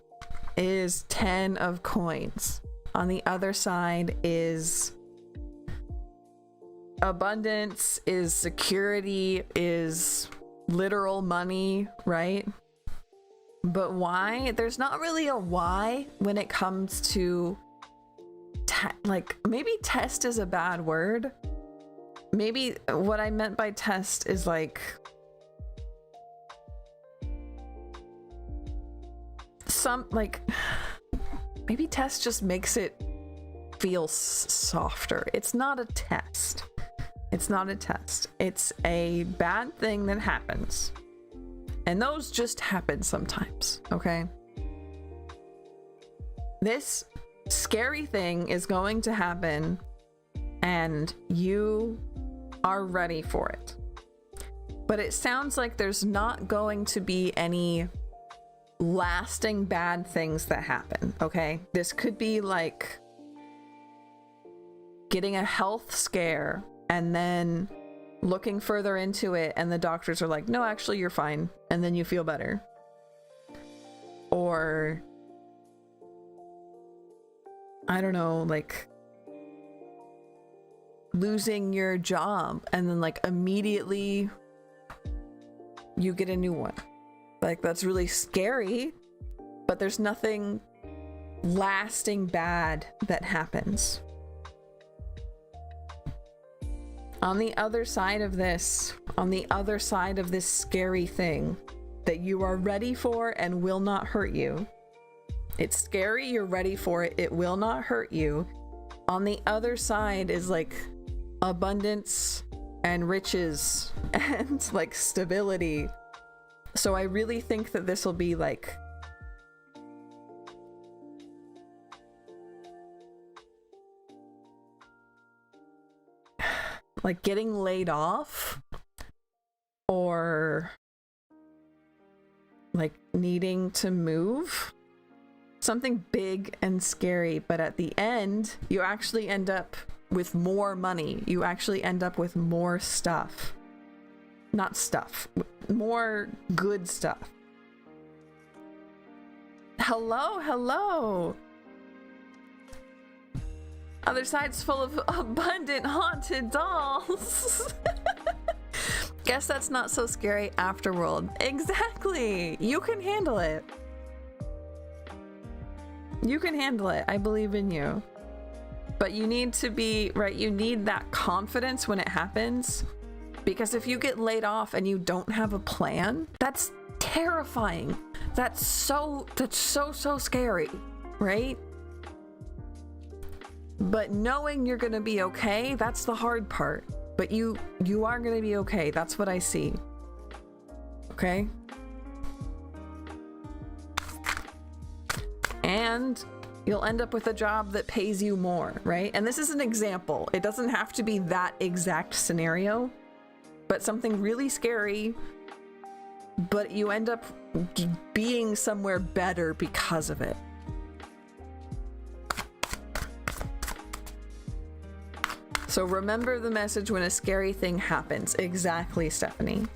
is 10 of coins. On the other side is abundance, is security, is literal money, right? But why? There's not really a why when it comes to like, maybe test is a bad word. Maybe what I meant by test is like maybe test just makes it feel softer. It's not a test. It's not a test. It's a bad thing that happens. And those just happen sometimes, okay? This scary thing is going to happen, and you are ready for it. But it sounds like there's not going to be any lasting bad things that happen, okay? This could be like getting a health scare and then looking further into it, and the doctors are like, no, actually you're fine, and then you feel better. Or I don't know, like losing your job and then like immediately you get a new one. Like, that's really scary, but there's nothing lasting bad that happens. On the other side of this, scary thing that you are ready for and will not hurt you. It's scary, you're ready for it, it will not hurt you. On the other side is like abundance and riches and like stability. So I really think that this will be like getting laid off, or like needing to move. Something big and scary, but at the end, you actually end up with more money. You actually end up with more stuff. Not stuff, more good stuff. Hello, hello. Other side's full of abundant haunted dolls. Guess that's not so scary afterworld. Exactly. You can handle it. You can handle it. I believe in you. But you need to be, right, you need that confidence when it happens. Because if you get laid off and you don't have a plan, that's terrifying. That's so scary, right? But knowing you're gonna be okay, that's the hard part. But you are gonna be okay. That's what I see. Okay? And you'll end up with a job that pays you more, right? And this is an example. It doesn't have to be that exact scenario, but something really scary, but you end up being somewhere better because of it. So remember the message when a scary thing happens. Exactly, Stephanie.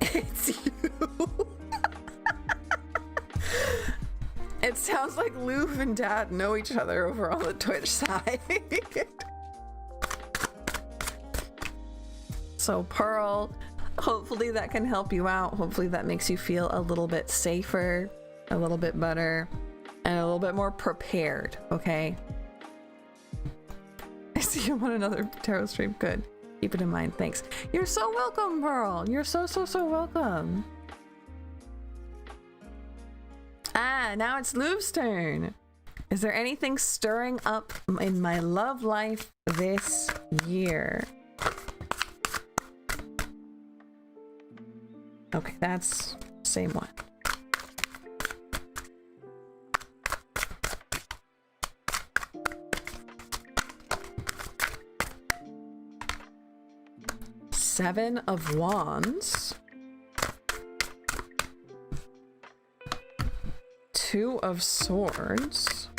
It's you. It sounds like Luv and Dad know each other over on the Twitch side. So Pearl, hopefully that can help you out. Hopefully that makes you feel a little bit safer, a little bit better, and a little bit more prepared, okay? I see you on another tarot stream. Good. Keep it in mind. Thanks. You're so welcome, Pearl. You're so welcome. Ah, now it's Lou's turn. Is there anything stirring up in my love life this year? Okay, that's same one. Seven of Wands. Two of Swords.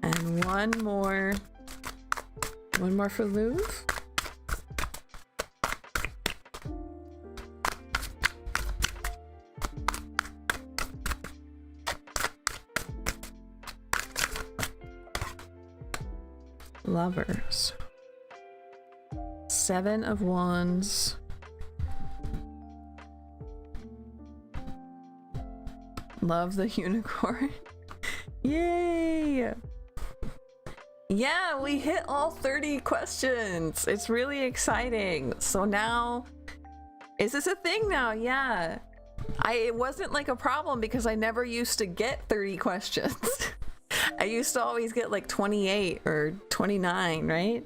And one more for Louvre. Lovers. Seven of Wands. Love the unicorn. Yay! Yeah, we hit all 30 questions. It's really exciting. So now, is this a thing now? Yeah. It wasn't like a problem because I never used to get 30 questions. I used to always get like 28 or 29, right?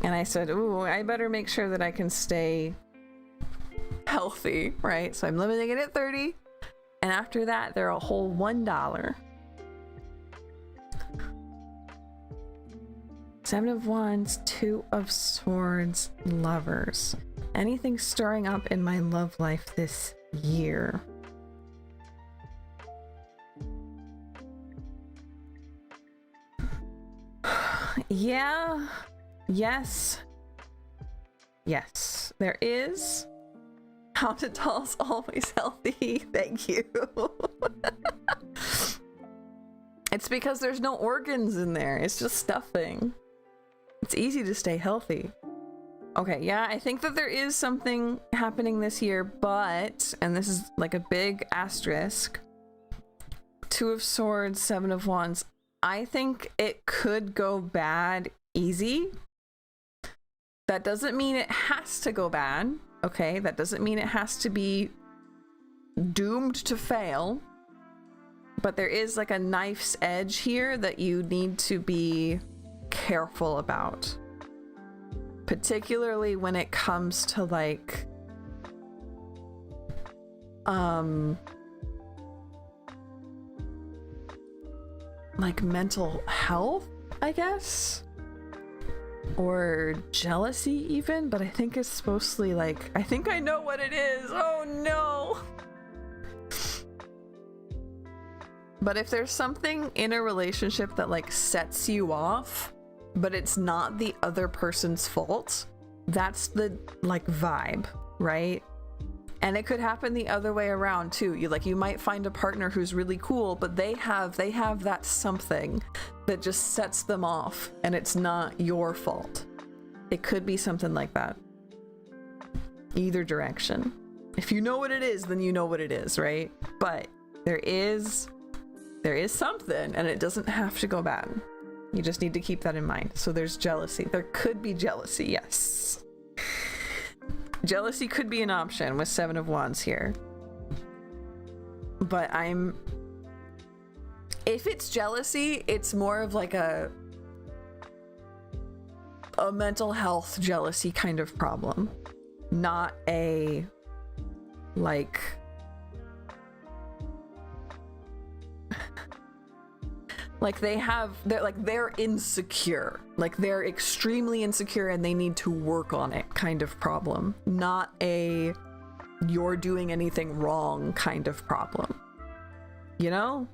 And I said, ooh, I better make sure that I can stay healthy, right? So I'm limiting it at 30. And after that, they're a whole $1. Seven of Wands, Two of Swords, Lovers. Anything stirring up in my love life this year? Yeah. Yes. Yes. There is. Haunted doll's always healthy. Thank you. It's because there's no organs in there. It's just stuffing. It's easy to stay healthy. Okay, yeah, I think that there is something happening this year, but, and this is like a big asterisk, Two of Swords, Seven of Wands. I think it could go bad easy. That doesn't mean it has to go bad, okay? That doesn't mean it has to be doomed to fail. But there is like a knife's edge here that you need to be careful about. Particularly when it comes to like mental health, I guess, or jealousy even, but I think it's mostly like, I think I know what it is. Oh no. But if there's something in a relationship that like sets you off, but it's not the other person's fault, that's the like vibe, right? And it could happen the other way around too. You might find a partner who's really cool, but they have that something that just sets them off and it's not your fault. It could be something like that. Either direction. If you know what it is, then you know what it is, right? But there is something and it doesn't have to go bad. You just need to keep that in mind. So there's jealousy. There could be jealousy, yes. Jealousy could be an option with Seven of Wands here. But if it's jealousy, it's more of like a mental health jealousy kind of problem. Not a like they're insecure, like they're extremely insecure and they need to work on it kind of problem, not a you're doing anything wrong kind of problem, you know?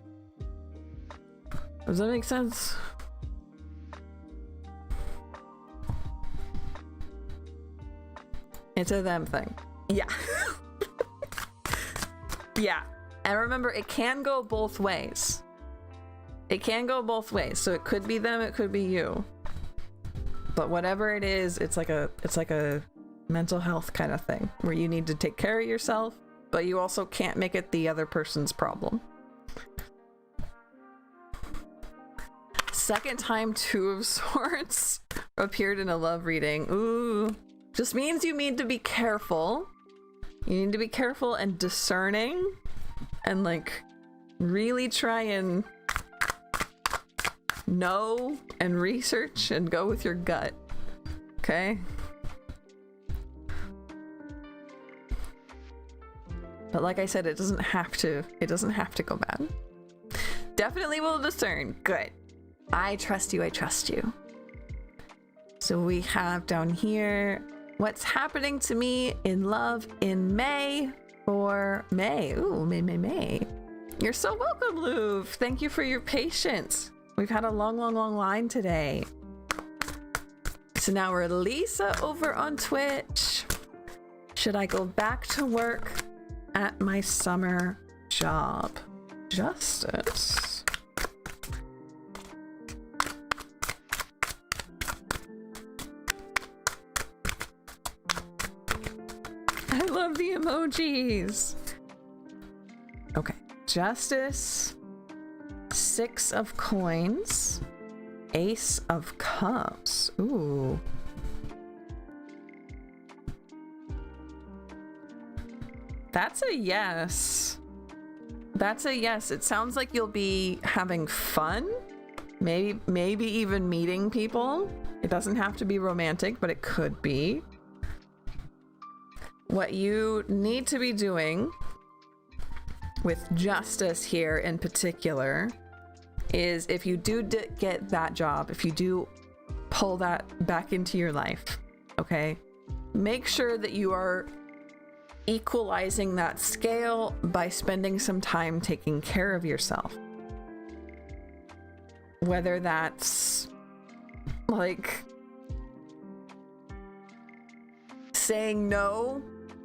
Does that make sense? It's a them thing. Yeah. Yeah, and remember, it can go both ways. It can go both ways, so it could be them, it could be you. But whatever it is, it's like a mental health kind of thing where you need to take care of yourself, but you also can't make it the other person's problem. second time Two of Swords appeared in a love reading. Ooh. Just means you need to be careful. You need to be careful and discerning and like really try and know and research and go with your gut. Okay? But like I said, it doesn't have to go bad. Definitely will discern. Good. I trust you, I trust you. So we have down here, what's happening to me in love in May for May. Ooh, May. You're so welcome, Louv. Thank you for your patience. We've had a long line today. So now we're Lisa over on Twitch. Should I go back to work at my summer job? Justice. I love the emojis. Okay, Justice, 6 of coins, Ace of cups. Ooh. That's a yes. That's a yes. It sounds like you'll be having fun. Maybe even meeting people. It doesn't have to be romantic, but it could be. What you need to be doing with Justice here in particular is if you do get that job, if you do pull that back into your life, okay, make sure that you are equalizing that scale by spending some time taking care of yourself. Whether that's like saying no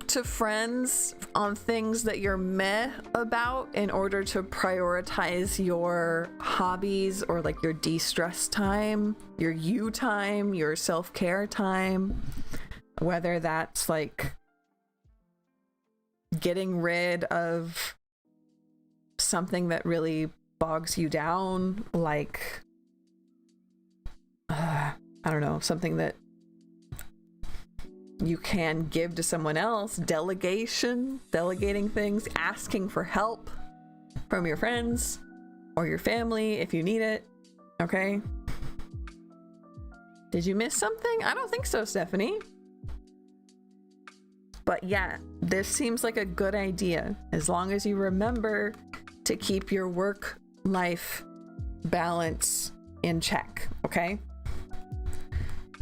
to friends on things that you're meh about in order to prioritize your hobbies or like your de-stress time, your you time, your self-care time, whether that's like getting rid of something that really bogs you down, like I don't know, something that you can give to someone else, delegating things, asking for help from your friends or your family if you need it. Okay? Did you miss something? I don't think so, Stephanie. But yeah, this seems like a good idea as long as you remember to keep your work-life balance in check, okay?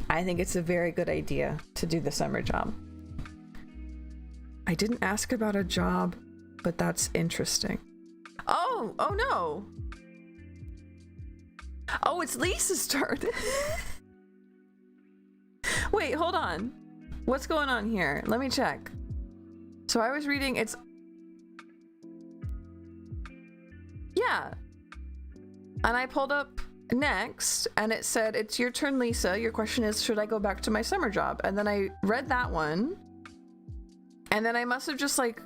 I think it's a very good idea to do the summer job. I didn't ask about a job, but that's interesting. Oh no. Oh, it's Lisa's turn. Wait, hold on. What's going on here? Let me check. So I was reading, yeah. And I pulled up next and it said, it's your turn, Lisa. Your question is, should I go back to my summer job? And then I read that one. And then I must have just like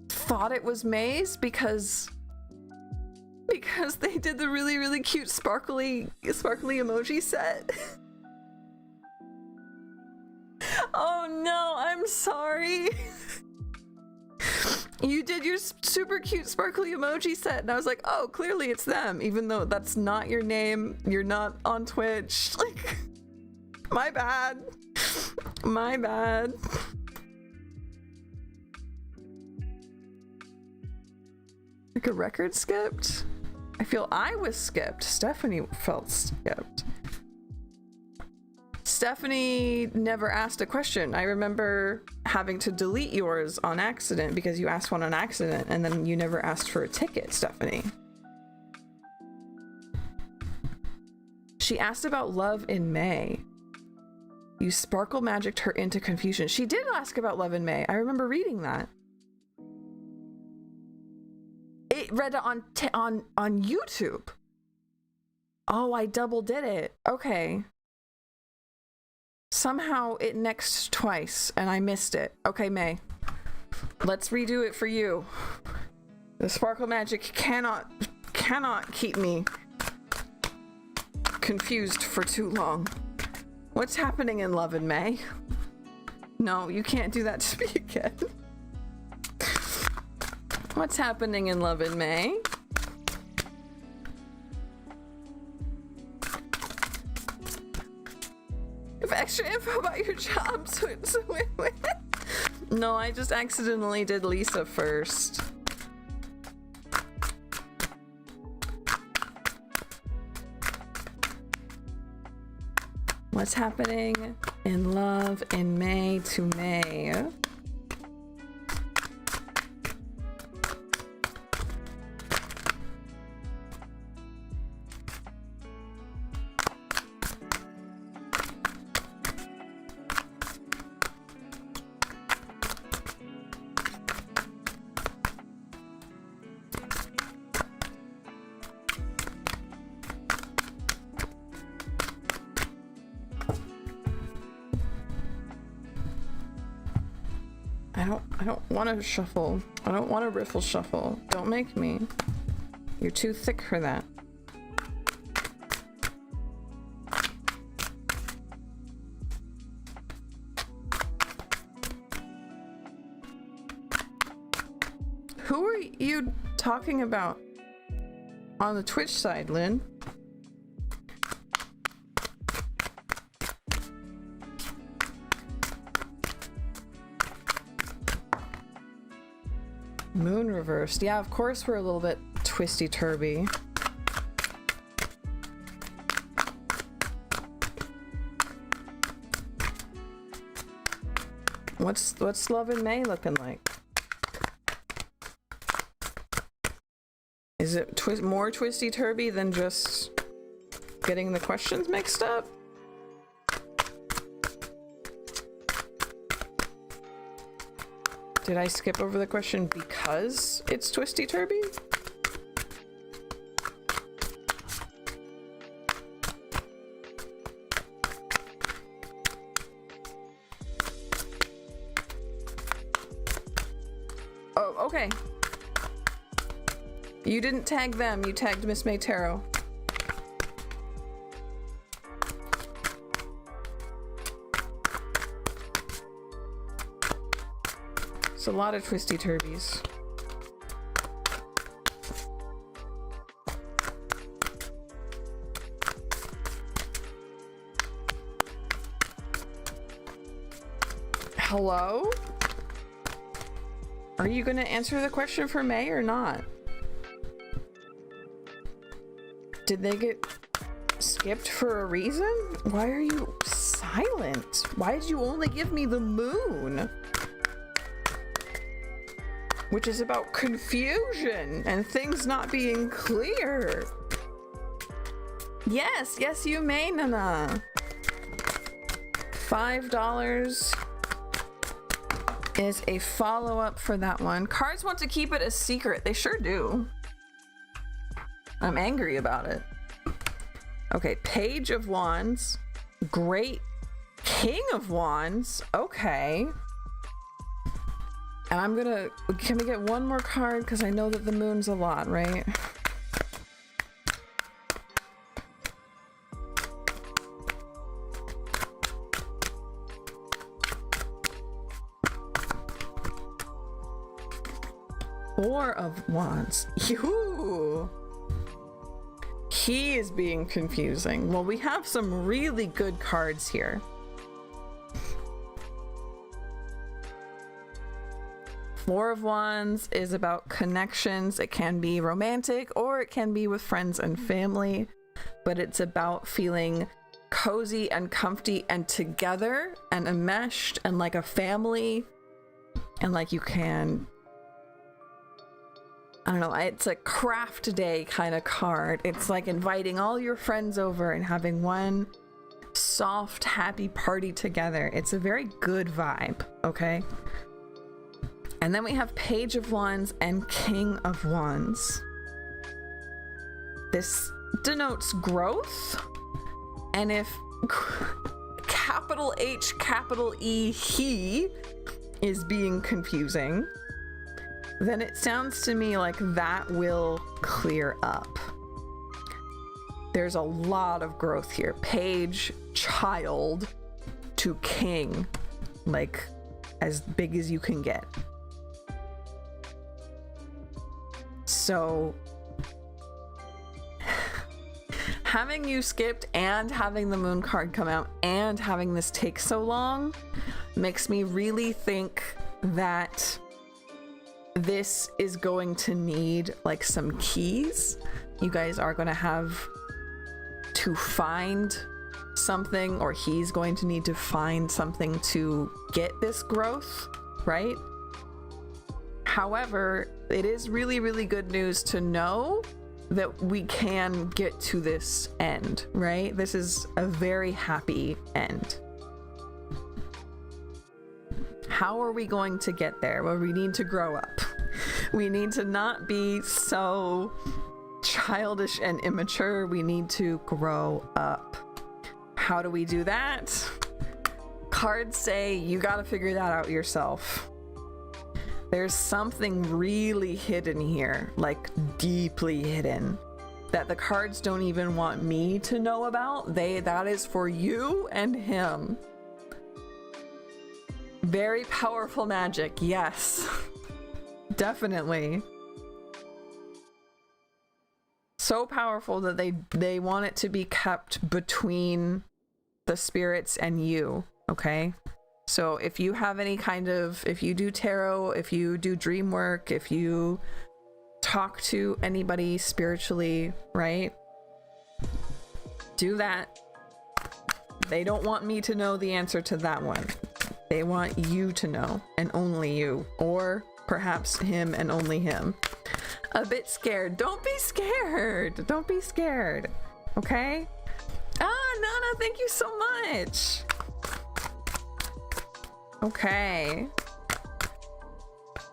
thought it was May's because they did the really, really cute sparkly emoji set. Oh no, I'm sorry. You did your super cute sparkly emoji set and I was like, oh, clearly it's them, even though that's not your name. You're not on Twitch. Like, my bad. My bad. Like a record skipped? I feel I was skipped. Stephanie felt skipped. Stephanie never asked a question. I remember having to delete yours on accident because you asked one on accident and then you never asked for a ticket, Stephanie. She asked about love in May. You sparkle magicked her into confusion. She did ask about love in May. I remember reading that. It read it on YouTube. Oh, I double did it. Okay. Somehow it next twice and I missed it. Okay, May. Let's redo it for you. The sparkle magic cannot keep me confused for too long. What's happening in Love in May? No, you can't do that to me again. What's happening in Love in May? If extra info about your job, so wait. No, I just accidentally did Lisa first. What's happening in Love in May to May? I don't want to shuffle. I don't want to riffle shuffle. Don't make me. You're too thick for that. Who are you talking about on the Twitch side, Lynn? Moon reversed. Yeah, of course we're a little bit twisty-turby. What's Love in May looking like? Is it more twisty-turby than just getting the questions mixed up? Did I skip over the question because it's twisty-turby? Oh, okay. You didn't tag them, you tagged Miss May Tarot. It's a lot of twisty-turbies. Hello? Are you gonna answer the question for May or not? Did they get skipped for a reason? Why are you silent? Why did you only give me the moon? Which is about confusion and things not being clear. Yes, you may, Nana. $5 is a follow-up for that one. Cards want to keep it a secret. They sure do. I'm angry about it. Okay, Page of Wands. Great King of Wands. Okay. And I'm gonna, can we get one more card? Because I know that the moon's a lot, right? Four of Wands. Yoo! He is being confusing. Well, we have some really good cards here. Four of Wands is about connections. It can be romantic or it can be with friends and family, but it's about feeling cozy and comfy and together and enmeshed and like a family, and like you can, I don't know, it's a craft day kind of card. It's like inviting all your friends over and having one soft, happy party together. It's a very good vibe, okay? And then we have Page of Wands and King of Wands. This denotes growth. And if capital H, capital E, he is being confusing, then it sounds to me like that will clear up. there's a lot of growth here. Page, child to king, like as big as you can get. So having you skipped and having the moon card come out and having this take so long makes me really think that this is going to need like some keys. You guys are going to have to find something, or he's going to need to find something to get this growth, right? However, it is really, really good news to know that we can get to this end, right? This is a very happy end. How are we going to get there? Well, we need to grow up. We need to not be so childish and immature. We need to grow up. How do we do that? Cards say you got to figure that out yourself. There's something really hidden here, like deeply hidden, that the cards don't even want me to know about. That is for you and him. Very powerful magic, yes. Definitely. So powerful that they want it to be kept between the spirits and you, okay? So if you have any kind of, if you do tarot, if you do dream work, if you talk to anybody spiritually, right? Do that. They don't want me to know the answer to that one. They want you to know, and only you, or perhaps him and only him. A bit scared. Don't be scared. Don't be scared. Okay? Nana, thank you so much. Okay.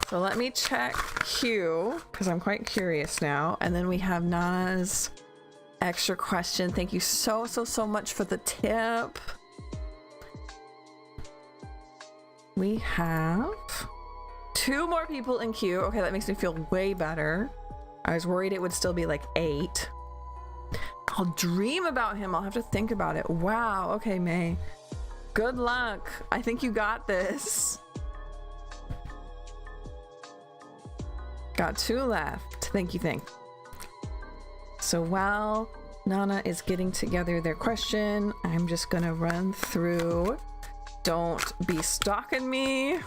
So let me check Hugh, because I'm quite curious now. And then we have Nana's extra question. Thank you so much for the tip. We have 2 more people in queue. Okay, that makes me feel way better. I was worried it would still be like 8. I'll dream about him. I'll have to think about it. Wow. Okay, May. Good luck. I think you got this. Got 2 left. Thank you. So while Nana is getting together their question, I'm just gonna run through. Don't be stalking me.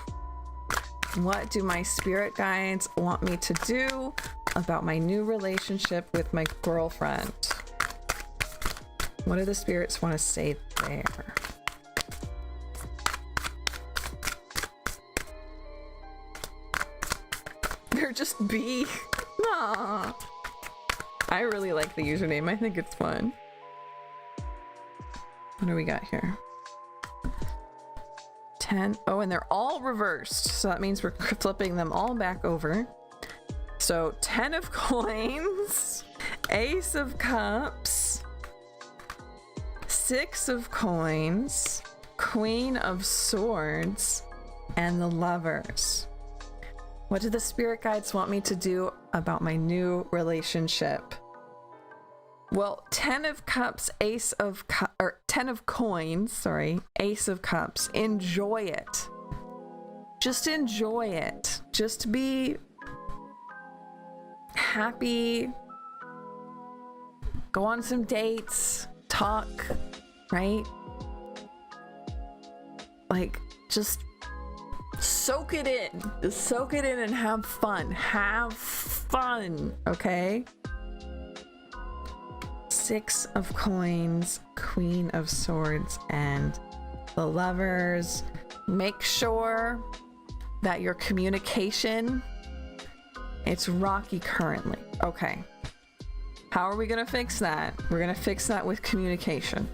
What do my spirit guides want me to do about my new relationship with my girlfriend? What do the spirits want to say there? They're just B. Aww. I really like the username. I think it's fun. What do we got here? 10. Oh, and they're all reversed. So that means we're flipping them all back over. So 10 of coins, Ace of Cups, 6 of coins, Queen of Swords, and the Lovers. What do the spirit guides want me to do about my new relationship? Well, 10 of Cups, Ace of or 10 of Coins, sorry, Ace of Cups. Enjoy it. Just enjoy it. Just be happy. Go on some dates. Talk, right? Like, just soak it in. Just soak it in and have fun. Have fun, okay? 6 of Coins, Queen of Swords, and the Lovers. Make sure that your communication, it's rocky currently. Okay. How are we gonna fix that? We're gonna fix that with communication.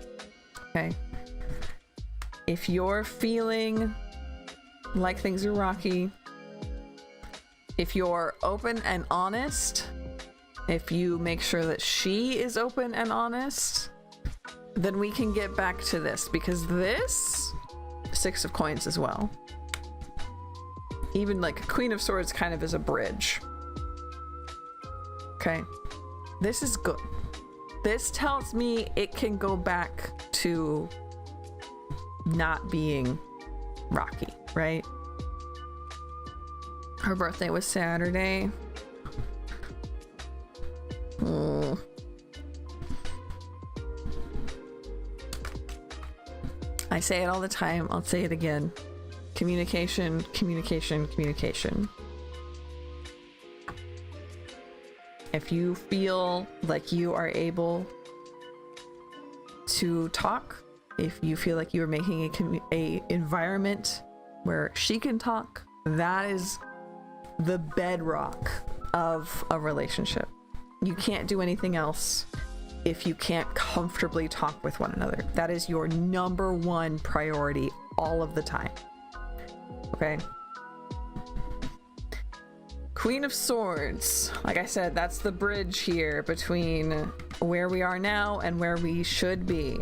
Okay. If you're feeling like things are rocky, if you're open and honest, if you make sure that she is open and honest, then we can get back to this, because this 6 of Coins as well. Even like Queen of Swords kind of is a bridge. Okay. This is good. This tells me it can go back to not being rocky, right? Her birthday was Saturday. I say it all the time. I'll say it again. Communication, communication, communication. If you feel like you are able to talk, if you feel like you are making a environment where she can talk, that is the bedrock of a relationship. You can't do anything else if you can't comfortably talk with one another. That is your number one priority all of the time. Okay? Queen of Swords. Like I said, that's the bridge here between where we are now and where we should be.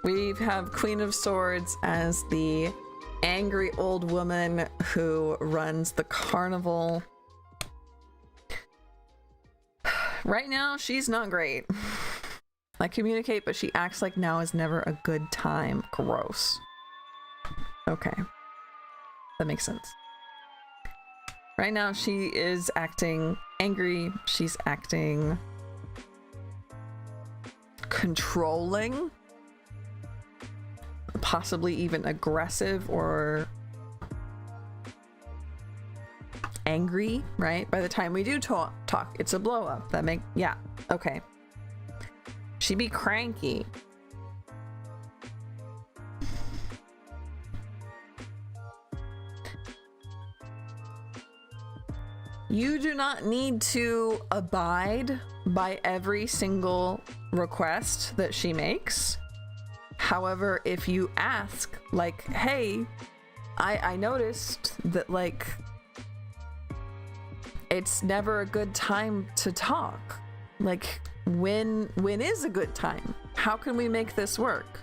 We have Queen of Swords as the angry old woman who runs the carnival. Right now, she's not great. I communicate, but she acts like now is never a good time. Gross. Okay. That makes sense. Right now, she is acting angry. She's acting controlling. Possibly even aggressive or angry, right? By the time we do talk, it's a blow up. Yeah, okay. She be cranky. You do not need to abide by every single request that she makes. However, if you ask, like, hey, I noticed that, like, it's never a good time to talk. Like, when is a good time? How can we make this work?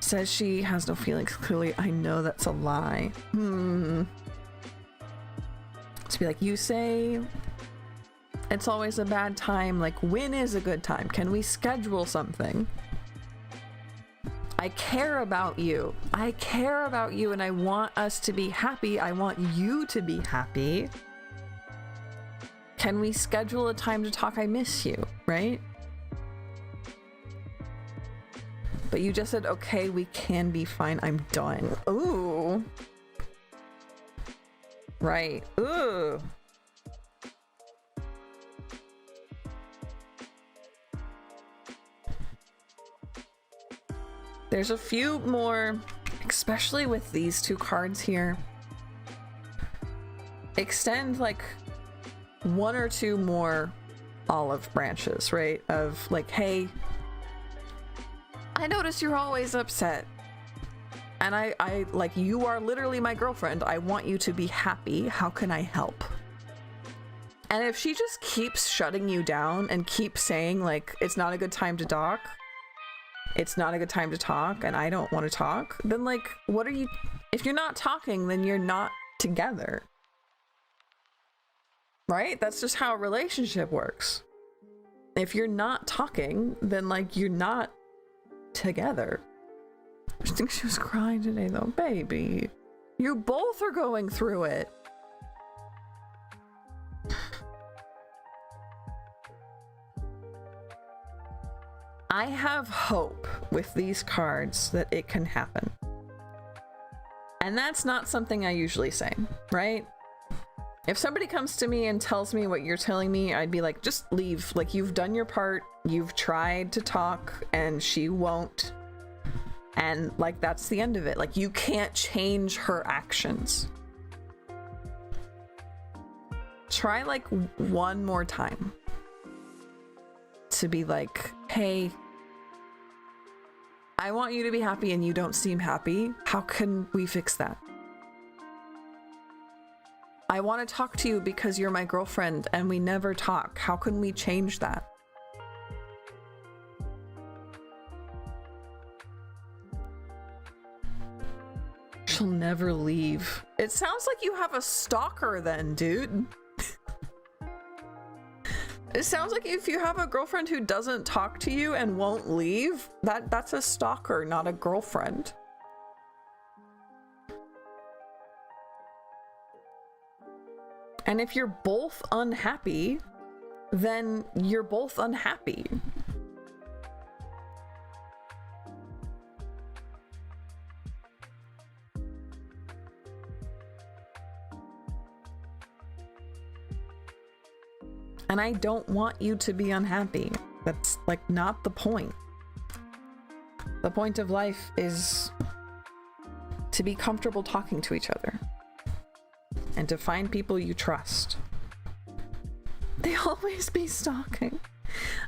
Says she has no feelings. Clearly, I know that's a lie. To be like, you say it's always a bad time. Like, when is a good time? Can we schedule something? I care about you. I care about you and I want us to be happy. I want you to be happy. Can we schedule a time to talk? I miss you, right? But you just said, okay, we can be fine. I'm done. Ooh. Right. Ooh. There's a few more, especially with these two cards here. Extend like one or two more olive branches, right? Of like, hey, I notice you're always upset. And I like, you are literally my girlfriend. I want you to be happy. How can I help? And if she just keeps shutting you down and keeps saying like, it's not a good time to talk, it's not a good time to talk, and I don't want to talk, then like, what are you, if you're not talking, then you're not together. Right? That's just how a relationship works. If you're not talking, then like, you're not together. I think she was crying today though. Baby, you both are going through it. I have hope with these cards that it can happen. And that's not something I usually say, right? If somebody comes to me and tells me what you're telling me, I'd be like, just leave. Like, you've done your part. You've tried to talk and she won't. And like, that's the end of it. Like, you can't change her actions. Try like one more time to be like, hey, I want you to be happy and you don't seem happy. How can we fix that? I want to talk to you because you're my girlfriend and we never talk. How can we change that? She'll never leave. It sounds like you have a stalker then, dude. It sounds like if you have a girlfriend who doesn't talk to you and won't leave, that's a stalker, not a girlfriend. And if you're both unhappy, then you're both unhappy. And I don't want you to be unhappy. That's like not the point. The point of life is to be comfortable talking to each other and to find people you trust. They always be stalking.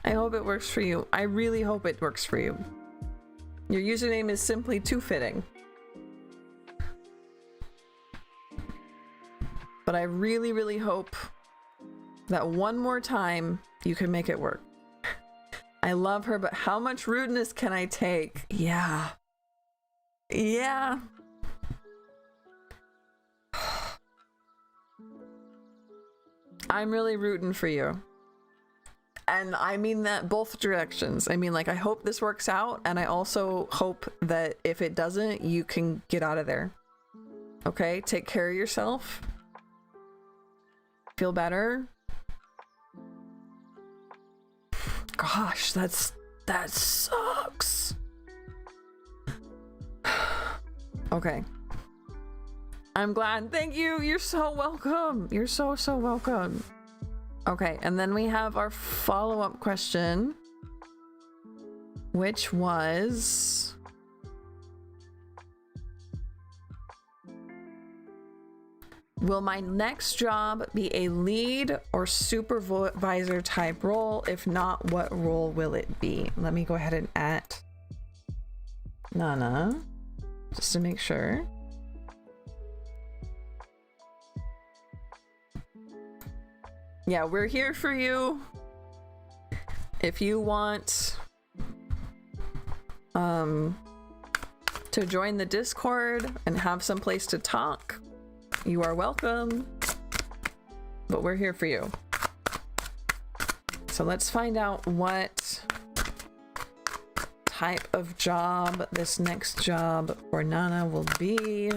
I hope it works for you. I really hope it works for you. Your username is simply too fitting. But I really, really hope that one more time you can make it work. I love her, but how much rudeness can I take? Yeah. Yeah. I'm really rooting for you. And I mean that both directions. I mean, like, I hope this works out, and I also hope that if it doesn't, you can get out of there. Okay? Take care of yourself. Feel better. Gosh, that sucks. Okay. I'm glad. Thank you. You're so welcome. You're so welcome. Okay, and then we have our follow-up question, which was... will my next job be a lead or supervisor type role? If not, what role will it be? Let me go ahead and add Nana, just to make sure. Yeah, we're here for you. If you want to join the Discord and have some place to talk, you are welcome, but we're here for you. So let's find out what type of job this next job for Nana will be.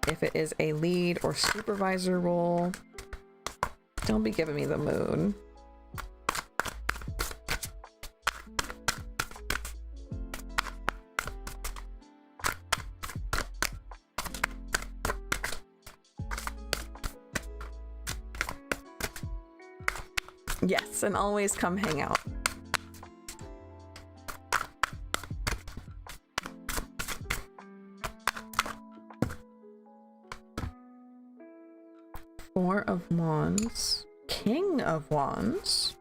If it is a lead or supervisor role. Don't be giving me the mood. Yes, and always come hang out. Four of Wands, King of Wands.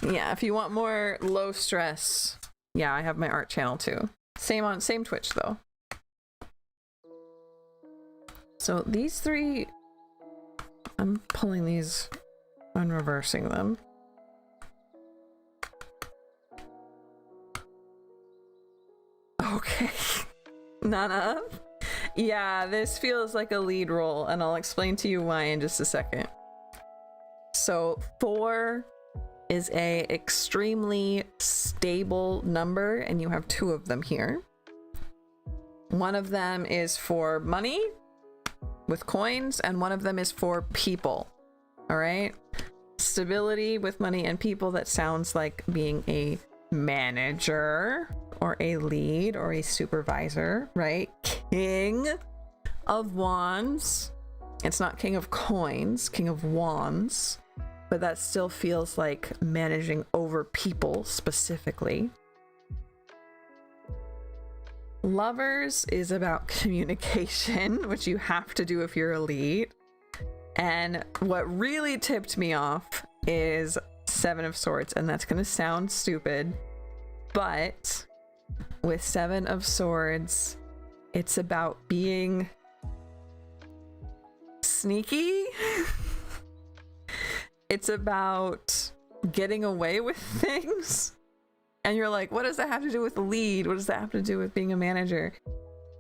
Yeah, if you want more low stress, yeah, I have my art channel too. Same Twitch though. So these three, I'm pulling these and reversing them. Okay. Nana. Yeah, this feels like a lead role, and I'll explain to you why in just a second. So 4 is a extremely stable number, and you have 2 of them here. One of them is for money with coins, and one of them is for people. All right? Stability with money and people, that sounds like being a manager or a lead or a supervisor, right? King of Wands. It's not King of Coins, King of Wands, but that still feels like managing over people specifically. Lovers is about communication, which you have to do if you're a lead. And what really tipped me off is 7 of Swords, and that's gonna sound stupid, but with 7 of Swords, it's about being sneaky. It's about getting away with things. And you're like, what does that have to do with the lead? What does that have to do with being a manager?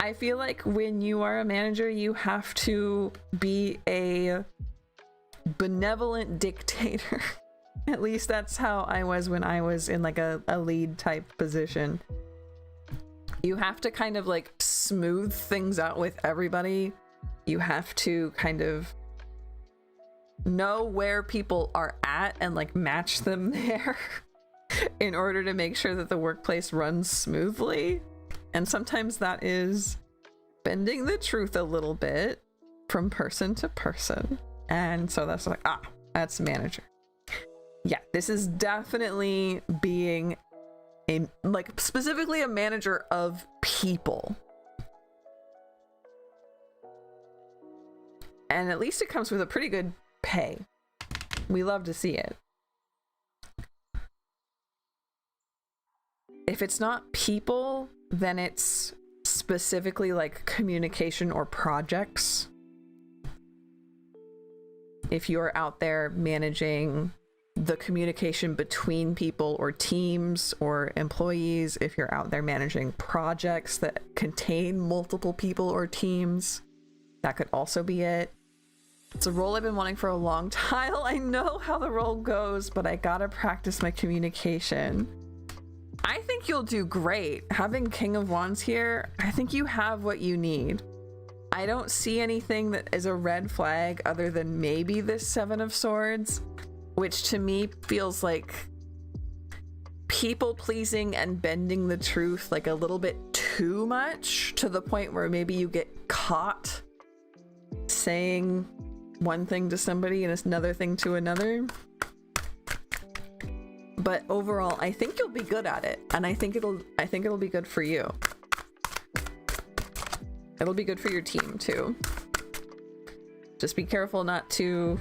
I feel like when you are a manager, you have to be a benevolent dictator. At least that's how I was when I was in like a lead type position. You have to kind of like smooth things out with everybody. You have to kind of know where people are at and like match them there in order to make sure that the workplace runs smoothly. And sometimes that is bending the truth a little bit from person to person. And so that's like, that's manager. Yeah, this is definitely being like specifically a manager of people. And at least it comes with a pretty good pay. We love to see it. If it's not people, then it's specifically like communication or projects. If you're out there managing the communication between people or teams or employees, if you're out there managing projects that contain multiple people or teams, that could also be it. It's a role I've been wanting for a long time. I know how the role goes, but I gotta practice my communication. I think you'll do great. Having King of Wands here, I think you have what you need. I don't see anything that is a red flag other than maybe this Seven of Swords, which to me feels like people pleasing and bending the truth like a little bit too much, to the point where maybe you get caught saying one thing to somebody and another thing to another. But overall, I think you'll be good at it, and I think it'll be good for you. It'll be good for your team too. Just be careful not to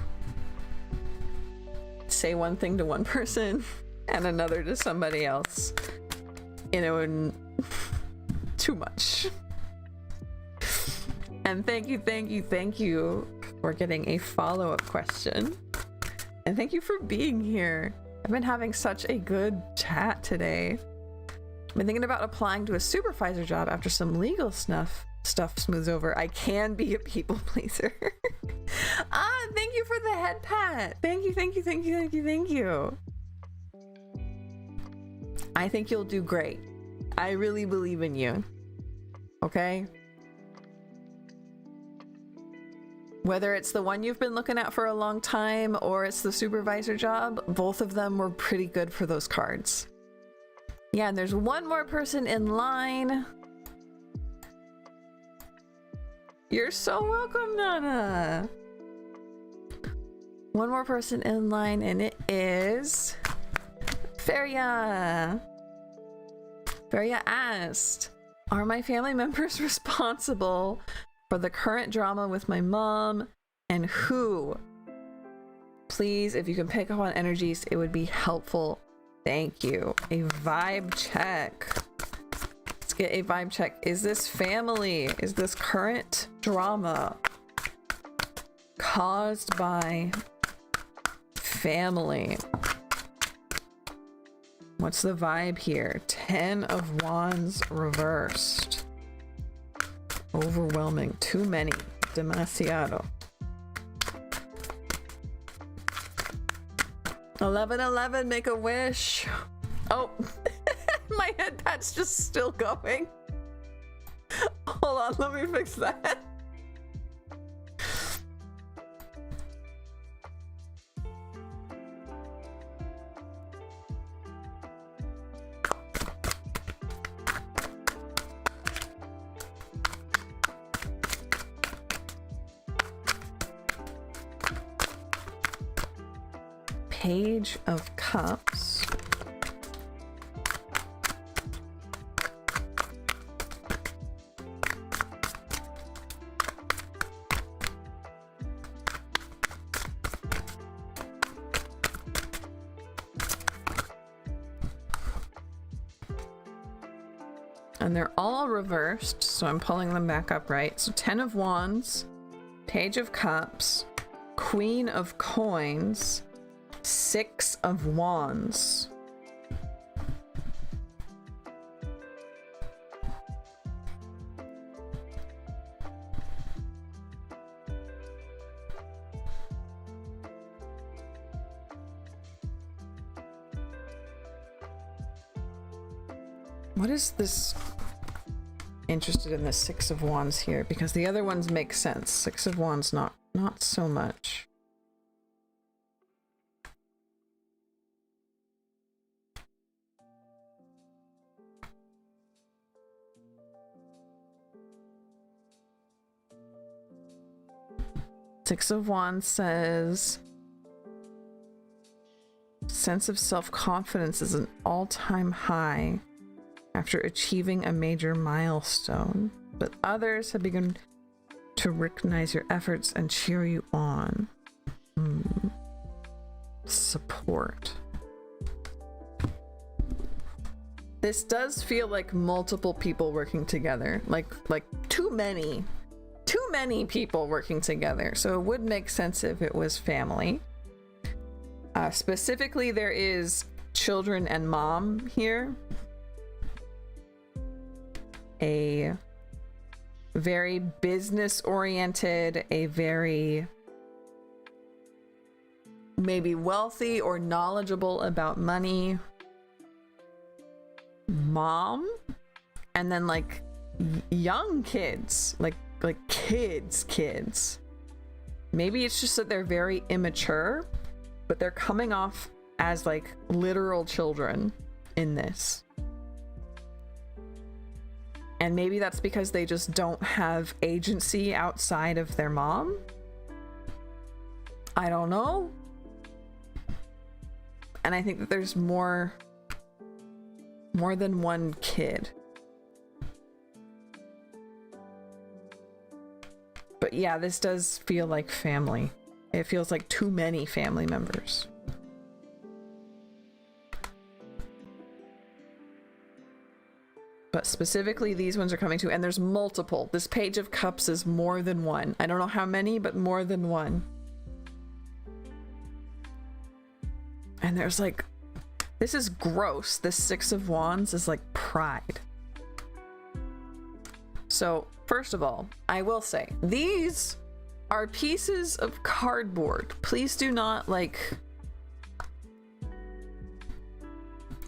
say one thing to one person and another to somebody else. You know, and too much. And thank you for getting a follow-up question. And thank you for being here. I've been having such a good chat today. I've been thinking about applying to a supervisor job after some legal stuff smooths over. I can be a people pleaser. Thank you for the head pat. Thank you. I think you'll do great. I really believe in you. Okay? Whether it's the one you've been looking at for a long time or it's the supervisor job, both of them were pretty good for those cards. Yeah, and there's one more person in line. You're so welcome, Nana. One more person in line, and it is Feria. Feria asked, are my family members responsible for the current drama with my mom, and who? Please, if you can pick up on energies, it would be helpful. Thank you. A vibe check. Let's get a vibe check. Is this family? Is this current drama caused by family? What's the vibe here? 10 of Wands reversed. Overwhelming. Too many. Demasiado. 1111, make a wish. Oh, my head pat's just still going. Hold on, let me fix that. Page of Cups. And they're all reversed, so I'm pulling them back up, right? So 10 of Wands, Page of Cups, Queen of Coins, 6 of Wands. What is this? Interested in the Six of Wands here because the other ones make sense. Six of Wands, not so much. Six of Wands says sense of self-confidence is an all-time high after achieving a major milestone, but others have begun to recognize your efforts and cheer you on. Support. This does feel like multiple people working together, like too many people working together. So it would make sense if it was family. Specifically, there is children and mom here. A very business oriented, a very maybe wealthy or knowledgeable about money mom, and then like young kids, like kids. Maybe it's just that they're very immature, but they're coming off as like literal children in this. And maybe that's because they just don't have agency outside of their mom. I don't know. And I think that there's more than one kid. But yeah, this does feel like family. It feels like too many family members. But specifically, these ones are coming too, and there's multiple. This Page of Cups is more than one. I don't know how many, but more than one. And there's like, this is gross. This Six of Wands is like pride. So, first of all, I will say, these are pieces of cardboard. Please do not like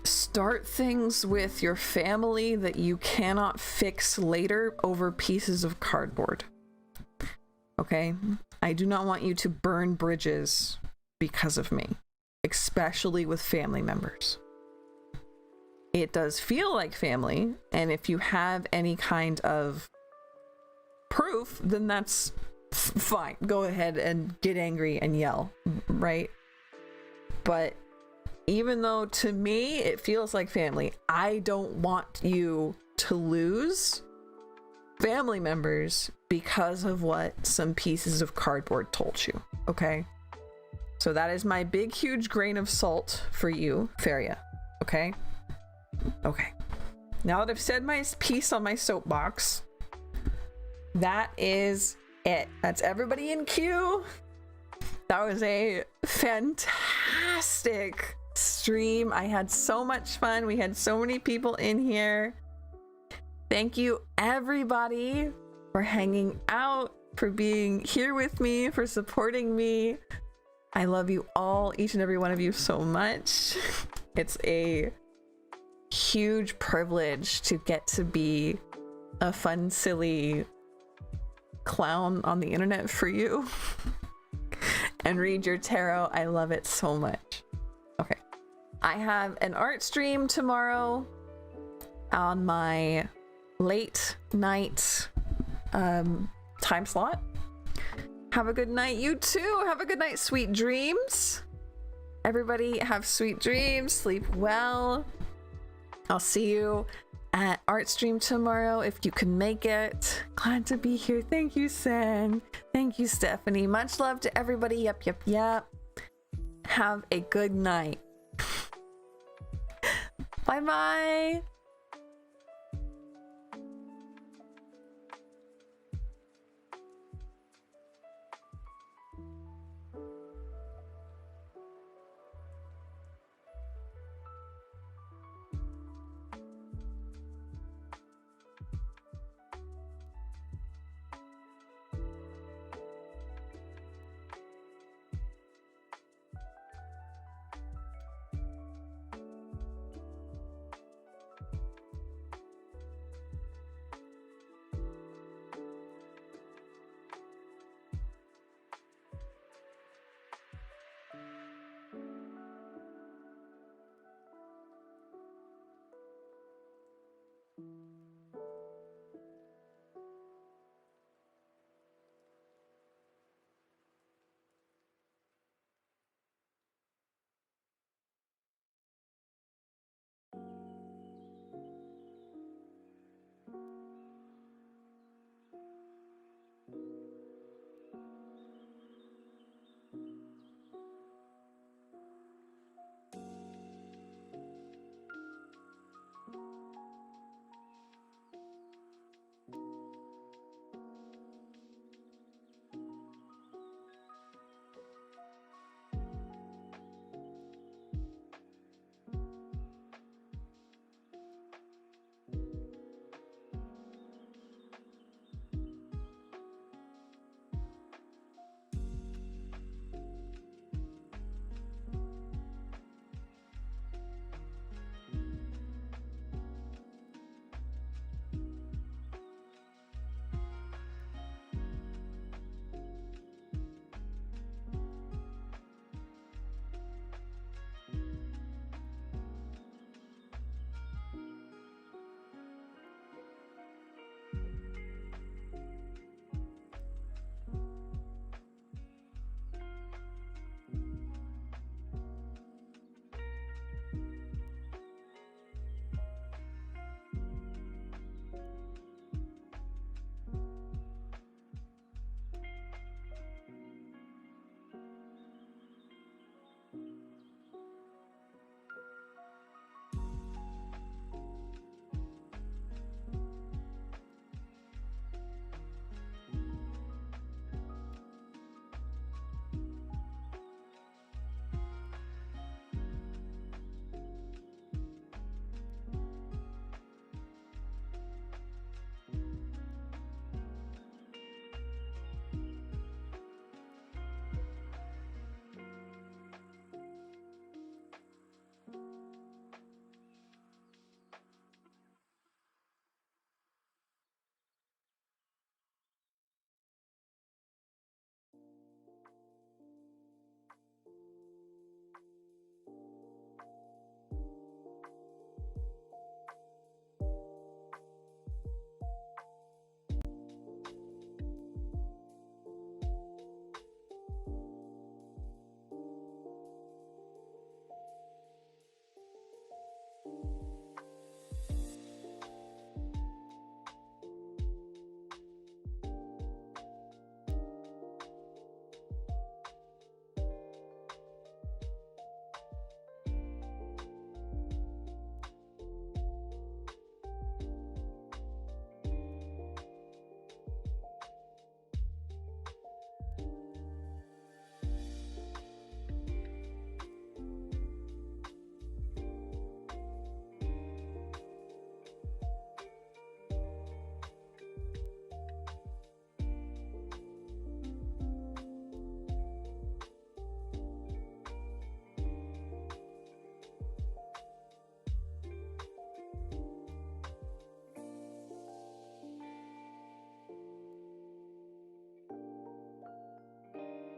start things with your family that you cannot fix later over pieces of cardboard. Okay? I do not want you to burn bridges because of me, especially with family members. It does feel like family, and if you have any kind of proof, then that's fine. Go ahead and get angry and yell, right? But even though to me it feels like family, I don't want you to lose family members because of what some pieces of cardboard told you, okay? So that is my big, huge grain of salt for you, Feria, okay? Okay. Now that I've said my piece on my soapbox, that is it. That's everybody in queue. That was a fantastic stream. I had so much fun. We had so many people in here. Thank you everybody for hanging out, for being here with me, for supporting me. I love you all, each and every one of you, so much. It's a huge privilege to get to be a fun, silly clown on the internet for you and read your tarot. I love it so much. Okay. I have an art stream tomorrow on my late night time slot. Have a good night, you too. Have a good night, sweet dreams. Everybody have sweet dreams, sleep well. I'll see you at art stream tomorrow if you can make it. Glad to be here. Thank you, Sen. Thank you, Stephanie. Much love to everybody. Yep. Have a good night. Bye-bye.